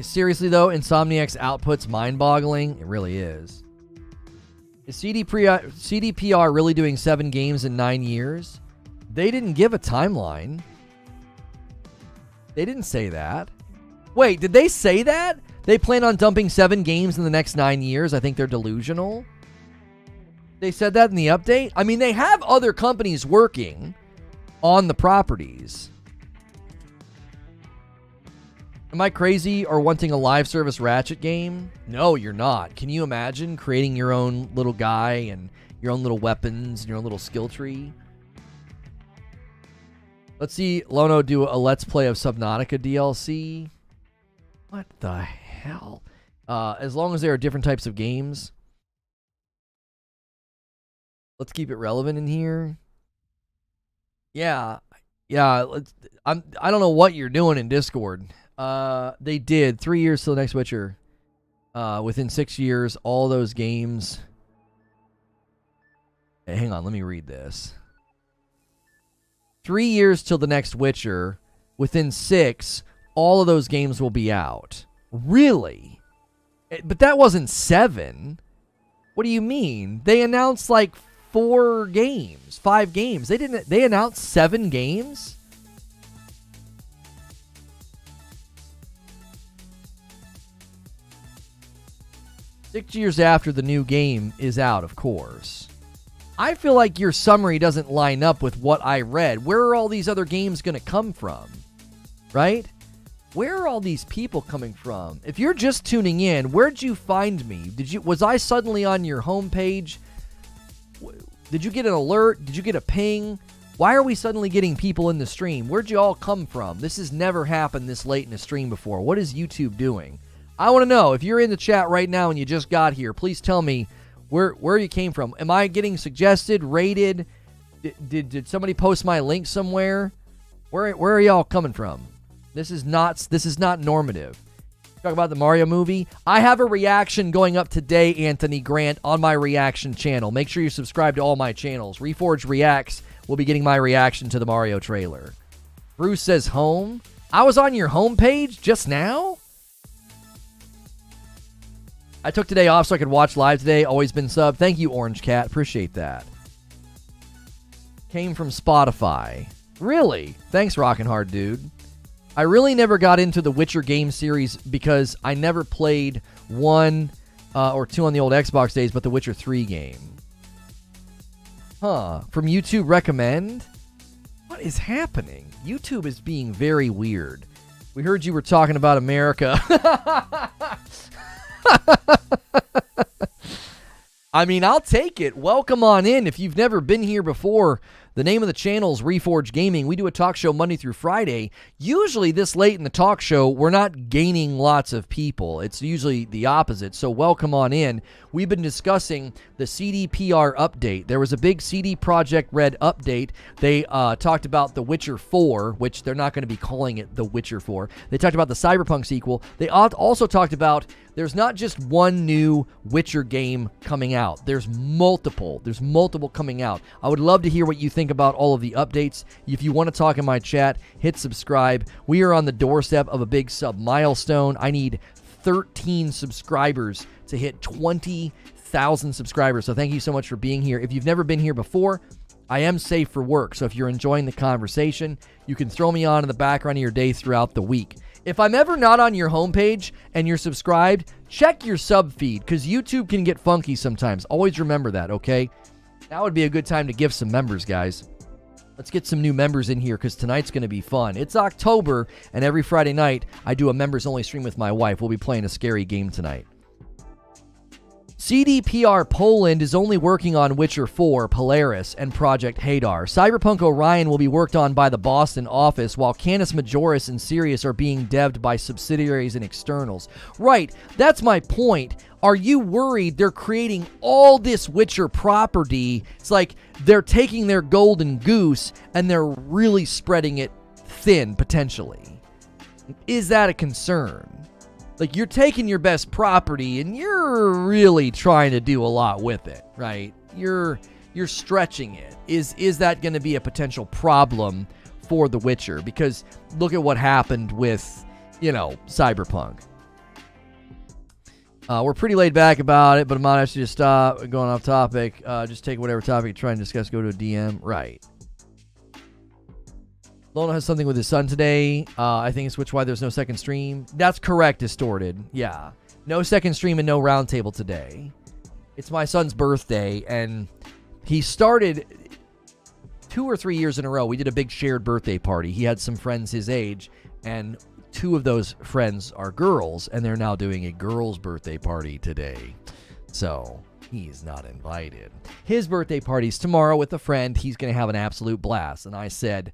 S1: Seriously, though, Insomniac's output's mind-boggling. It really is. Is CDPR really doing 7 games in 9 years? They didn't give a timeline. They didn't say that. Wait, did they say that? They plan on dumping 7 games in the next 9 years? I think they're delusional. They said that in the update? I mean, they have other companies working on the properties. Am I crazy or wanting a live service Ratchet game? No, you're not. Can you imagine creating your own little guy and your own little weapons and your own little skill tree? Let's see Lono do a Let's Play of Subnautica DLC. What the hell? As long as there are different types of games. Let's keep it relevant in here. Yeah. I don't know what you're doing in Discord. They did 3 years till the next Witcher. Within 6 years, all those games. Hey, hang on, let me read this. 3 years till the next Witcher. Within 6, all of those games will be out. Really? But that wasn't 7. What do you mean? They announced like 4 games, 5 games. They announced 7 games? 6 years after the new game is out, of course. I feel like your summary doesn't line up with what I read. Where are all these other games going to come from? Right? Where are all these people coming from? If you're just tuning in, where'd you find me? Was I suddenly on your homepage? Did you get an alert? Did you get a ping? Why are we suddenly getting people in the stream? Where'd you all come from? This has never happened this late in a stream before. What is YouTube doing? I want to know. If you're in the chat right now and you just got here, please tell me where you came from. Am I getting suggested, rated? Did somebody post my link somewhere? Where are y'all coming from? This is not normative. Talk about the Mario movie. I have a reaction going up today, Anthony Grant, on my reaction channel. Make sure you subscribe to all my channels. Reforge Reacts will be getting my reaction to the Mario trailer. Bruce says home. I was on your homepage just now? I took today off so I could watch live today. Always been sub. Thank you, Orange Cat. Appreciate that. Came from Spotify. Really? Thanks, Rockin' Hard Dude. I really never got into the Witcher game series because I never played 1 or 2 on the old Xbox days, but the Witcher 3 game. Huh. From YouTube recommend? What is happening? YouTube is being very weird. We heard you were talking about America. I mean, I'll take it. Welcome on in. If you've never been here before, the name of the channel is Reforge Gaming. We do a talk show Monday through Friday. Usually this late in the talk show, we're not gaining lots of people. It's usually the opposite. So welcome on in. We've been discussing the CDPR update. There was a big CD Projekt Red update. They talked about The Witcher 4, which they're not going to be calling it The Witcher 4. They talked about the Cyberpunk sequel. They also talked about there's not just one new Witcher game coming out. There's multiple. There's multiple coming out. I would love to hear what you think about all of the updates. If you want to talk in my chat, hit subscribe. We are on the doorstep of a big sub milestone. I need 13 subscribers to hit 20,000 subscribers. So thank you so much for being here. If you've never been here before, I am safe for work. So if you're enjoying the conversation, you can throw me on in the background of your day throughout the week. If I'm ever not on your homepage and you're subscribed, check your sub feed because YouTube can get funky sometimes. Always remember that, okay? Now would be a good time to give some members, guys. Let's get some new members in here because tonight's going to be fun. It's October, and every Friday night, I do a members-only stream with my wife. We'll be playing a scary game tonight. CDPR Poland is only working on Witcher 4, Polaris, and Projekt Hadar. Cyberpunk Orion will be worked on by the Boston office, while Canis Majoris and Sirius are being devved by subsidiaries and externals. Right, that's my point. Are you worried they're creating all this Witcher property? It's like they're taking their golden goose and they're really spreading it thin, potentially. Is that a concern? Like, you're taking your best property and you're really trying to do a lot with it, right? You're stretching it. Is that going to be a potential problem for The Witcher? Because look at what happened with, Cyberpunk. We're pretty laid back about it, but I'm not actually just stop going off topic. Just take whatever topic you're trying to discuss, go to a DM. Right. Lono has something with his son today. I think it's why there's no second stream. That's correct, Distorted. Yeah. No second stream and no roundtable today. It's my son's birthday, and he started 2 or 3 years in a row. We did a big shared birthday party. He had some friends his age, and 2 of those friends are girls, and they're now doing a girls' birthday party today. So he's not invited. His birthday party's tomorrow with a friend. He's going to have an absolute blast. And I said,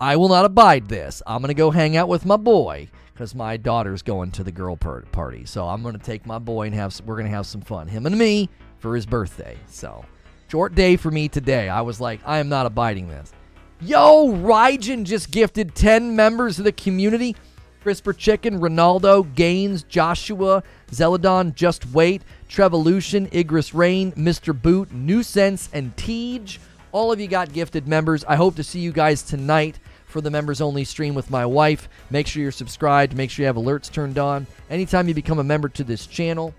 S1: I will not abide this. I'm going to go hang out with my boy because my daughter's going to the girl party. So I'm going to take my boy and we're going to have some fun, him and me, for his birthday. So short day for me today. I was like, I am not abiding this. Yo, Rygen just gifted 10 members of the community. Crisper Chicken, Ronaldo, Gaines, Joshua, Zeladon, Just Wait, Trevolution, Igris Rain, Mr. Boot, New Sense, and Tej. All of you got gifted members. I hope to see you guys tonight for the members-only stream with my wife. Make sure you're subscribed. Make sure you have alerts turned on. Anytime you become a member to this channel,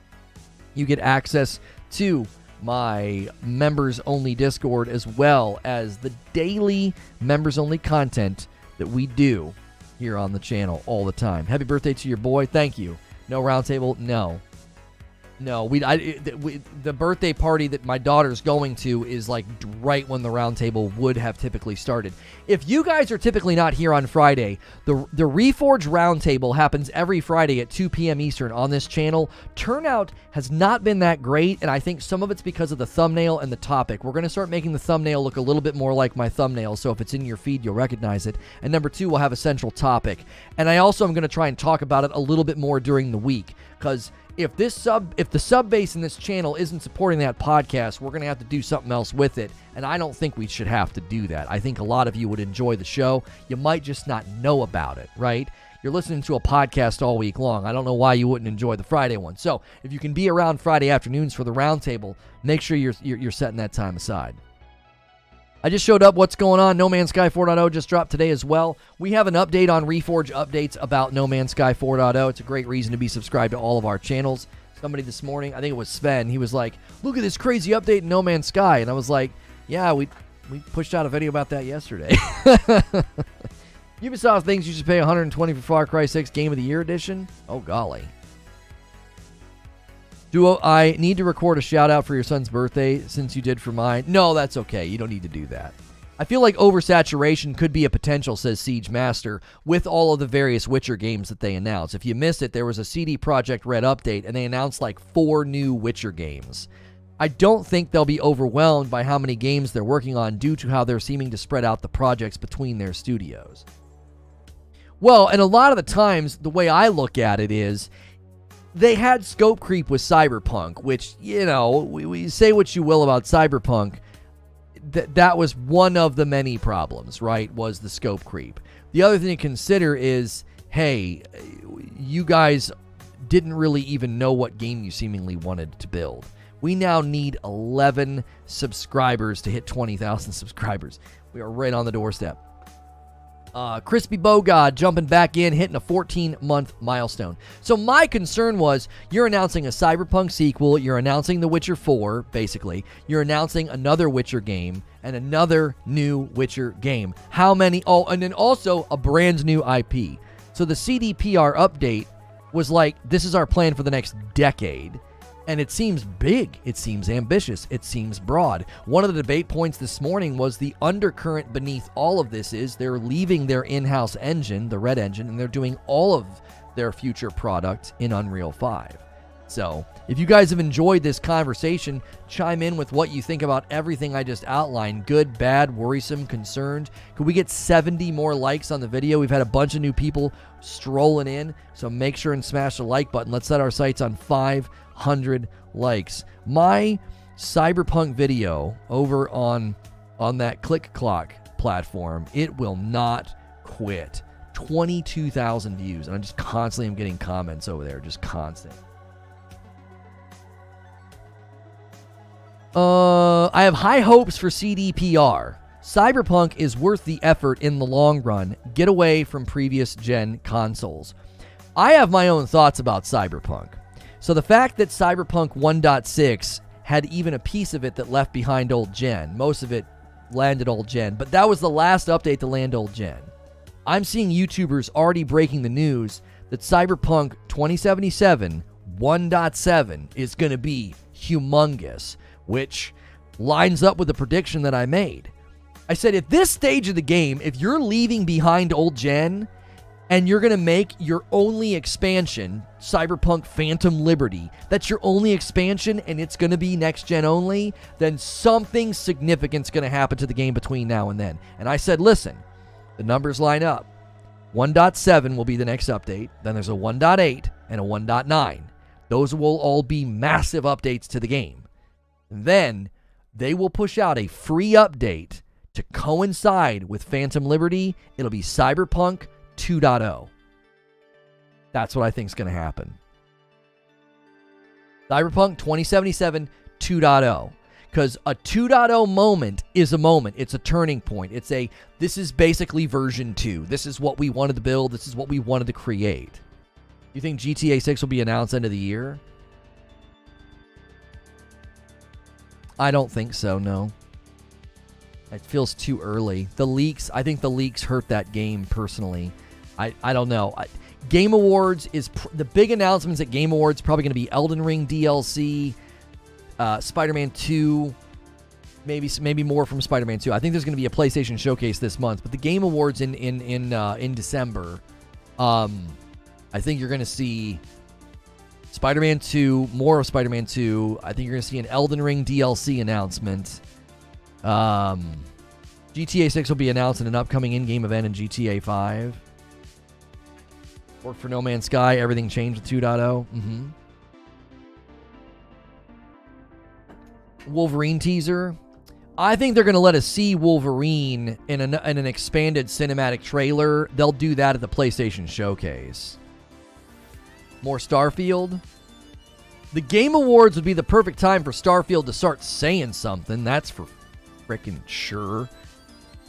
S1: you get access to my members-only Discord as well as the daily members-only content that we do here on the channel all the time. Happy birthday to your boy. Thank you. No roundtable? No. No, the birthday party that my daughter's going to is like right when the roundtable would have typically started. If you guys are typically not here on Friday, the Reforge roundtable happens every Friday at 2 p.m. Eastern on this channel. Turnout has not been that great, and I think some of it's because of the thumbnail and the topic. We're going to start making the thumbnail look a little bit more like my thumbnail, so if it's in your feed, you'll recognize it. And number 2, we'll have a central topic. And I also am going to try and talk about it a little bit more during the week, because if the sub base in this channel isn't supporting that podcast, we're going to have to do something else with it, and I don't think we should have to do that. I think a lot of you would enjoy the show. You might just not know about it, right? You're listening to a podcast all week long. I don't know why you wouldn't enjoy the Friday one. So if you can be around Friday afternoons for the roundtable, make sure you're setting that time aside. I just showed up what's going on. No Man's Sky 4.0 just dropped today as well. We have an update on Reforge updates about No Man's Sky 4.0. It's a great reason to be subscribed to all of our channels. Somebody this morning, I think it was Sven, he was like, look at this crazy update in No Man's Sky. And I was like, yeah, we pushed out a video about that yesterday. Ubisoft thinks you should pay $120 for Far Cry 6 Game of the Year edition? Oh, golly. Do I need to record a shout-out for your son's birthday since you did for mine? No, that's okay. You don't need to do that. I feel like oversaturation could be a potential, says Siege Master, with all of the various Witcher games that they announced. If you missed it, there was a CD Projekt Red update, and they announced like 4 new Witcher games. I don't think they'll be overwhelmed by how many games they're working on due to how they're seeming to spread out the projects between their studios. Well, and a lot of the times, the way I look at it is, they had scope creep with Cyberpunk, which, you know, we say what you will about Cyberpunk. That was one of the many problems, right, was the scope creep. The other thing to consider is, hey, you guys didn't really even know what game you seemingly wanted to build. We now need 11 subscribers to hit 20,000 subscribers. We are right on the doorstep. Crispy Bogod jumping back in, hitting a 14-month milestone. So my concern was, you're announcing a Cyberpunk sequel, you're announcing The Witcher 4, basically. You're announcing another Witcher game, and another new Witcher game. How many? Oh, and then also a brand new IP. So the CDPR update was like, this is our plan for the next decade. And it seems big, it seems ambitious, it seems broad. One of the debate points this morning was the undercurrent beneath all of this is they're leaving their in-house engine, the Red engine, and they're doing all of their future product in Unreal 5. So, if you guys have enjoyed this conversation, chime in with what you think about everything I just outlined. Good, bad, worrisome, concerned. Could we get 70 more likes on the video? We've had a bunch of new people strolling in, so make sure and smash the like button. Let's set our sights on 500 likes. My Cyberpunk video over on that Click Clock platform, it will not quit. 22,000 views, and I just constantly am getting comments over there, just constant. I have high hopes for CDPR. Cyberpunk is worth the effort in the long run. Get away from previous gen consoles. I have my own thoughts about Cyberpunk. So the fact that Cyberpunk 1.6 had even a piece of it that left behind old gen, most of it landed old gen, but that was the last update to land old gen. I'm seeing YouTubers already breaking the news that Cyberpunk 2077 1.7 is going to be humongous, which lines up with the prediction that I made. I said, at this stage of the game, if you're leaving behind old gen and you're going to make your only expansion, Cyberpunk Phantom Liberty, that's your only expansion and it's going to be next gen only, then something significant's going to happen to the game between now and then. And I said, listen, the numbers line up. 1.7 will be the next update. Then there's a 1.8 and a 1.9. Those will all be massive updates to the game. Then they will push out a free update to coincide with Phantom Liberty. It'll be Cyberpunk 2.0. That's what I think is going to happen. Cyberpunk 2077 2.0. Because a 2.0 moment is a moment. It's a turning point. This is basically version 2. This is what we wanted to build. This is what we wanted to create. You think GTA 6 will be announced end of the year? I don't think so, no. It feels too early. I think the leaks hurt that game personally. I don't know. Game Awards is the big announcements at Game Awards. Probably going to be Elden Ring DLC, Spider-Man 2, maybe more from Spider-Man 2. I think there's going to be a PlayStation showcase this month, but the Game Awards in December, I think you're going to see Spider-Man 2, more of Spider-Man 2. I think you're going to see an Elden Ring DLC announcement. GTA 6 will be announced in an upcoming in-game event in GTA 5. Work for No Man's Sky, everything changed with 2.0. Wolverine teaser. I think they're going to let us see Wolverine in an expanded cinematic trailer. They'll do that at the PlayStation Showcase. More Starfield. The Game Awards would be the perfect time for Starfield to start saying something. That's for freaking sure.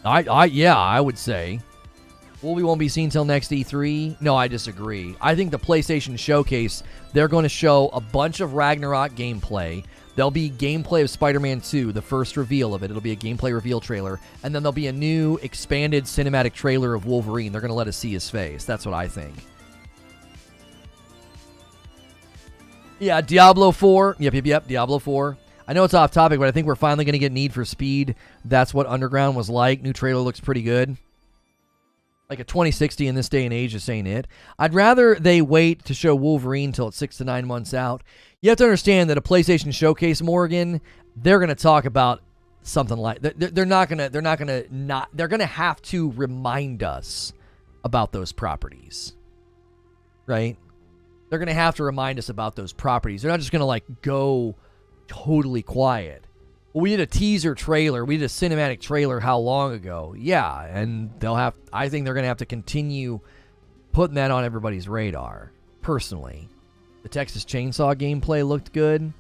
S1: I would say. We won't be seen till next E3. No, I disagree. I think the PlayStation Showcase, they're going to show a bunch of Ragnarok gameplay. There'll be gameplay of Spider-Man 2, the first reveal of it. It'll be a gameplay reveal trailer. And then there'll be a new expanded cinematic trailer of Wolverine. They're going to let us see his face. That's what I think. Yeah, Diablo 4. Yep, Diablo 4. I know it's off topic, but I think we're finally going to get Need for Speed. That's what Underground was like. New trailer looks pretty good. Like a 2060 in this day and age, just ain't it. I'd rather they wait to show Wolverine till it's 6 to 9 months out. You have to understand that a PlayStation Showcase, Morgan, they're going to talk about something like they're going to have to remind us about those properties, right? They're going to have to remind us about those properties. They're not just going to like go totally quiet. Well, we did a teaser trailer. We did a cinematic trailer how long ago? Yeah, and I think they're going to have to continue putting that on everybody's radar, personally. The Texas Chainsaw gameplay looked good.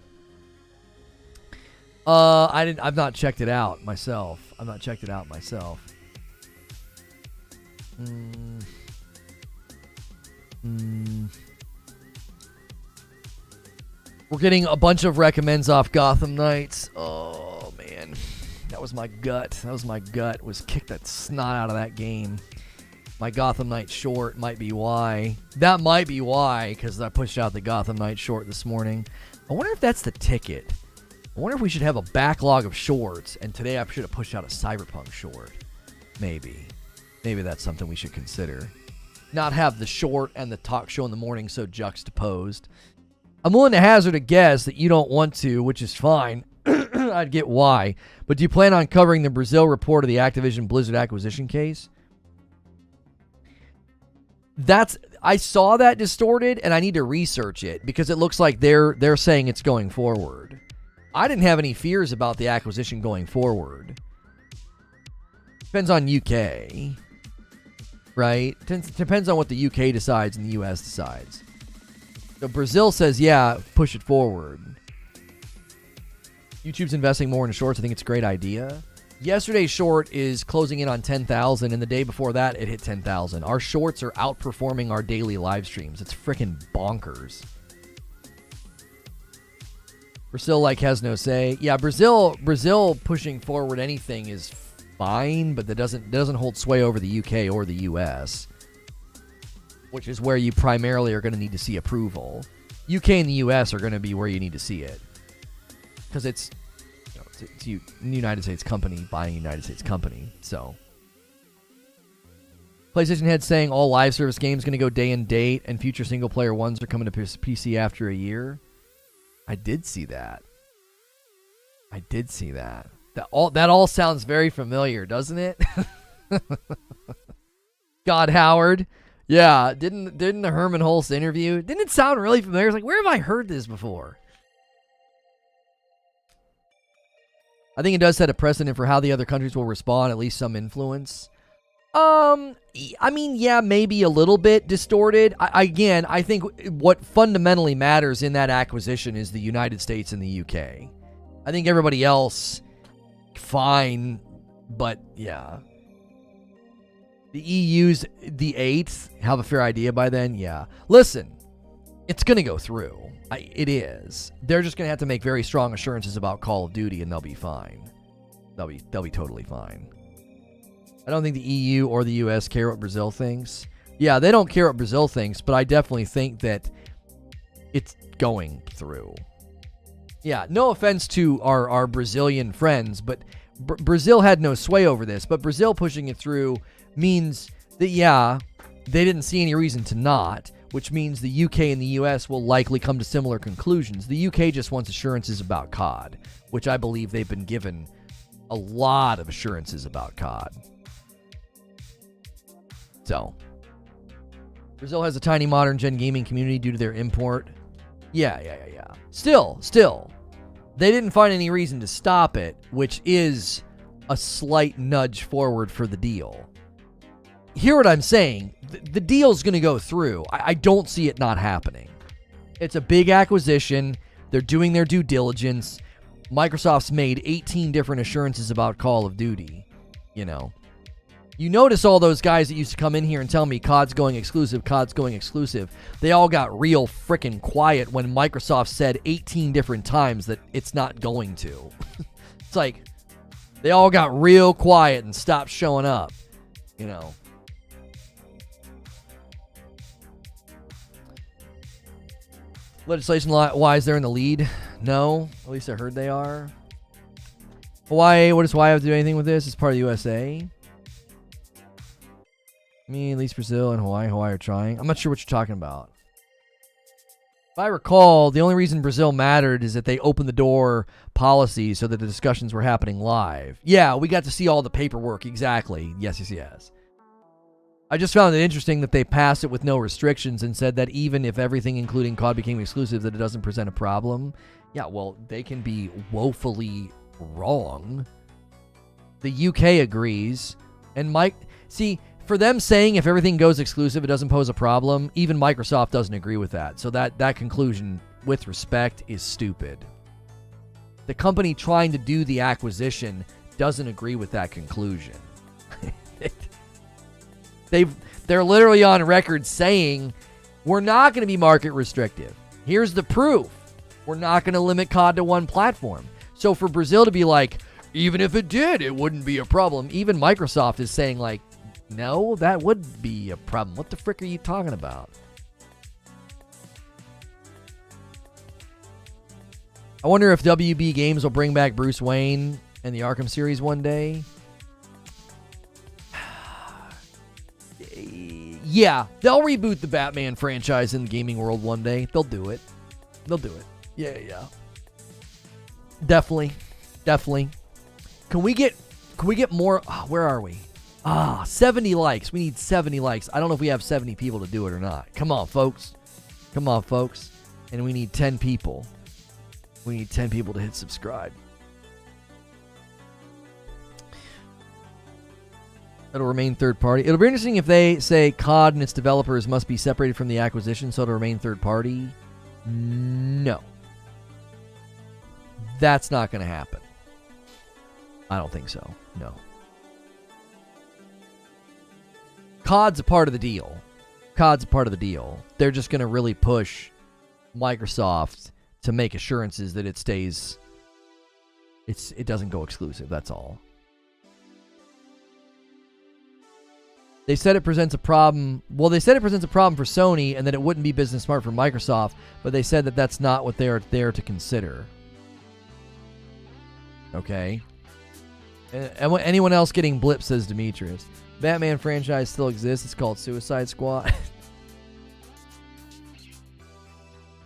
S1: I've not checked it out myself. We're getting a bunch of recommends off Gotham Knights. Oh, man. That was my gut. Was kick that snot out of that game. My Gotham Knights short might be why. That might be why, because I pushed out the Gotham Knights short this morning. I wonder if that's the ticket. I wonder if we should have a backlog of shorts, and today I should have pushed out a Cyberpunk short. Maybe. Maybe that's something we should consider. Not have the short and the talk show in the morning so juxtaposed. I'm willing to hazard a guess that you don't want to, which is fine. I'd get why. But do you plan on covering the Brazil report of the Activision Blizzard acquisition case? I saw that distorted, and I need to research it because it looks like they're saying it's going forward. I didn't have any fears about the acquisition going forward. Depends on UK, right? Depends on what the UK decides and the US decides. So Brazil says, yeah, push it forward. YouTube's investing more into shorts. I think it's a great idea. Yesterday's short is closing in on 10,000, and the day before that, it hit 10,000. Our shorts are outperforming our daily live streams. It's freaking bonkers. Brazil has no say. Yeah, Brazil pushing forward anything is fine, but that doesn't hold sway over the UK or the US. Which is where you primarily are going to need to see approval. UK and the US are going to be where you need to see it. Because it's a United States company buying a United States company. So, PlayStation head saying all live service games going to go day and date and future single-player ones are coming to PC after a year. I did see that. That all sounds very familiar, doesn't it? God, Howard. Yeah, didn't the Herman Hulse interview, didn't it sound really familiar? It's like, where have I heard this before? I think it does set a precedent for how the other countries will respond, at least some influence. I mean, yeah, maybe a little bit distorted. I think what fundamentally matters in that acquisition is the United States and the UK. I think everybody else, fine, but yeah. The EU's the 8th. Have a fair idea by then? Yeah. Listen, it's going to go through. It is. They're just going to have to make very strong assurances about Call of Duty, and they'll be fine. They'll be totally fine. I don't think the EU or the US care what Brazil thinks. Yeah, they don't care what Brazil thinks, but I definitely think that it's going through. Yeah, no offense to our Brazilian friends, but Brazil had no sway over this. But Brazil pushing it through means that, yeah, they didn't see any reason to not, which means the UK and the US will likely come to similar conclusions. The UK just wants assurances about COD, which I believe they've been given a lot of assurances about COD. So, Brazil has a tiny modern gen gaming community due to their import. Yeah. Still, they didn't find any reason to stop it, which is a slight nudge forward for the deal. Hear what I'm saying? The deal's going to go through. I don't see it not happening. It's a big acquisition. They're doing their due diligence. Microsoft's made 18 different assurances about Call of Duty. You know. You notice all those guys that used to come in here and tell me COD's going exclusive, COD's going exclusive. They all got real freaking quiet when Microsoft said 18 different times that it's not going to. It's like they all got real quiet and stopped showing up, you know. Legislation-wise, they're in the lead. No, at least I heard they are. Hawaii, what does Hawaii have to do anything with this? It's part of the USA. I mean, at least Brazil and Hawaii are trying. I'm not sure what you're talking about. If I recall, the only reason Brazil mattered is that they opened the door policy so that the discussions were happening live. Yeah, we got to see all the paperwork. Exactly. Yes. I just found it interesting that they passed it with no restrictions and said that even if everything, including COD, became exclusive, that it doesn't present a problem. Yeah, well, they can be woefully wrong. The UK agrees. And see, for them saying if everything goes exclusive, it doesn't pose a problem, even Microsoft doesn't agree with that. So that conclusion, with respect, is stupid. The company trying to do the acquisition doesn't agree with that conclusion. They're literally on record saying, we're not going to be market restrictive. Here's the proof. We're not going to limit COD to one platform. So for Brazil to be like, even if it did, it wouldn't be a problem. Even Microsoft is saying like, no, that would be a problem. What the frick are you talking about? I wonder if WB Games will bring back Bruce Wayne and the Arkham series one day. Yeah, they'll reboot the Batman franchise in the gaming world one day. They'll do it. Yeah. Definitely. Can we get more? Oh, where are we? 70 likes. We need 70 likes. I don't know if we have 70 people to do it or not. Come on, folks. And we need 10 people. We need 10 people to hit subscribe. It'll remain third party. It'll be interesting if they say COD and its developers must be separated from the acquisition, so it'll remain third party. No. That's not going to happen. I don't think so. No. COD's a part of the deal. They're just going to really push Microsoft to make assurances that it stays. It doesn't go exclusive. That's all. They said it presents a problem. Well, they said it presents a problem for Sony and that it wouldn't be business smart for Microsoft, but they said that that's not what they are there to consider. Okay. And anyone else getting blipped, says Demetrius. Batman franchise still exists. It's called Suicide Squad.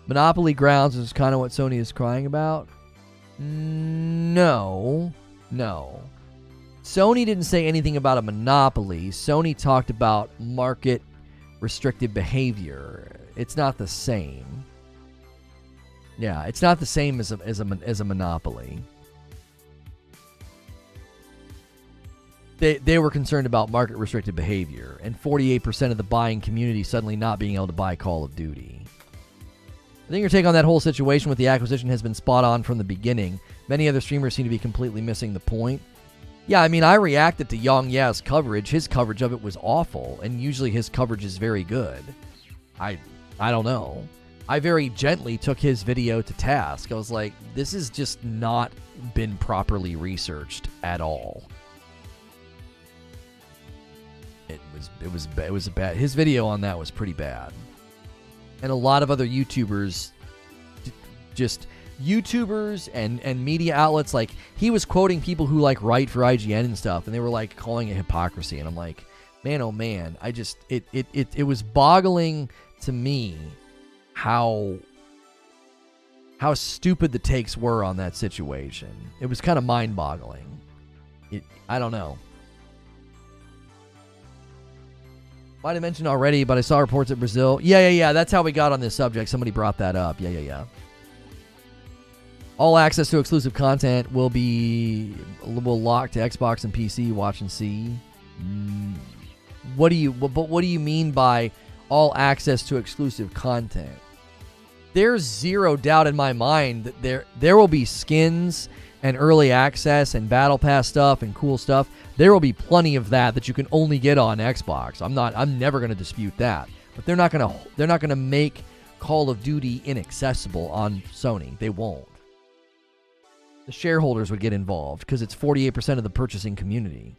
S1: Monopoly Grounds is kind of what Sony is crying about. No. Sony didn't say anything about a monopoly. Sony talked about market restricted behavior. It's not the same. Yeah, it's not the same as a monopoly. They were concerned about market restricted behavior and 48% of the buying community suddenly not being able to buy Call of Duty. I think your take on that whole situation with the acquisition has been spot on from the beginning. Many other streamers seem to be completely missing the point. Yeah, I mean, I reacted to Yang Ya's coverage. His coverage of it was awful, and usually his coverage is very good. I don't know. I very gently took his video to task. I was like, this has just not been properly researched at all. It was bad. His video on that was pretty bad. And a lot of other YouTubers, just YouTubers and media outlets, like, he was quoting people who like write for IGN and stuff, and they were like calling it hypocrisy. And I'm like, man, oh man, it was boggling to me how stupid the takes were on that situation. It was kind of mind-boggling. I don't know. Might have mentioned already, but I saw reports at Brazil. Yeah. That's how we got on this subject. Somebody brought that up. Yeah. All access to exclusive content will lock to Xbox and PC. Watch and see. What do you mean by all access to exclusive content? There's zero doubt in my mind that there will be skins and early access and battle pass stuff and cool stuff. There will be plenty of that you can only get on Xbox. I'm never going to dispute that. But they're not going to make Call of Duty inaccessible on Sony. They won't. The shareholders would get involved because it's 48% of the purchasing community.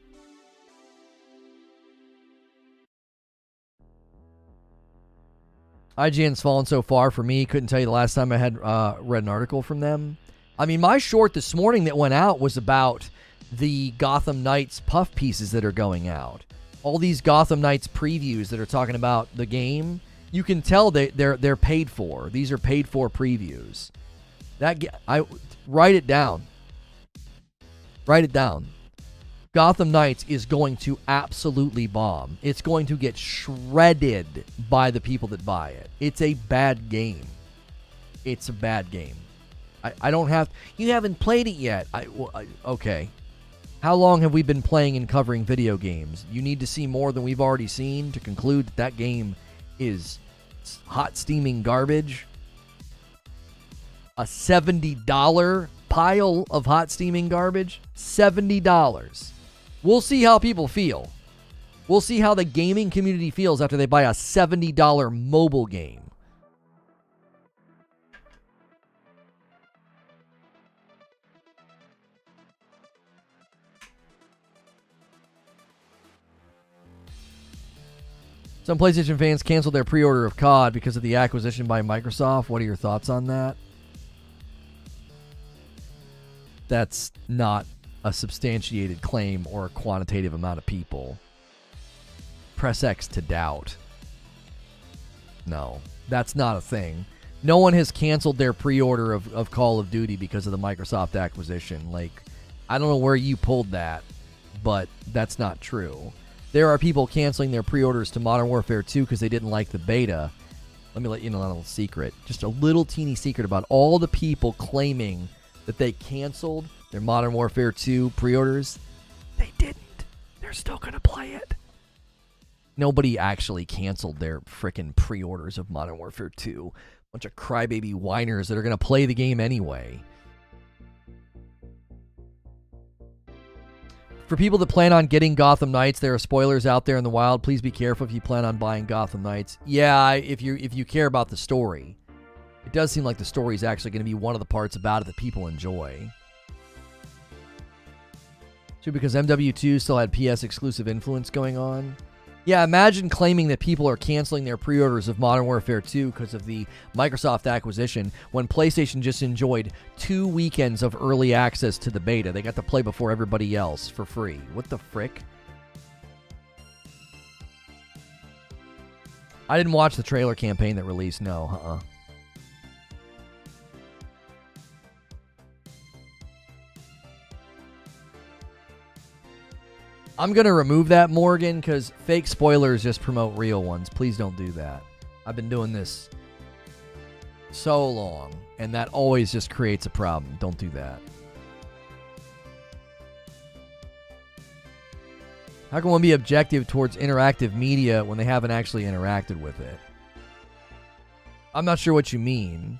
S1: IGN's fallen so far for me. Couldn't tell you the last time I had read an article from them. I mean, my short this morning that went out was about the Gotham Knights puff pieces that are going out. All these Gotham Knights previews that are talking about the game, you can tell they're paid for. These are paid for previews. Write it down. Write it down. Gotham Knights is going to absolutely bomb. It's going to get shredded by the people that buy it. It's a bad game. It's a bad game. I don't have... You haven't played it yet. Okay. How long have we been playing and covering video games? You need to see more than we've already seen to conclude that game is hot steaming garbage? A $70 pile of hot steaming garbage? $70. We'll see how people feel. We'll see how the gaming community feels after they buy a $70 mobile game. Some PlayStation fans canceled their pre-order of COD because of the acquisition by Microsoft. What are your thoughts on that? That's not a substantiated claim or a quantitative amount of people. Press X to doubt. No, that's not a thing. No one has canceled their pre-order of Call of Duty because of the Microsoft acquisition. Like, I don't know where you pulled that, but that's not true. There are people canceling their pre-orders to Modern Warfare 2 because they didn't like the beta. Let me let you know a little secret. Just a little teeny secret about all the people claiming that they canceled their Modern Warfare 2 pre-orders. They didn't. They're still going to play it. Nobody actually canceled their frickin' pre-orders of Modern Warfare 2. Bunch of crybaby whiners that are going to play the game anyway. For people that plan on getting Gotham Knights, there are spoilers out there in the wild. Please be careful if you plan on buying Gotham Knights. Yeah, if you care about the story. It does seem like the story is actually going to be one of the parts about it that people enjoy. So because MW2 still had PS exclusive influence going on. Yeah, imagine claiming that people are canceling their pre-orders of Modern Warfare 2 because of the Microsoft acquisition when PlayStation just enjoyed 2 weekends of early access to the beta. They got to play before everybody else for free. What the frick? I didn't watch the trailer campaign that released. No, I'm going to remove that, Morgan, because fake spoilers just promote real ones. Please don't do that. I've been doing this so long, and that always just creates a problem. Don't do that. How can one be objective towards interactive media when they haven't actually interacted with it? I'm not sure what you mean.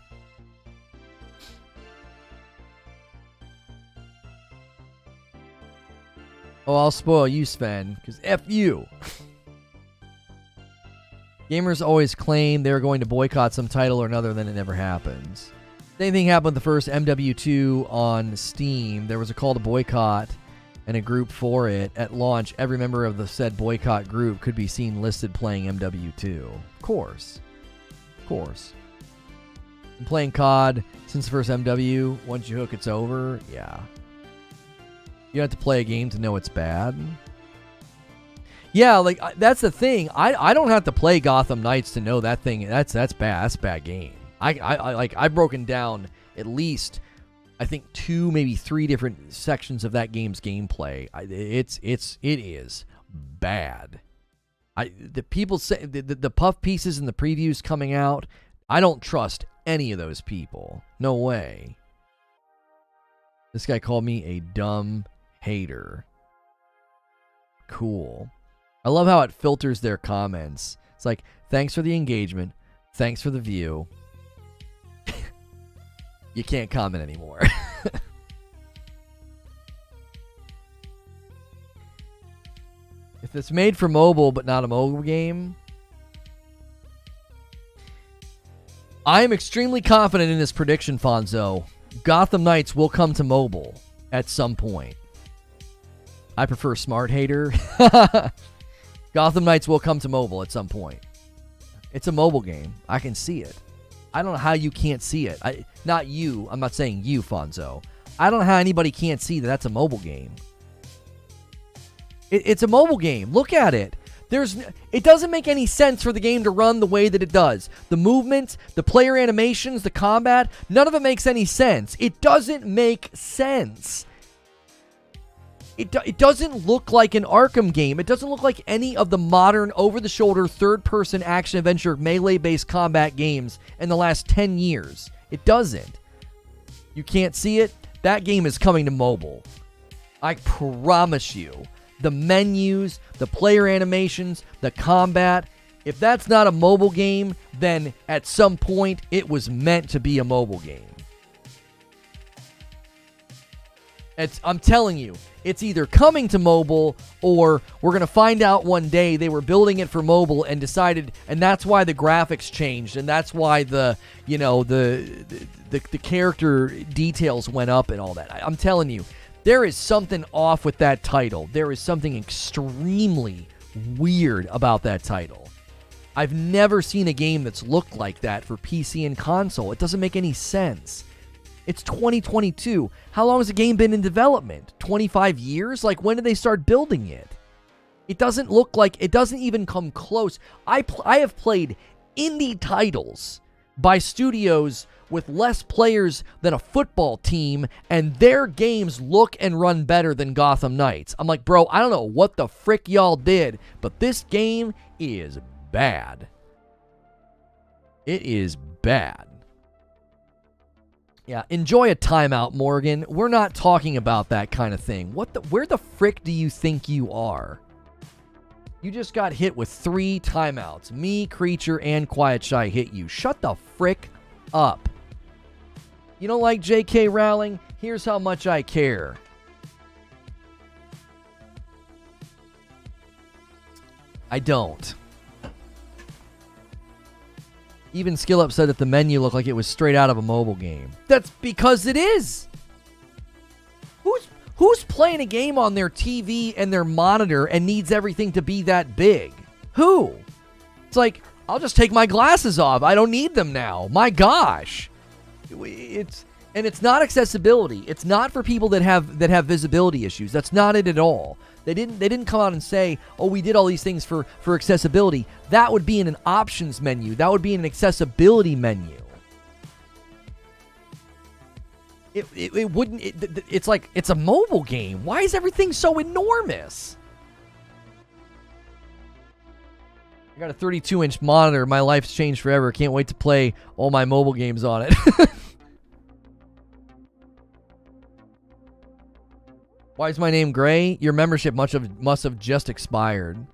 S1: Oh, I'll spoil you, Sven, because F you. Gamers always claim they're going to boycott some title or another, then it never happens. Same thing happened with the first MW2 on Steam. There was a call to boycott, and a group for it. At launch, every member of the said boycott group could be seen listed playing MW2. Of course. Of course. Been playing COD since the first MW. Once you hook, it's over. Yeah. You don't have to play a game to know it's bad. Yeah, like, that's the thing. I don't have to play Gotham Knights to know that thing. That's bad. That's a bad game. I've broken down at least, I think, 2, maybe 3 different sections of that game's gameplay. It is bad. The people say the puff pieces and the previews coming out, I don't trust any of those people. No way. This guy called me a dumb hater. Cool. I love how it filters their comments. It's like, thanks for the engagement. Thanks for the view. You can't comment anymore. If it's made for mobile but not a mobile game, I am extremely confident in this prediction, Fonzo. Gotham Knights will come to mobile at some point. I prefer smart hater. Gotham Knights will come to mobile at some point. It's a mobile game. I can see it. I don't know how you can't see it. Not you. I'm not saying you, Fonzo. I don't know how anybody can't see that that's a mobile game. It's a mobile game. Look at it. It doesn't make any sense for the game to run the way that it does. The movement, the player animations, the combat, none of it makes any sense. It doesn't make sense. It doesn't look like an Arkham game. It doesn't look like any of the modern, over-the-shoulder, third-person action-adventure, melee-based combat games in the last 10 years. It doesn't. You can't see it? That game is coming to mobile. I promise you. The menus, the player animations, the combat. If that's not a mobile game, then at some point it was meant to be a mobile game. I'm telling you, it's either coming to mobile or we're going to find out one day they were building it for mobile and decided, and that's why the graphics changed, and that's why the character details went up and all that. I'm telling you, there is something off with that title. There is something extremely weird about that title. I've never seen a game that's looked like that for PC and console. It doesn't make any sense. It's 2022. How long has the game been in development? 25 years? Like, when did they start building it? It doesn't look like, it doesn't even come close. I have played indie titles by studios with less players than a football team, and their games look and run better than Gotham Knights. I'm like, bro, I don't know what the frick y'all did, but this game is bad. It is bad. Yeah, enjoy a timeout, Morgan. We're not talking about that kind of thing. Where the frick do you think you are? You just got hit with 3 timeouts. Me, Creature, and Quiet Shy hit you. Shut the frick up. You don't like J.K. Rowling? Here's how much I care. I don't. Even SkillUp said that the menu looked like it was straight out of a mobile game. That's because it is. Who's playing a game on their TV and their monitor and needs everything to be that big? Who? It's like, I'll just take my glasses off. I don't need them now. My gosh. It's not accessibility. It's not for people that have visibility issues. That's not it at all. They didn't come out and say, oh, we did all these things for accessibility. That would be in an options menu. That would be in an accessibility menu. It wouldn't. It's like, it's a mobile game. Why is everything so enormous? I got a 32-inch monitor. My life's changed forever. Can't wait to play all my mobile games on it. Why is my name gray? Your membership must have just expired.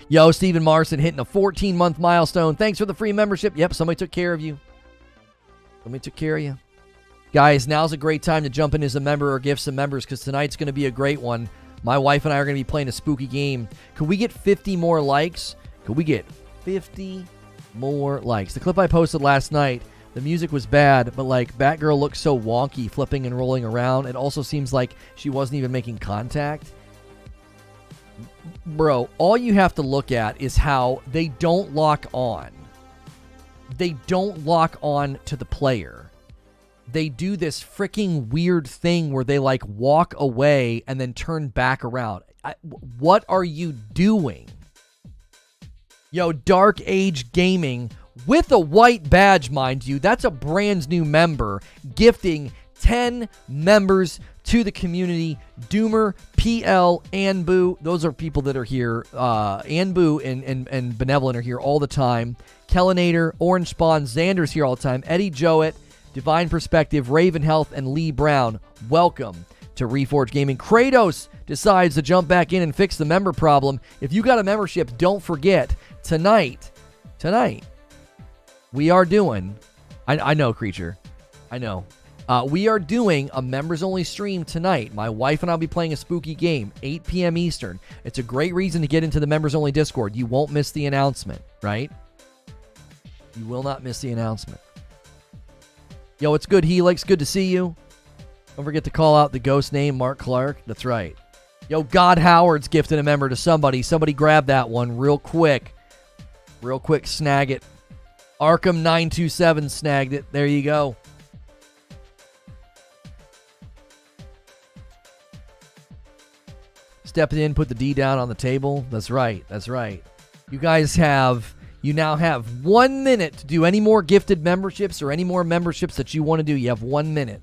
S1: Yo, Stephen Marcin hitting a 14-month milestone. Thanks for the free membership. Yep, somebody took care of you. Somebody took care of you. Guys, now's a great time to jump in as a member or give some members because tonight's going to be a great one. My wife and I are going to be playing a spooky game. Could we get 50 more likes? Could we get 50 more likes? The clip I posted last night The music was bad, but like Batgirl looks so wonky, flipping and rolling around. It also seems like she wasn't even making contact. Bro, all you have to look at is how they don't lock on. They don't lock on to the player. They do this freaking weird thing where they like walk away and then turn back around. What are you doing? Yo, Dark Age Gaming with a white badge, mind you. That's a brand new member gifting 10 members to the community. Doomer, PL, Anbu. Those are people that are here. Anbu and Benevolent are here all the time. Kellinator, Orange Spawn, Xander's here all the time. Eddie Jowett, Divine Perspective, Raven Health, and Lee Brown. Welcome to Reforge Gaming. Kratos decides to jump back in and fix the member problem. If you got a membership, don't forget, tonight, we are doing, I know, Creature, I know. We are doing a members-only stream tonight. My wife and I will be playing a spooky game, 8 p.m. Eastern. It's a great reason to get into the members-only Discord. You won't miss the announcement, right? You will not miss the announcement. Yo, it's good, Helix. Good to see you. Don't forget to call out the ghost name, Mark Clark. That's right. Yo, God Howard's gifted a member to somebody. Somebody grab that one real quick. Real quick, snag it. Arkham927 snagged it. There you go. Step in, put the D down on the table. That's right. That's right. You guys have... You now have 1 minute to do any more gifted memberships or any more memberships that you want to do. You have 1 minute.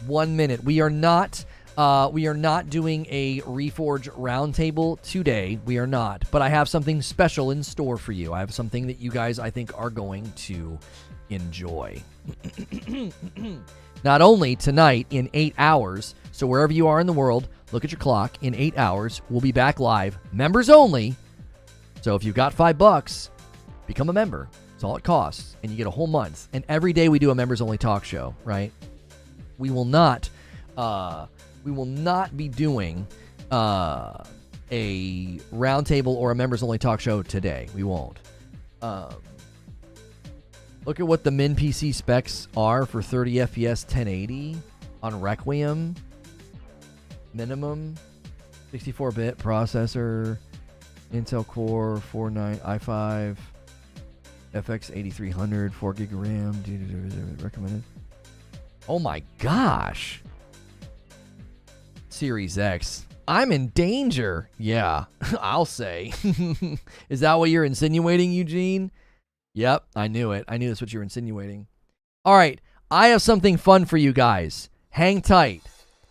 S1: 1 minute. We are not doing a Reforge roundtable today. We are not. But I have something special in store for you. I have something that you guys, I think, are going to enjoy. Not only tonight in 8 hours, so wherever you are in the world, look at your clock. In 8 hours, we'll be back live. Members only. So if you've got $5, become a member. That's all it costs. And you get a whole month. And every day we do a members-only talk show, right? We will not be doing a roundtable or a members-only talk show today. We won't. Look at what the min PC specs are for 30 FPS 1080 on Requiem. Minimum 64-bit processor. Intel Core 4 i5 FX 8300 4 gig RAM recommended. Oh my gosh. Series X. I'm in danger. Yeah, I'll say. Is that what you're insinuating, Eugene? Yep, I knew it. I knew that's what you were insinuating. All right, I have something fun for you guys. Hang tight,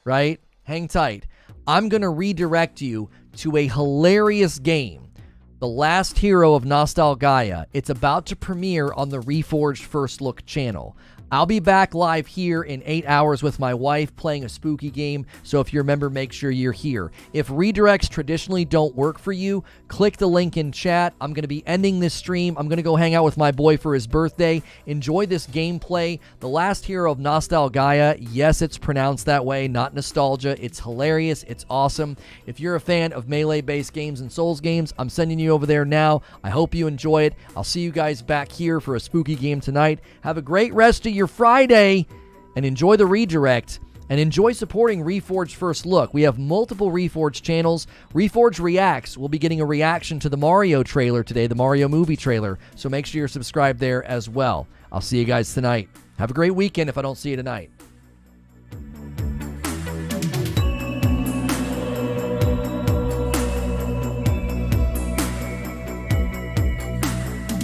S1: right? Hang tight. I'm going to redirect you to a hilarious game, The Last Hero of Nostalgaia. It's about to premiere on the Reforged First Look channel. I'll be back live here in 8 hours with my wife playing a spooky game, so if you're a member, make sure you're here. If redirects traditionally don't work for you, click the link in chat. I'm going to be ending this stream. I'm going to go hang out with my boy for his birthday. Enjoy this gameplay. The Last Hero of Nostalgaia. Yes, it's pronounced that way, not nostalgia. It's hilarious. It's awesome. If you're a fan of melee-based games and Souls games, I'm sending you over there now. I hope you enjoy it. I'll see you guys back here for a spooky game tonight. Have a great rest of your Friday and enjoy the redirect and enjoy supporting Reforged First Look. We have multiple Reforged channels. Reforged Reacts will be getting a reaction to the Mario trailer today, the Mario movie trailer, so make sure you're subscribed there as well. I'll see you guys tonight. Have a great weekend if I don't see you tonight.